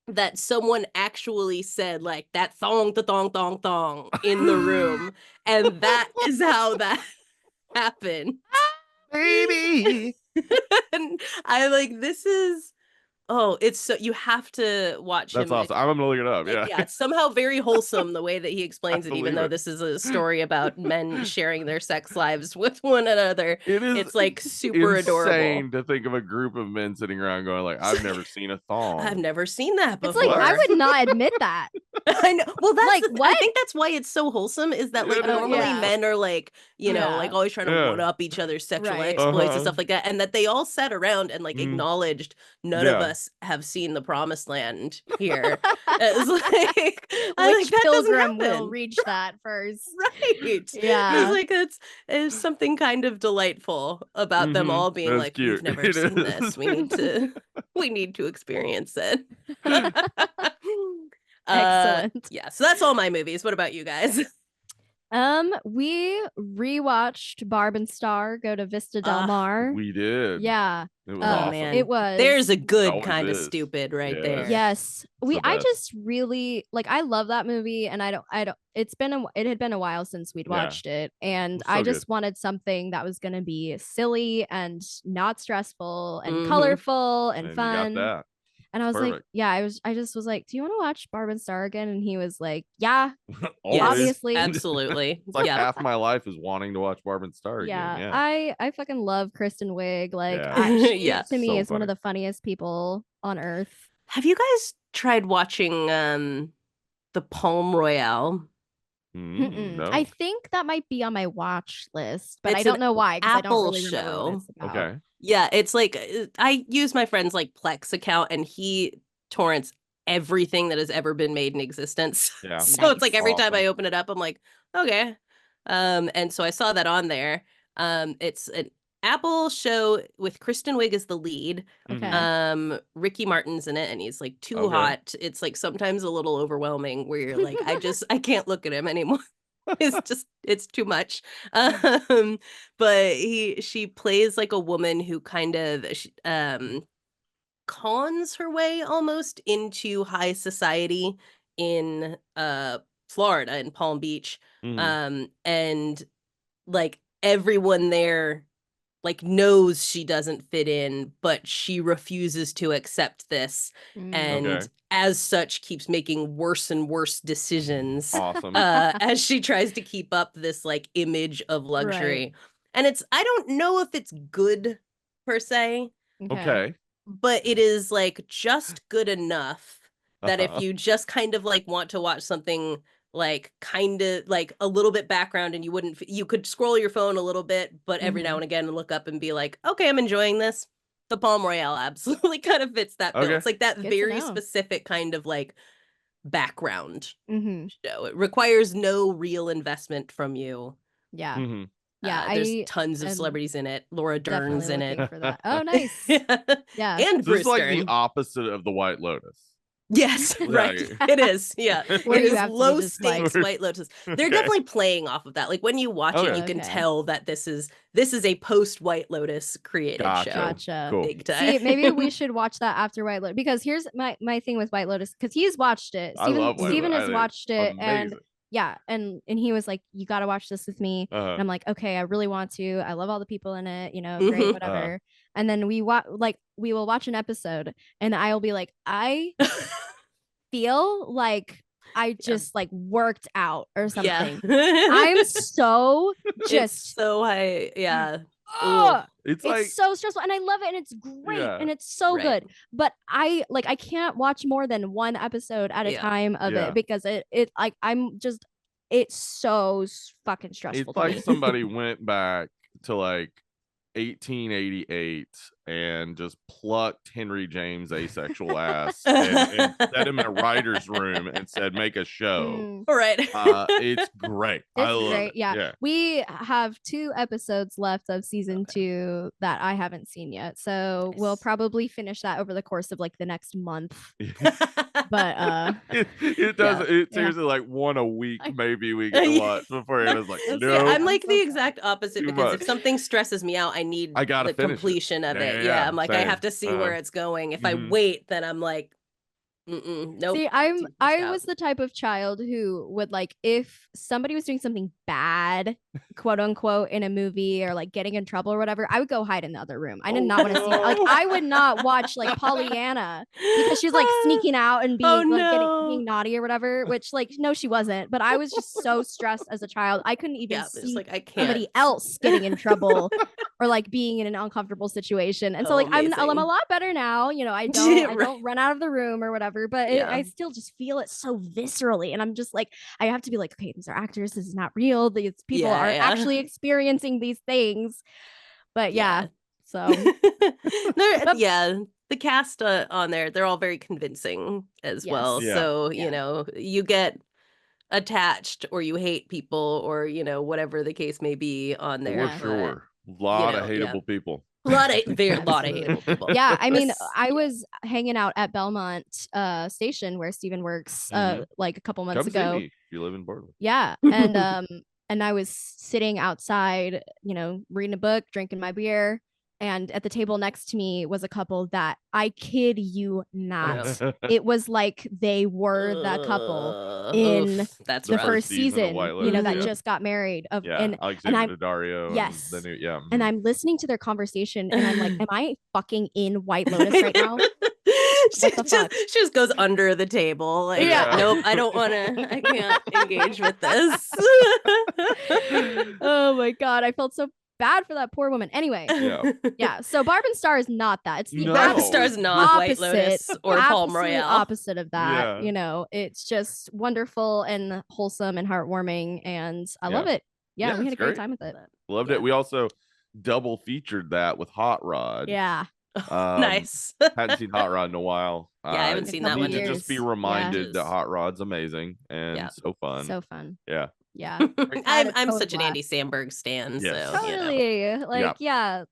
that someone actually said like that thong the thong thong thong in the room, and that is how that happened. Baby. And I like, this is, oh, it's so, you have to watch That's him. awesome. I'm gonna look it up. Like, Yeah. it's somehow very wholesome the way that he explains I it, even believe though it. this is a story about men sharing their sex lives with one another. It is It's like super adorable. insane to think of a group of men sitting around going like, I've never seen a thong. I've never seen that It's before. like I would not admit that. I know. Well, that's Like, I what? think that's why it's so wholesome. Is that like It is. normally Yeah. men are like, Yeah. like always trying to Yeah. one up each other's sexual Right. exploits and stuff like that, and that they all sat around and like Mhm. acknowledged none of Yeah. us have seen the promised land here. It's like, I Which like, that doesn't pilgrim will happen. reach that first? Right. Yeah. It's like it's something kind of delightful about them Mhm. all being That's like, cute. we've never It seen is. this. We need to experience it. Excellent. Yeah, so that's all my movies. What about you guys? We rewatched Barb and Star go to Vista Del Mar. We did. Yeah. It was Oh, awesome. man. It was. There's a good always kind of is. stupid right Yes. there. Yes. the I best. just really like, I love that movie, and I don't it had been a while since we'd Yeah. watched it, and It was I so just wanted something that was going to be silly and not stressful and Mhm. colorful and And fun. you got that. And I was like, Perfect. yeah, I just was like, do you want to watch Barb and Star again? And he was like, yeah, Yes, Always. obviously. Absolutely. It's like yeah. half my life is wanting to watch Barb and Star Yeah, again. Yeah. I fucking love Kristen Wiig. Like, Yeah. she, Yeah. to me, So is one of funny. the funniest people on earth. Have you guys tried watching the Palm Royale? Mm-mm. No. I think that might be on my watch list, but I It's don't an know why, because I don't Apple really remember what it's about. Okay. Yeah, it's like I use my friend's like Plex account, and he torrents everything that has ever been made in existence. Yeah. So it's like Nice. every time Awesome. I open it up, I'm like, okay. And so I saw that on there. It's an Apple show with Kristen Wiig as the lead. Okay. Ricky Martin's in it, and he's like too Okay. hot. It's like sometimes a little overwhelming where you're like, I can't look at him anymore. It's too much. But she plays like a woman who kind of cons her way almost into high society in Florida, in Palm Beach. And like everyone there like knows she doesn't fit in, but she refuses to accept this, and Okay. as such keeps making worse and worse decisions Awesome. as she tries to keep up this like image of luxury. And I don't know if it's good per se, Okay. but it is like just good enough that if Uh-huh. you just kind of like want to watch something like kind of like a little bit background, and you could scroll your phone a little bit, but every now and again look up and be like, okay, I'm enjoying this. The Palm Royale absolutely kind of fits that bill. Okay. It's like that Good to very know. specific kind of like background Mm-hmm. show. It requires no real investment from you. Yeah. Mhm. Yeah. There's I tons of am celebrities in it. Laura Dern's definitely in looking it. for that. Oh, nice. Yeah. Yeah. And This is Bruce like Dern. the opposite of the White Lotus. Yes, right. Yeah. It is. Yeah. Where It you is have to be low just, stakes like- White Lotus. They're Okay. definitely playing off of that. Like when you watch it, Okay. you can Okay. tell that this is a post White Lotus created Gotcha. show. Gotcha. Cool. Big time. See, maybe we should watch that after White Lotus, because here's my thing with White Lotus, because he's watched it. I love White Steven Lotus. I has think watched it, it's and amazing. yeah, and he was like, you got to watch this with me. Uh-huh. And I'm like, okay, I really want to. I love all the people in it, Mhm. great, whatever. And then we will watch an episode, and I'll be like, I feel like I just like worked out or something. Yeah. I'm so It's just so high. Yeah. ugh, It's it's like so stressful, and I love it, and it's great, Yeah. and it's so Right. good. But I can't watch more than one episode at a Yeah. time of Yeah. it, because it like it's so fucking stressful it's to like me. somebody went back to like 1888 and just plucked Henry James' asexual ass and set him in a writer's room and said, make a show. Mm. All right. It's great. I It's love great. it. Yeah. We have 2 episodes left of season 2 that I haven't seen yet. So we'll Nice. probably finish that over the course of like the next month. But it does. yeah, It's seriously like one a week. Maybe we get to Yeah. watch before Anna's like, That's no. it. I'm I'm like so the sad. exact opposite, Too because much. if something stresses me out, I need I gotta the finish it. completion of it. Yeah, I'm like, I same. have to see where it's going. If I Mhm. wait, then I'm like, nope. See, too I pushed out. was the type of child who would like, if somebody was doing something bad, quote unquote, in a movie, or like getting in trouble or whatever, I would go hide in the other room. I did not want to see it. Like, I would not watch like Pollyanna, because she's like sneaking out and being being naughty or whatever, which like, no, she wasn't. But I was just so stressed as a child. I couldn't even Yeah, it's see like I can't. somebody else getting in trouble or like being in an uncomfortable situation. And so Oh, like I'm a amazing. lot better now. I Right. don't run out of the room or whatever, but Yeah. I still just feel it so viscerally. And I'm just like, I have to be like, okay, these are actors. This is not real. These people Yeah, are yeah. actually experiencing these things. But yeah, so They're- yeah, the cast on there, they're all very convincing as well. Yes. Yeah. So, Yeah. you get attached, or you hate people, or, whatever the case may be on there. For Yeah. sure. A lot of yeah. hateable people. A lot of Absolutely. hateable people. Yeah, I mean, Yes. I was hanging out at Belmont station where Steven works Mhm. like a couple months Come see ago. me if you live in Portland. Yeah, and I was sitting outside, reading a book, drinking my beer, and at the table next to me was a couple that, I kid you not, it was like they were the couple in Oof, that's the rough. first season of season, White Lotus, that yeah. just got married Yeah, and Alexander I'm Daddario. yes. And the new, yeah. and I'm listening to their conversation, and I'm like, am I fucking in White Lotus right now? she the fuck? just goes under the table. Like, Yeah. nope, I don't want to. I can't engage with this. Oh my god, I felt so bad for that poor woman. Anyway, yeah. So Barb and Star is not that. It's the No. Barb absolute Star's not White Lotus opposite- or Palm absolute Royale. opposite of that. Yeah. It's just wonderful and wholesome and heartwarming, and I love it. Yeah, Yeah, we had it's a great great. time with it. Loved Yeah. it. We also double featured that with Hot Rod. Yeah. Nice. Hadn't seen Hot Rod in a while. Yeah, I haven't seen that one. Need to just be reminded that Hot Rod's amazing and so fun. So fun. Yeah. Yeah. I'm such an Andy Samberg stan. Yes. So totally. Like,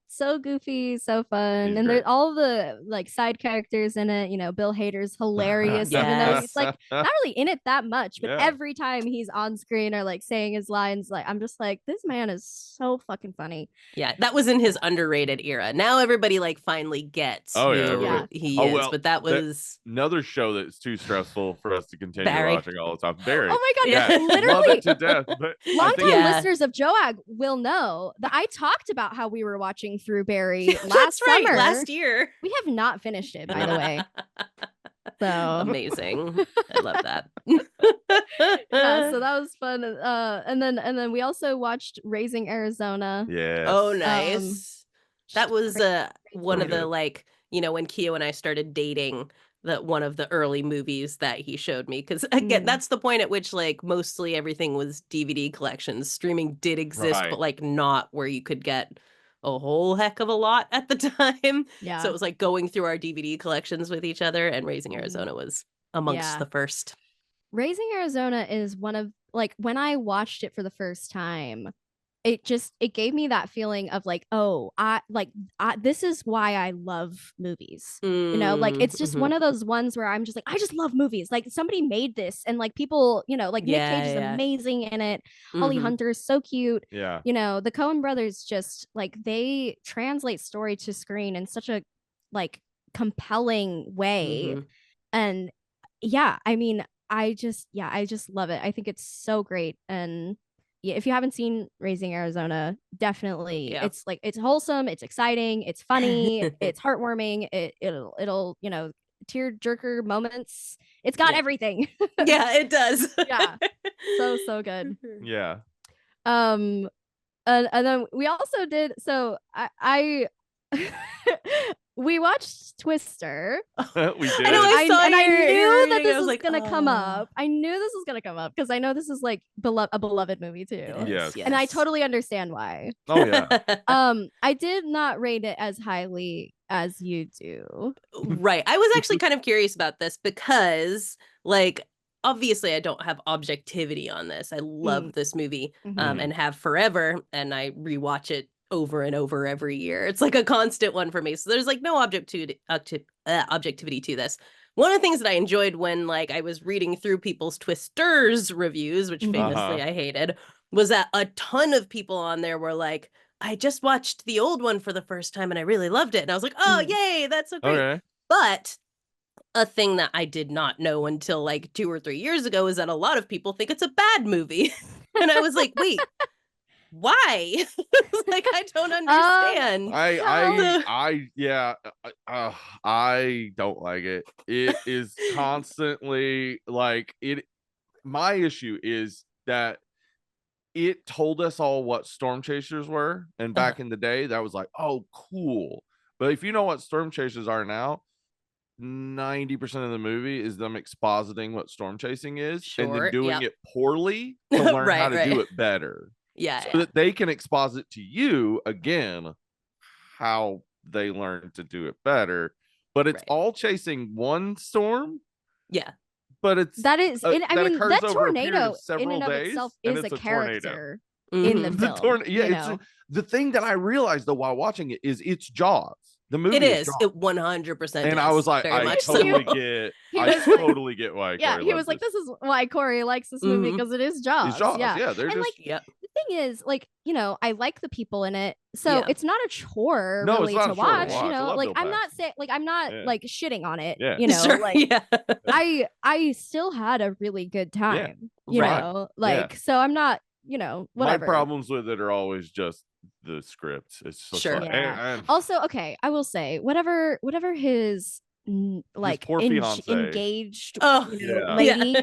so goofy, so fun. He's and great. there's all the like side characters in it. You know, Bill Hader's hilarious, even though he's like not really in it that much, but every time he's on screen or like saying his lines, like I'm just like, this man is so fucking funny. Yeah, that was in his underrated era. Now everybody like finally gets who he is, well, but that was another show that's too stressful for us to continue watching all the time. Barry. Oh my god, literally love it to death. But long-time listeners of Joag will know that I talked about how we were watching through Barry last summer. Last year. We have not finished it, by the way. So amazing. I love that. So that was fun. And then we also watched Raising Arizona. Yeah. Oh, nice. That was one of the like, you know, when Keo and I started dating, that one of the early movies that he showed me, because again that's the point at which like mostly everything was DVD collections. Streaming did exist, but like not where you could get a whole heck of a lot at the time. So it was like going through our DVD collections with each other, and Raising Arizona was amongst the first. Raising Arizona is one of like, when I watched it for the first time, it gave me that feeling of like, this is why I love movies. You know, like it's just one of those ones where I'm just like, I just love movies. Like somebody made this, and like people, you know, like Nick Cage is amazing in it. Holly Hunter is so cute. Yeah. You know, the Coen brothers just like, they translate story to screen in such a like compelling way. And I mean, I just love it. I think it's so great. And if you haven't seen Raising Arizona, definitely. It's like, it's wholesome, it's exciting, it's funny, it's heartwarming, it'll you know, tear jerker moments. It's got everything. Yeah, it does. So good. Yeah. And then we also did, so I we watched Twister. We did. I knew that this was gonna come up. I knew this was gonna come up because I know this is like a beloved movie too. Yes. And I totally understand why. Oh yeah. I did not rate it as highly as you do. Right. I was actually kind of curious about this because, like, obviously I don't have objectivity on this. I love this movie and have forever, and I rewatch it over and over every year. It's like a constant one for me. So there's like no objectivity to this. One of the things that I enjoyed when like I was reading through people's Twisters reviews, which famously I hated, was that a ton of people on there were like, I just watched the old one for the first time and I really loved it. And I was like, oh, yay, that's so great. Okay. But a thing that I did not know until like 2 or 3 years ago is that a lot of people think it's a bad movie. And I was like, wait, why? Like, I don't understand. I don't like it. It is constantly like it. My issue is that it told us all what storm chasers were, and back in the day, that was like, oh, cool. But if you know what storm chasers are now, 90% of the movie is them expositing what storm chasing is, and then doing it poorly to learn how to do it better. So that they can exposit to you again how they learn to do it better. But it's all chasing one storm. But it's that tornado in and of itself is a character in the film. The thing that I realized though while watching it is it's Jaws. The movie is it 100%. And I was like, I totally get why. Yeah, he was like, this is why Corey likes this movie, because it is Jaws. It's Jaws. Yeah, they're and just the thing is, like, you know, I like the people in it, so it's not a chore really to watch. You know, like I'm not saying, like I'm not like shitting on it. You know, like I still had a really good time. You know, like so I'm not, you know, whatever. My problems with it are always just the script. It's just like, also, okay, I will say whatever his like engaged lady,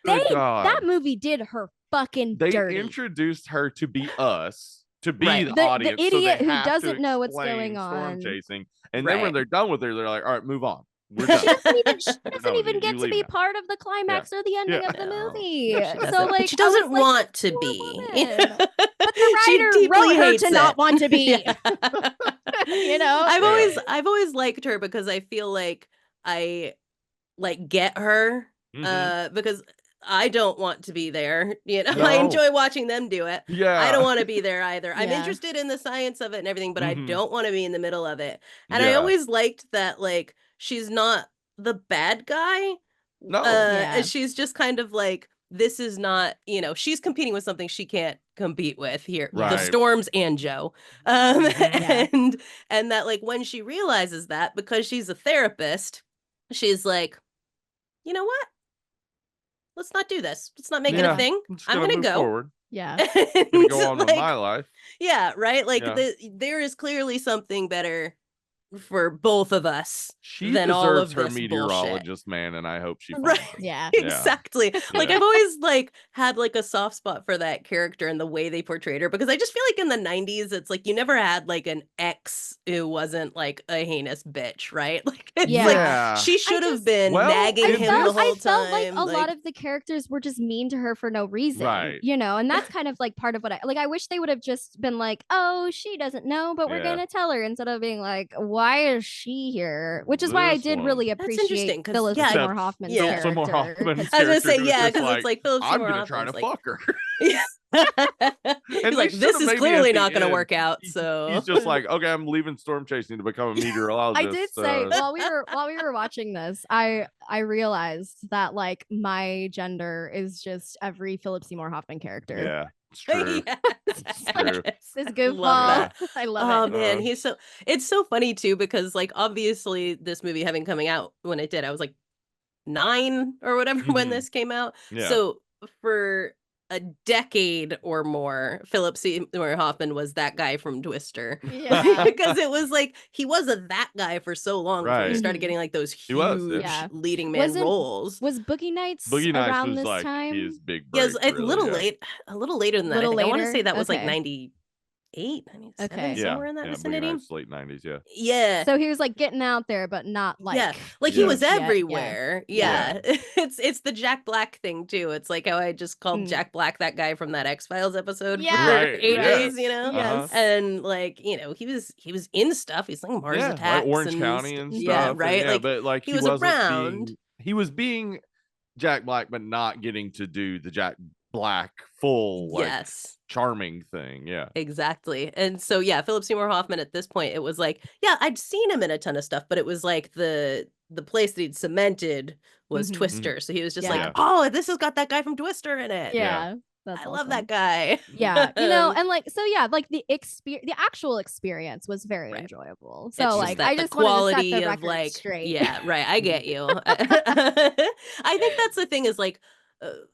that movie did her fucking dirty. They introduced her to be us, to be the audience, the idiot so who doesn't know what's going on, storm chasing, and then when they're done with her, they're like, all right, move on. She doesn't even get to be part of the climax or the ending of the movie. So like, she doesn't want to be. But the writer deeply wrote her hates to not it. want to be. Yeah. You know? I've always liked her because I feel like I like get her because I don't want to be there. You know, I No. enjoy watching them do it. Yeah. I don't want to be there either. I'm Yeah. interested in the science of it and everything, but I don't want to be in the middle of it. And I Yeah. always liked that, like, she's not the bad guy. No. Yeah. She's just kind of like, this is not, you know, she's competing with something she can't compete with here. The Right. Storms and Joe. Yeah. And that, like, when she realizes that, because she's a therapist, she's like, you know what? Let's not do this. Let's not make it a thing. I'm just I'm gonna move go. forward. Yeah. Gonna go on with Like, my life. yeah, right? Like, Yeah. there is clearly something better for both of us She than all of deserves her this meteorologist man, and I hope she finds Right. him. Yeah. Exactly. Like, Yeah. I've always like had like a soft spot for that character and the way they portrayed her, because I just feel like in the 90s it's like you never had like an ex who wasn't like a heinous bitch, right? Like, it's Yeah. like she should have been Well, nagging I him the whole I time. felt like a lot of the characters were just mean to her for no reason, Right. you know, and that's kind of like part of what I wish they would have just been like, oh, she doesn't know, but we're Yeah. gonna tell her, instead of being like, why is she here? Which is why I This did one. really That's appreciate interesting, 'cause, Phyllis yeah, Seymour Hoffman's yeah. Philip Seymour character. Hoffman's I was gonna character say, who was yeah, just because it's like Philip I'm Seymour gonna try to Hoffman's like, fuck her. yeah. He's they like, should this have is maybe clearly at the not gonna end, work out. So He's just like, okay, I'm leaving storm chasing to become a meteorologist. I did say while we were watching this, I realized that like my gender is just every Philip Seymour Hoffman character. yeah, it's true. Yeah. It's true. This Love goofball. that. I love Oh it. man, Uh, it's so funny too, because like obviously this movie having coming out when it did, I was like 9 or whatever when Mhm. this came out. Yeah. So for a decade or more, Philip Seymour Hoffman was that guy from Twister. Yeah. Because it was like he wasn't that guy for so long before he Right. started Mhm. getting like those He was, huge yeah. leading man Wasn't- roles. Was Boogie Nights Boogie Nights around was this like time? his big Yeah, break. it was really, a little later than that. Little I think I want to later? say that was like Okay. 98, 97, Okay. yeah, somewhere in that yeah, vicinity. Boogie Nights, late '90s. Yeah, Yeah. So he was like getting out there, but not like Yeah, like he Yeah. was huge yet. everywhere. Yeah. Yeah. It's the Jack Black thing too. It's like how I just called Mm. Jack Black that guy from that X-Files episode Yeah. for Right, ages, yeah. you know? Uh-huh. And like, you know, he was in stuff. He's like Mars yeah, Attacks like Orange and County and stuff. yeah, and right? yeah, Like but like he was wasn't around. he was being Jack Black, but not getting to do the Jack Black full like Yes. charming thing. Yeah, Exactly. And so yeah, Philip Seymour Hoffman at this point, it was like, yeah, I'd seen him in a ton of stuff, but it was like the place that he'd cemented was Mhm. Twister. So he was just Yeah. like, oh, this has got that guy from Twister in it. Yeah. That's I love awesome. that guy. Yeah, you know, and like so yeah, like the actual experience was very Right. enjoyable. It's So just like that I the just wanted to set quality the of record like, straight. yeah, right. I get you. I think that's the thing is like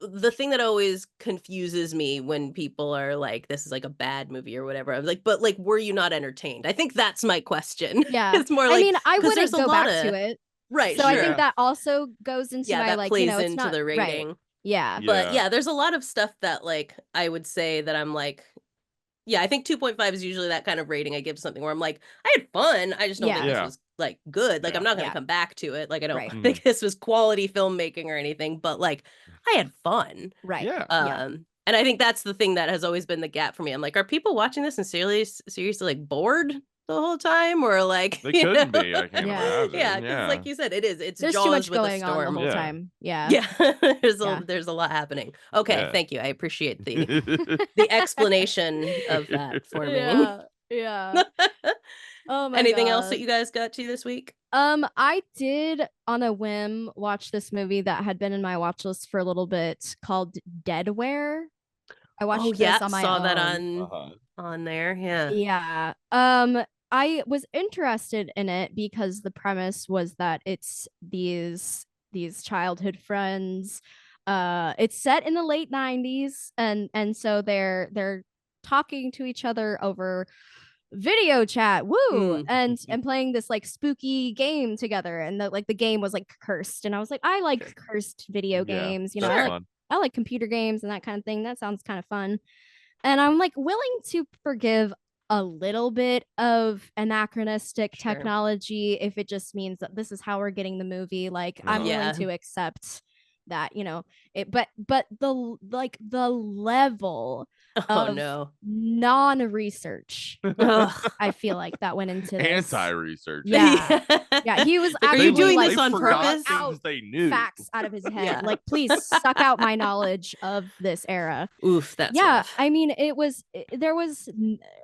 the thing that always confuses me when people are like, this is like a bad movie or whatever. I'm like, but like, were you not entertained? I think that's my question. Yeah. It's more I like, mean, I 'cause wouldn't there's a go lot back of- to it. right. So sure. I think that also goes into yeah, my that like, plays you know, it's into not the right. rating. Yeah. But yeah, there's a lot of stuff that like I would say that I'm like, yeah, I think 2.5 is usually that kind of rating I give something where I'm like, I had fun. I just don't think Yeah. this Yeah. was like good. Like Yeah. I'm not gonna Yeah. come back to it. Like I don't Right. think this was quality filmmaking or anything, but like I had fun. Right. yeah. And I think that's the thing that has always been the gap for me. I'm like, are people watching this and seriously like bored the whole time, or like They you couldn't know? be. I can't Yeah. imagine. Yeah, because like you said, it's There's Jaws too much with a going on the storm. whole Yeah. time. Yeah. Yeah, Yeah. there's a lot happening. Okay, Yeah. thank you. I appreciate the explanation of that for me. Yeah. Yeah. Oh my Anything else God. that you guys got to this week? I did on a whim watch this movie that had been in my watch list for a little bit called Deadware. I watched Oh this yeah, on my saw own. that Uh-huh. on there. Yeah. Yeah. I was interested in it because the premise was that it's these childhood friends. It's set in the late 90s, and so they're talking to each other over video chat, woo, and playing this like spooky game together, and the game was like cursed, and I was like, I like cursed video games, you know, that's I fun. like computer games and that kind of thing. That sounds kind of fun. And I'm like willing to forgive a little bit of anachronistic Sure. technology if it just means that this is how we're getting the movie. Like I'm Uh-huh. willing Yeah. to accept that, but the level Oh of no. non-research, Ugh. I feel like, that went into this. Anti-research. Yeah. Yeah, he was Like, are actually you doing like this on forgot purpose? things out they knew. facts out of his head. Yeah. Like, please suck out my knowledge of this era. Oof, that's Yeah, rough. I mean, there was,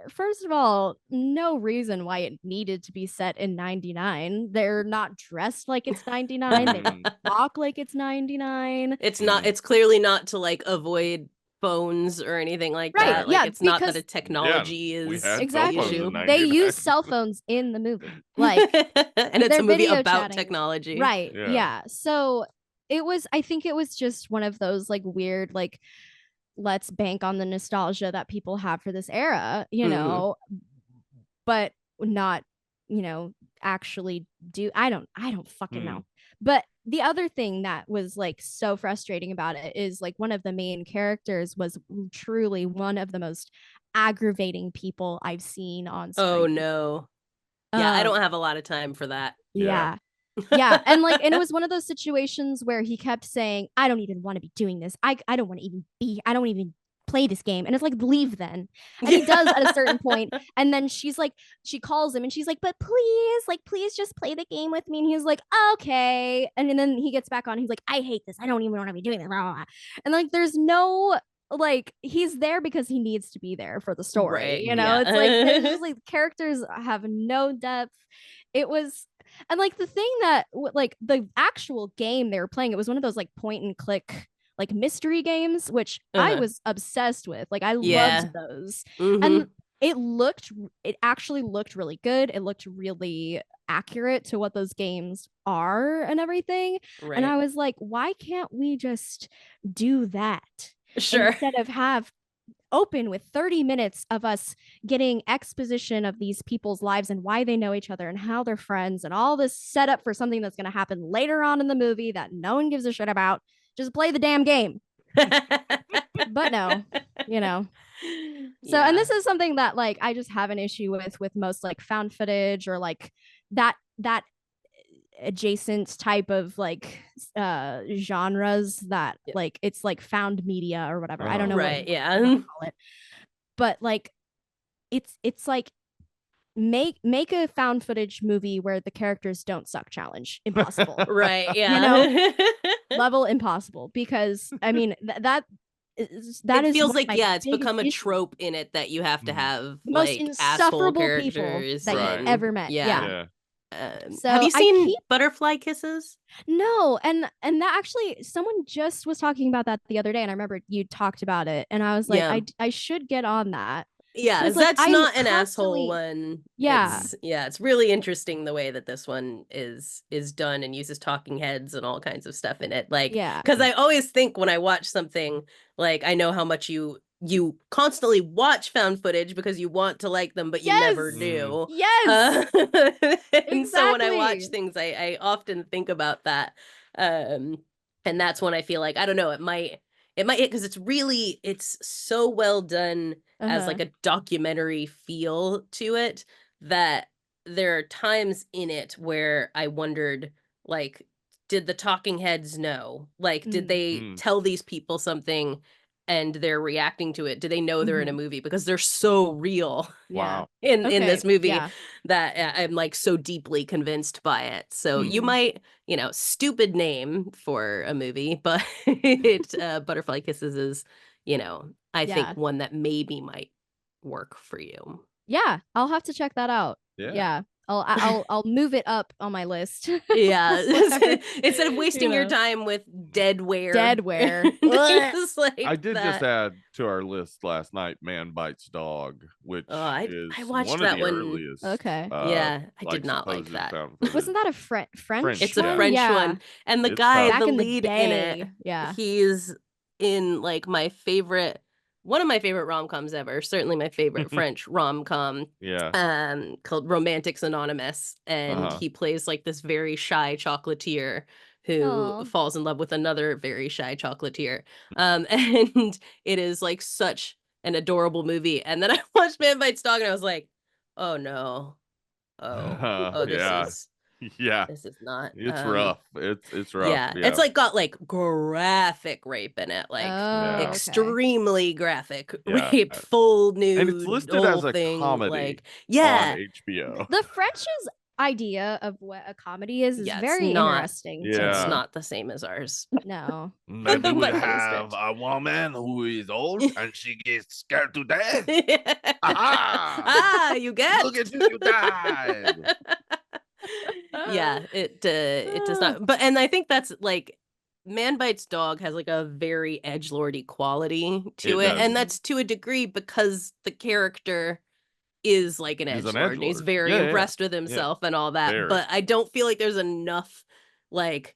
first of all, no reason why it needed to be set in 99. They're not dressed like it's 99. They don't talk like it's 99. It's not, it's clearly not to like avoid phones or anything like Right, that. Like, yeah, it's not that because a technology we is had exactly. cell phones in issue. 99. They use cell phones in the movie. Like, and it's they're a movie video about chatting. technology. Right. Yeah. Yeah. So I think it was just one of those like weird, like, let's bank on the nostalgia that people have for this era, but not, actually do. I don't fucking know. But the other thing that was like so frustrating about it is like one of the main characters was truly one of the most aggravating people I've seen on screen. Oh no. Yeah, I don't have a lot of time for that. Yeah. Yeah. And it was one of those situations where he kept saying, I don't even want to be doing this. I don't want to even I don't even play this game. And it's like, leave then. And he does at a certain point. And then she calls him and she's like, but please just play the game with me. And he's like, okay. And then he gets back on. He's like, I hate this. I don't even want to be doing this. And like, there's no, like, he's there because he needs to be there for the story. Right, It's like, it's just like characters have no depth. It was, and like the thing that like the actual game they were playing, it was one of those like point and click like mystery games, which I was obsessed with. Like, I loved those. And it actually looked really good. It looked really accurate to what those games are and everything. Right. And I was like, why can't we just do that? Sure. Instead of have open with 30 minutes of us getting exposition of these people's lives and why they know each other and how they're friends and all this setup for something that's going to happen later on in the movie that no one gives a shit about. Just play the damn game. But no, So, and this is something that like I just have an issue with most like found footage or like that adjacent type of like genres that like it's like found media or whatever. I don't know right, what yeah. you call it. But like it's like make a found footage movie where the characters don't suck challenge. Impossible. Right, yeah. Level impossible, because I mean that it is feels like it's biggest become a issue. trope in it that you have to have The most like asshole insufferable people characters that Right. you've ever met. Yeah. So have you seen Butterfly Kisses? No, and that actually someone just was talking about that the other day, and I remember you talked about it, and I was like, I should get on that. Yeah, like, that's not an asshole one. Yeah. It's really interesting the way that this one is done and uses talking heads and all kinds of stuff in it. Like, Yeah. because I always think when I watch something, like, I know how much you constantly watch found footage because you want to like them, but you never do. Yes. And so when I watch things, I often think about that. And that's when I feel like, I don't know, it might hit, because it's so well done as like a documentary feel to it that there are times in it where I wondered, like, did the talking heads know? Like, did they tell these people something and they're reacting to it? Do they know they're in a movie? Because they're so real. Wow. In this movie that I'm like so deeply convinced by it. So you might, stupid name for a movie, but Butterfly Kisses is, I think one that maybe might work for you. Yeah, I'll have to check that out. Yeah. I'll move it up on my list. Yeah. Instead of wasting your time with deadware. Like I did just add to our list last night Man Bites Dog, which I is watched one that of the one. earliest. Okay. I did not like that. Wasn't that a French? It's a French one. And the guy, back the in lead the day, in it, he's in like one of my favorite rom-coms ever, certainly my favorite French rom-com, called Romantics Anonymous, and he plays like this very shy chocolatier who falls in love with another very shy chocolatier, and it is like such an adorable movie. And then I watched Man Bites Dog and I was like, oh no, this is Yeah, This is not. it's rough. It's rough. Yeah, it's like got like graphic rape in it, like Okay. extremely graphic Yeah. rape, full And it's nude, listed whole as a thing. comedy Like, on yeah, HBO. The French's idea of what a comedy is yeah, very interesting to It's Yeah. me. not the same as ours. No. Maybe we By any have stretch. a woman who is old and she gets scared to death. Aha! Ah, you get. Look at you, you died. Yeah, it does not. But and I think that's like Man Bites Dog has like a very edgelordy quality to It it, does. and that's to a degree because the character is like an He's an edgelord. He's edgelord. very Yeah, impressed with himself and all that. Very. But I don't feel like there's enough like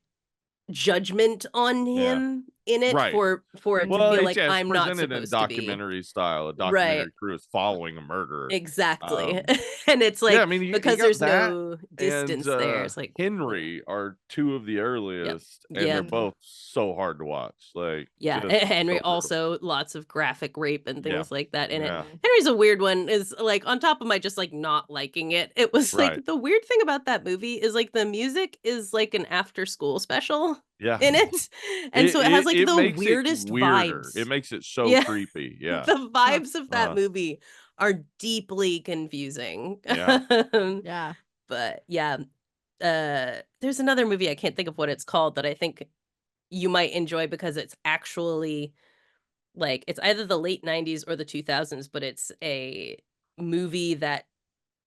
judgment on Yeah. him in it Right. for it to Well, feel it's, like yeah, it's I'm not presented in supposed to be. documentary style. A Right. documentary crew is following a murderer. Exactly. And it's like yeah, I mean, you because got there's that no distance and there. It's like Henry are two of the earliest, and they're Yep. both so hard to watch. Like, Yeah, just Henry so brutal. also lots of graphic rape and Yeah. things like that in Yeah. it. Henry's a weird one. Is like on top of my just like not liking it. It was Right. like the weird thing about that movie is like the music is like an after school special Yeah. in it, and so it has like the makes weirdest it weirder. vibes. It makes it so Yeah. creepy. Yeah. The vibes of that Uh. movie are deeply confusing. Yeah. Yeah. But yeah, there's another movie I can't think of what it's called that I think you might enjoy because it's actually like it's either the late 90s or the 2000s, but it's a movie that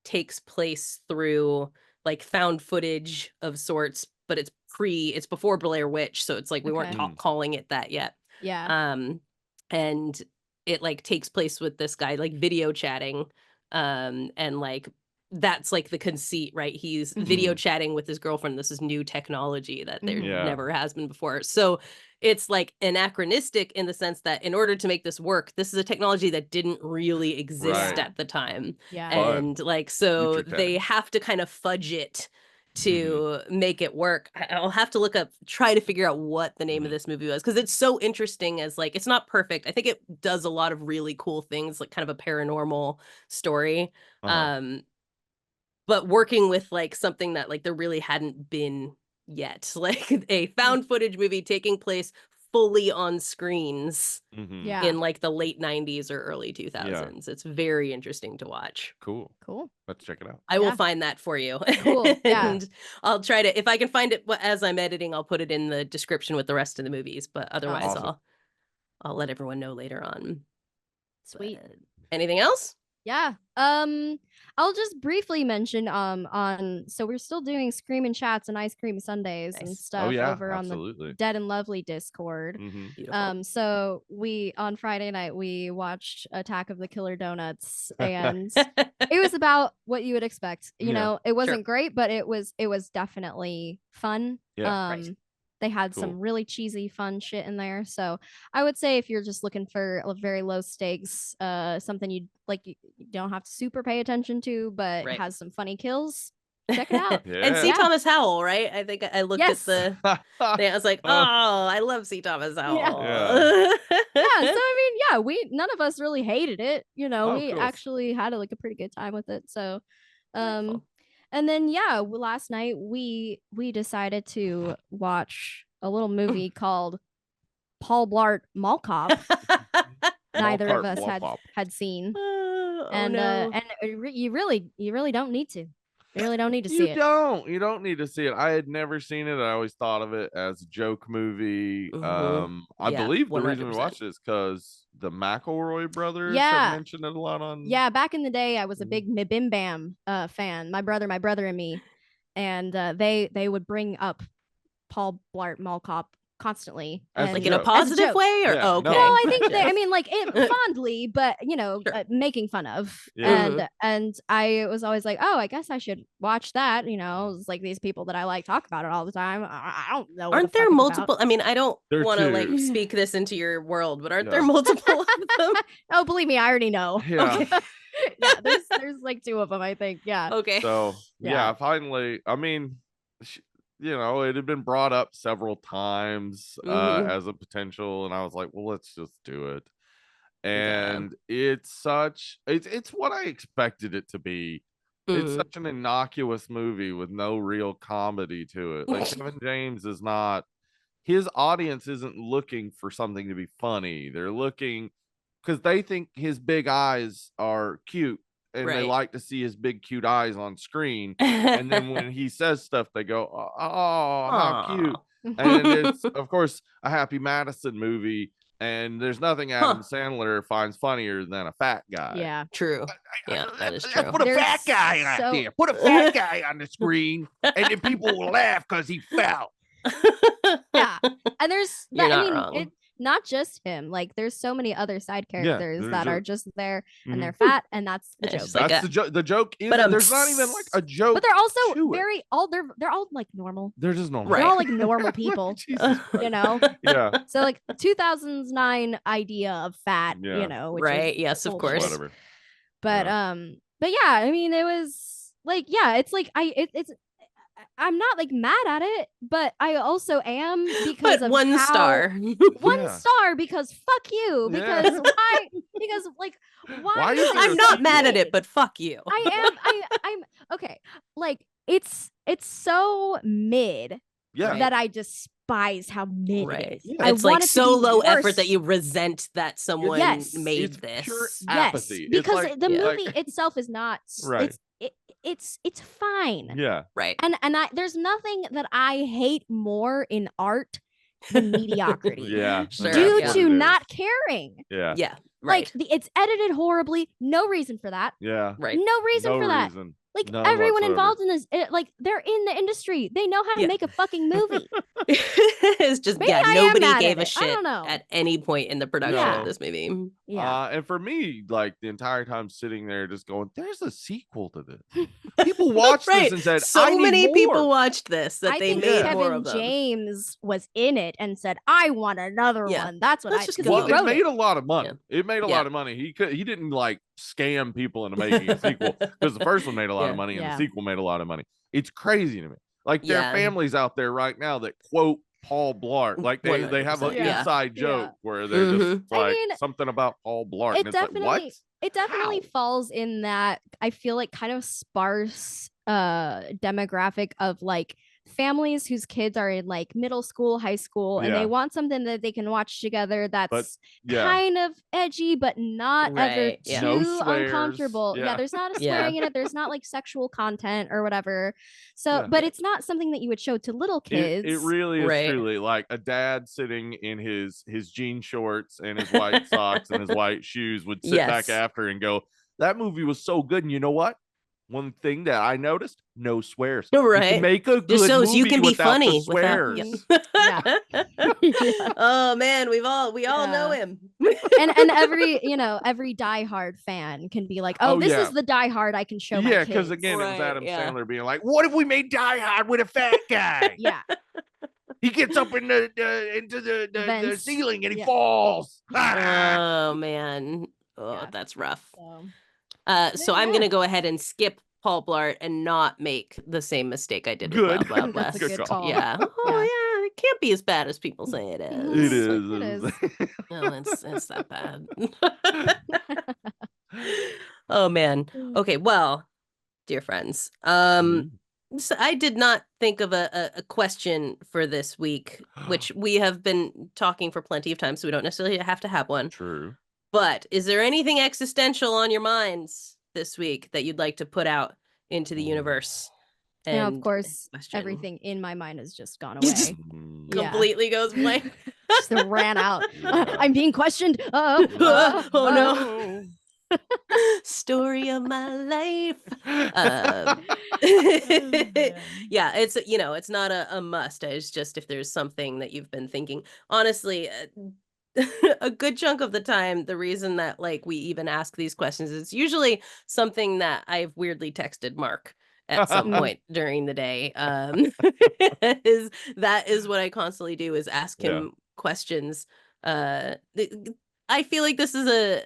takes place through like found footage of sorts, but it's before Blair Witch, so it's like we weren't Okay. calling it that yet. Yeah. And it like takes place with this guy like video chatting, and like that's like the conceit, right? He's video chatting with his girlfriend. This is new technology that there Yeah. never has been before. So it's like anachronistic in the sense that in order to make this work, this is a technology that didn't really exist Right. at the time. Yeah. And like, so Future tech. they have to kind of fudge it to make it work. I'll have to look up, try to figure out what the name of this movie was, because it's so interesting as like, it's not perfect. I think it does a lot of really cool things, like kind of a paranormal story. But working with like something that like there really hadn't been yet, like a found footage movie taking place fully on screens Yeah. in like the late 90s or early 2000s. It's very interesting to watch. Cool. Cool. Let's check it out. I will Yeah. find that for you. Cool. Yeah. And I'll try to, if I can find it as I'm editing, I'll put it in the description with the rest of the movies, but otherwise Awesome. I'll let everyone know later on. Sweet. But anything else? Yeah. I'll just briefly mention so we're still doing Screamin' Chats and Ice Cream Sundays and Nice. stuff Oh yeah, over on the absolutely. Dead and Lovely Discord. Beautiful. So we on Friday night we watched Attack of the Killer Donuts, and it was about what you would expect. You Yeah, know, it wasn't sure. great, but it was definitely fun. Yeah. Right. They had Cool. some really cheesy, fun shit in there. So I would say if you're just looking for a very low stakes, something you don't have to super pay attention to, but Right. has some funny kills, check it out. And C. Yeah. Thomas Howell, right? I think I looked Yes. at the thing. I was like, oh, I love C. Thomas Howell. Yeah. Yeah, so I mean, yeah, none of us really hated it. You know, Oh, we cool. actually had a pretty good time with it. So, Delightful. and then yeah, last night we decided to watch a little movie called Paul Blart Mall Cop. Neither of us had seen, and you really don't need to. You really don't need to see it. You don't need to see it. I had never seen it. I always thought of it as a joke movie. I Yeah, believe the reason we 100%. watched it is because the McElroy brothers Yeah. have mentioned it a lot on. Yeah, back in the day, I was a big Bim Bam fan. My brother and me, and they would bring up Paul Blart Mall Cop constantly, As a Like in a joke. positive joke. way, or Yeah, okay? no. Well, I think Gotcha. I mean like it fondly, but you know, Sure. making fun of, Yeah. and I was always like, oh, I guess I should watch that. You know, it's like these people that I like talk about it all the time. I don't know. What Aren't the there fuck it's multiple? about. I mean, I don't There want to like too. speak this into your world, but aren't there Yeah. multiple of them? Oh, believe me, I already know. Yeah. Okay. Yeah, there's like two of them, I think. Yeah. Okay. So yeah, Yeah. finally, I mean, you know, it had been brought up several times as a potential, and I was like, well, let's just do it. And it's what I expected it to be It's such an innocuous movie with no real comedy to it. Like Kevin James is not, his audience isn't looking for something to be funny. They're looking because they think his big eyes are cute and they like to see his big cute eyes on screen. And then when he says stuff, they go, "Oh, how cute!" And it's of course a Happy Madison movie. And there's nothing Adam Sandler finds funnier than a fat guy. Yeah, true. Yeah, that is true. Put a fat guy out there. Put a fat guy on the screen, and then people will laugh because he fell. Yeah, and there's You're that, not I mean, wrong. not just him. Like, there's so many other side characters that are just there, and they're Mhm. fat, and that's the It's joke. just like That's the joke. The joke is But, there's not even like a joke. But they're also to it. very they're all like normal. They're just normal. They're Right. all like normal people, Jesus you know. Yeah. So like 2009 idea of fat, Yeah. you know, which Right, is yes, of bullshit. course. Whatever. But yeah, I mean, it was like, yeah, it's like I'm not like mad at it, but I also am because But of one how, star. one Yeah. star because fuck you, Yeah. because why, because like why is is there it I'm a not so mad at mid? it, but fuck you. I'm okay, like it's so mid Yeah. that I despise how mid it is. Yeah. I It's want like it to so be low effort worse. that you resent that someone Yes. made It's this. pure Yes, apathy. It's because like- the Yeah. movie itself is not Right. it's fine. Yeah. Right. And there's nothing that I hate more in art than mediocrity. Yeah. Sure, Due yeah. to not caring. Yeah. Yeah. Like Right. it's edited horribly. No reason for that. Yeah. Right. No reason No for that. reason. Like None everyone whatsoever. involved in this, like they're in the industry. They know how to Yeah. make a fucking movie. It's just Maybe I am nobody mad gave at a it. I shit don't know. at any point in the production No. of this movie. Yeah. And for me, like the entire time sitting there just going, there's a sequel to this. People watched Right. this and said, So I need many more. people watched this that I they think made more Kevin of them. James was in it and said, "I want another Yeah. one." That's what Let's I just because go. Well, he it wrote made it. a lot of money. Yeah. It made a Yeah. lot of money. He didn't like scam people into making a sequel because the first one made a lot of money and Yeah. the sequel made a lot of money. It's crazy to me. Like there Yeah. are families out there right now that quote Paul Blart. Like they have an 100%, yeah. inside Yeah. joke where they're just I like mean, something about Paul Blart. It And it's like, what? definitely How? falls in that, I feel like, kind of sparse demographic of like families whose kids are in like middle school, high school, and Yeah. they want something that they can watch together that's Yeah. kind of edgy but not ever Right, yeah. too No swears. uncomfortable. Yeah, Yeah. there's not a Yeah. swearing in it. There's not like sexual content or whatever. So, Yeah. but it's not something that you would show to little kids. It really is Right. truly like a dad sitting in his jean shorts and his white socks and his white shoes would sit back Yes. after and go, that movie was so good. And you know what? One thing that I noticed, no swears. You Right. can make a good Just shows you movie can be without funny the swears. without. Yeah. Oh man, we all know Yeah. him. and every Die Hard fan can be like, oh, Oh, this yeah. is the Die Hard I can show my Yeah, kids. because again, it was Right, Adam yeah. Sandler being like, what if we made Die Hard with a fat guy? Yeah. He gets up in into the Vents. ceiling and he Yeah. falls. Oh man. Oh, Yeah. that's rough. So, So I'm yeah. gonna go ahead and skip Paul Blart and not make the same mistake I did Good. with Wild Wild That's a West. good call. call. Yeah. Oh yeah, it can't be as bad as people say it is. It is. It is. No, it's that bad. Oh man. Okay, well, dear friends, so I did not think of a question for this week, which we have been talking for plenty of time, so we don't necessarily have to have one. True. But is there anything existential on your minds this week that you'd like to put out into the universe? you know, of And course, question? everything in my mind has just gone You away. just Mm. Yeah. completely goes blank. Just ran out. Yeah. I'm being questioned. Oh no. Story of my life. Yeah, it's it's not a must. It's just if there's something that you've been thinking. Honestly, a good chunk of the time, the reason that like we even ask these questions is usually something that I've weirdly texted Mark at some point during the day. That is what I constantly do, is ask him questions. I feel like this is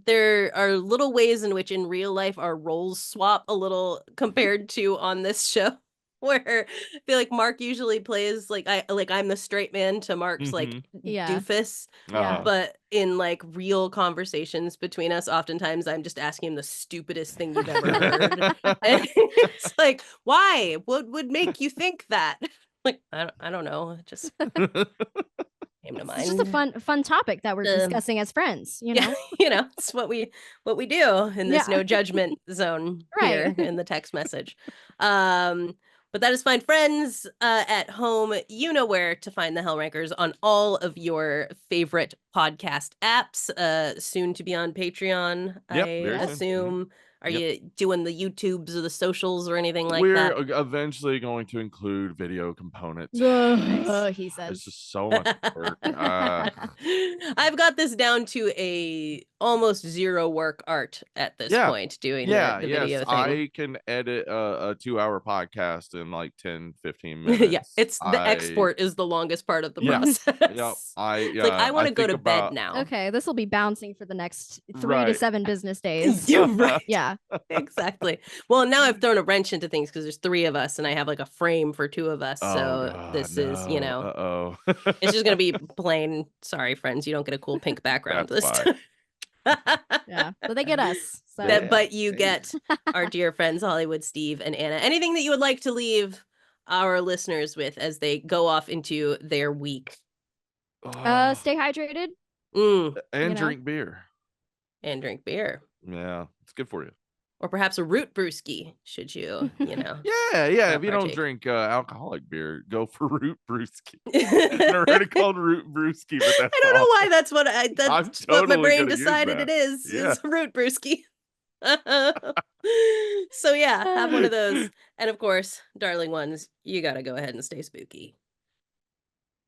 there are little ways in which in real life our roles swap a little compared to on this show. where I feel like Mark usually plays I'm the straight man to Mark's like Yeah. doofus. Yeah. But in like real conversations between us, oftentimes I'm just asking him the stupidest thing you've ever heard. And it's like, why? What would make you think that? Like, I don't know. It just came to mind. It's just a fun topic that we're discussing as friends, you know? Yeah, it's what we do in this Yeah. no judgment zone Right. here in the text message. But that is fine. Friends at home, you know where to find the Hellrankers on all of your favorite podcast apps, soon to be on Patreon, Yep, I very soon. assume. Are Yep. you doing the YouTubes or the socials or anything like We're that? eventually going to include video components. He says. It's just so much work. I've got this down to a almost zero work art at this point, doing the video thing. I can edit a 2-hour podcast in like 10-15 minutes. Yeah, it's the export is the longest part of the process. Yep. It's like, I want to go to bed now. Okay, this will be bouncing for the next 3 to 7 business days. You're right. Yeah. Exactly. Well, now I've thrown a wrench into things because there's 3 of us and I have like a frame for 2 of us. This is, it's just gonna be plain. Sorry, friends, you don't get a cool pink background this time. Yeah, but they get us. So. But you get our dear friends Hollywood, Steve, and Anna. Anything that you would like to leave our listeners with as they go off into their week? Stay hydrated. And drink beer. And drink beer. Yeah, it's good for you. Or perhaps a root brewski, should you, Yeah. If you don't drink alcoholic beer, go for root brewski. I heard it called root brewski, but that's I don't know why that's what what my brain decided it is. Yeah. Is root brewski. So yeah, have one of those. And of course, darling ones, you gotta go ahead and stay spooky.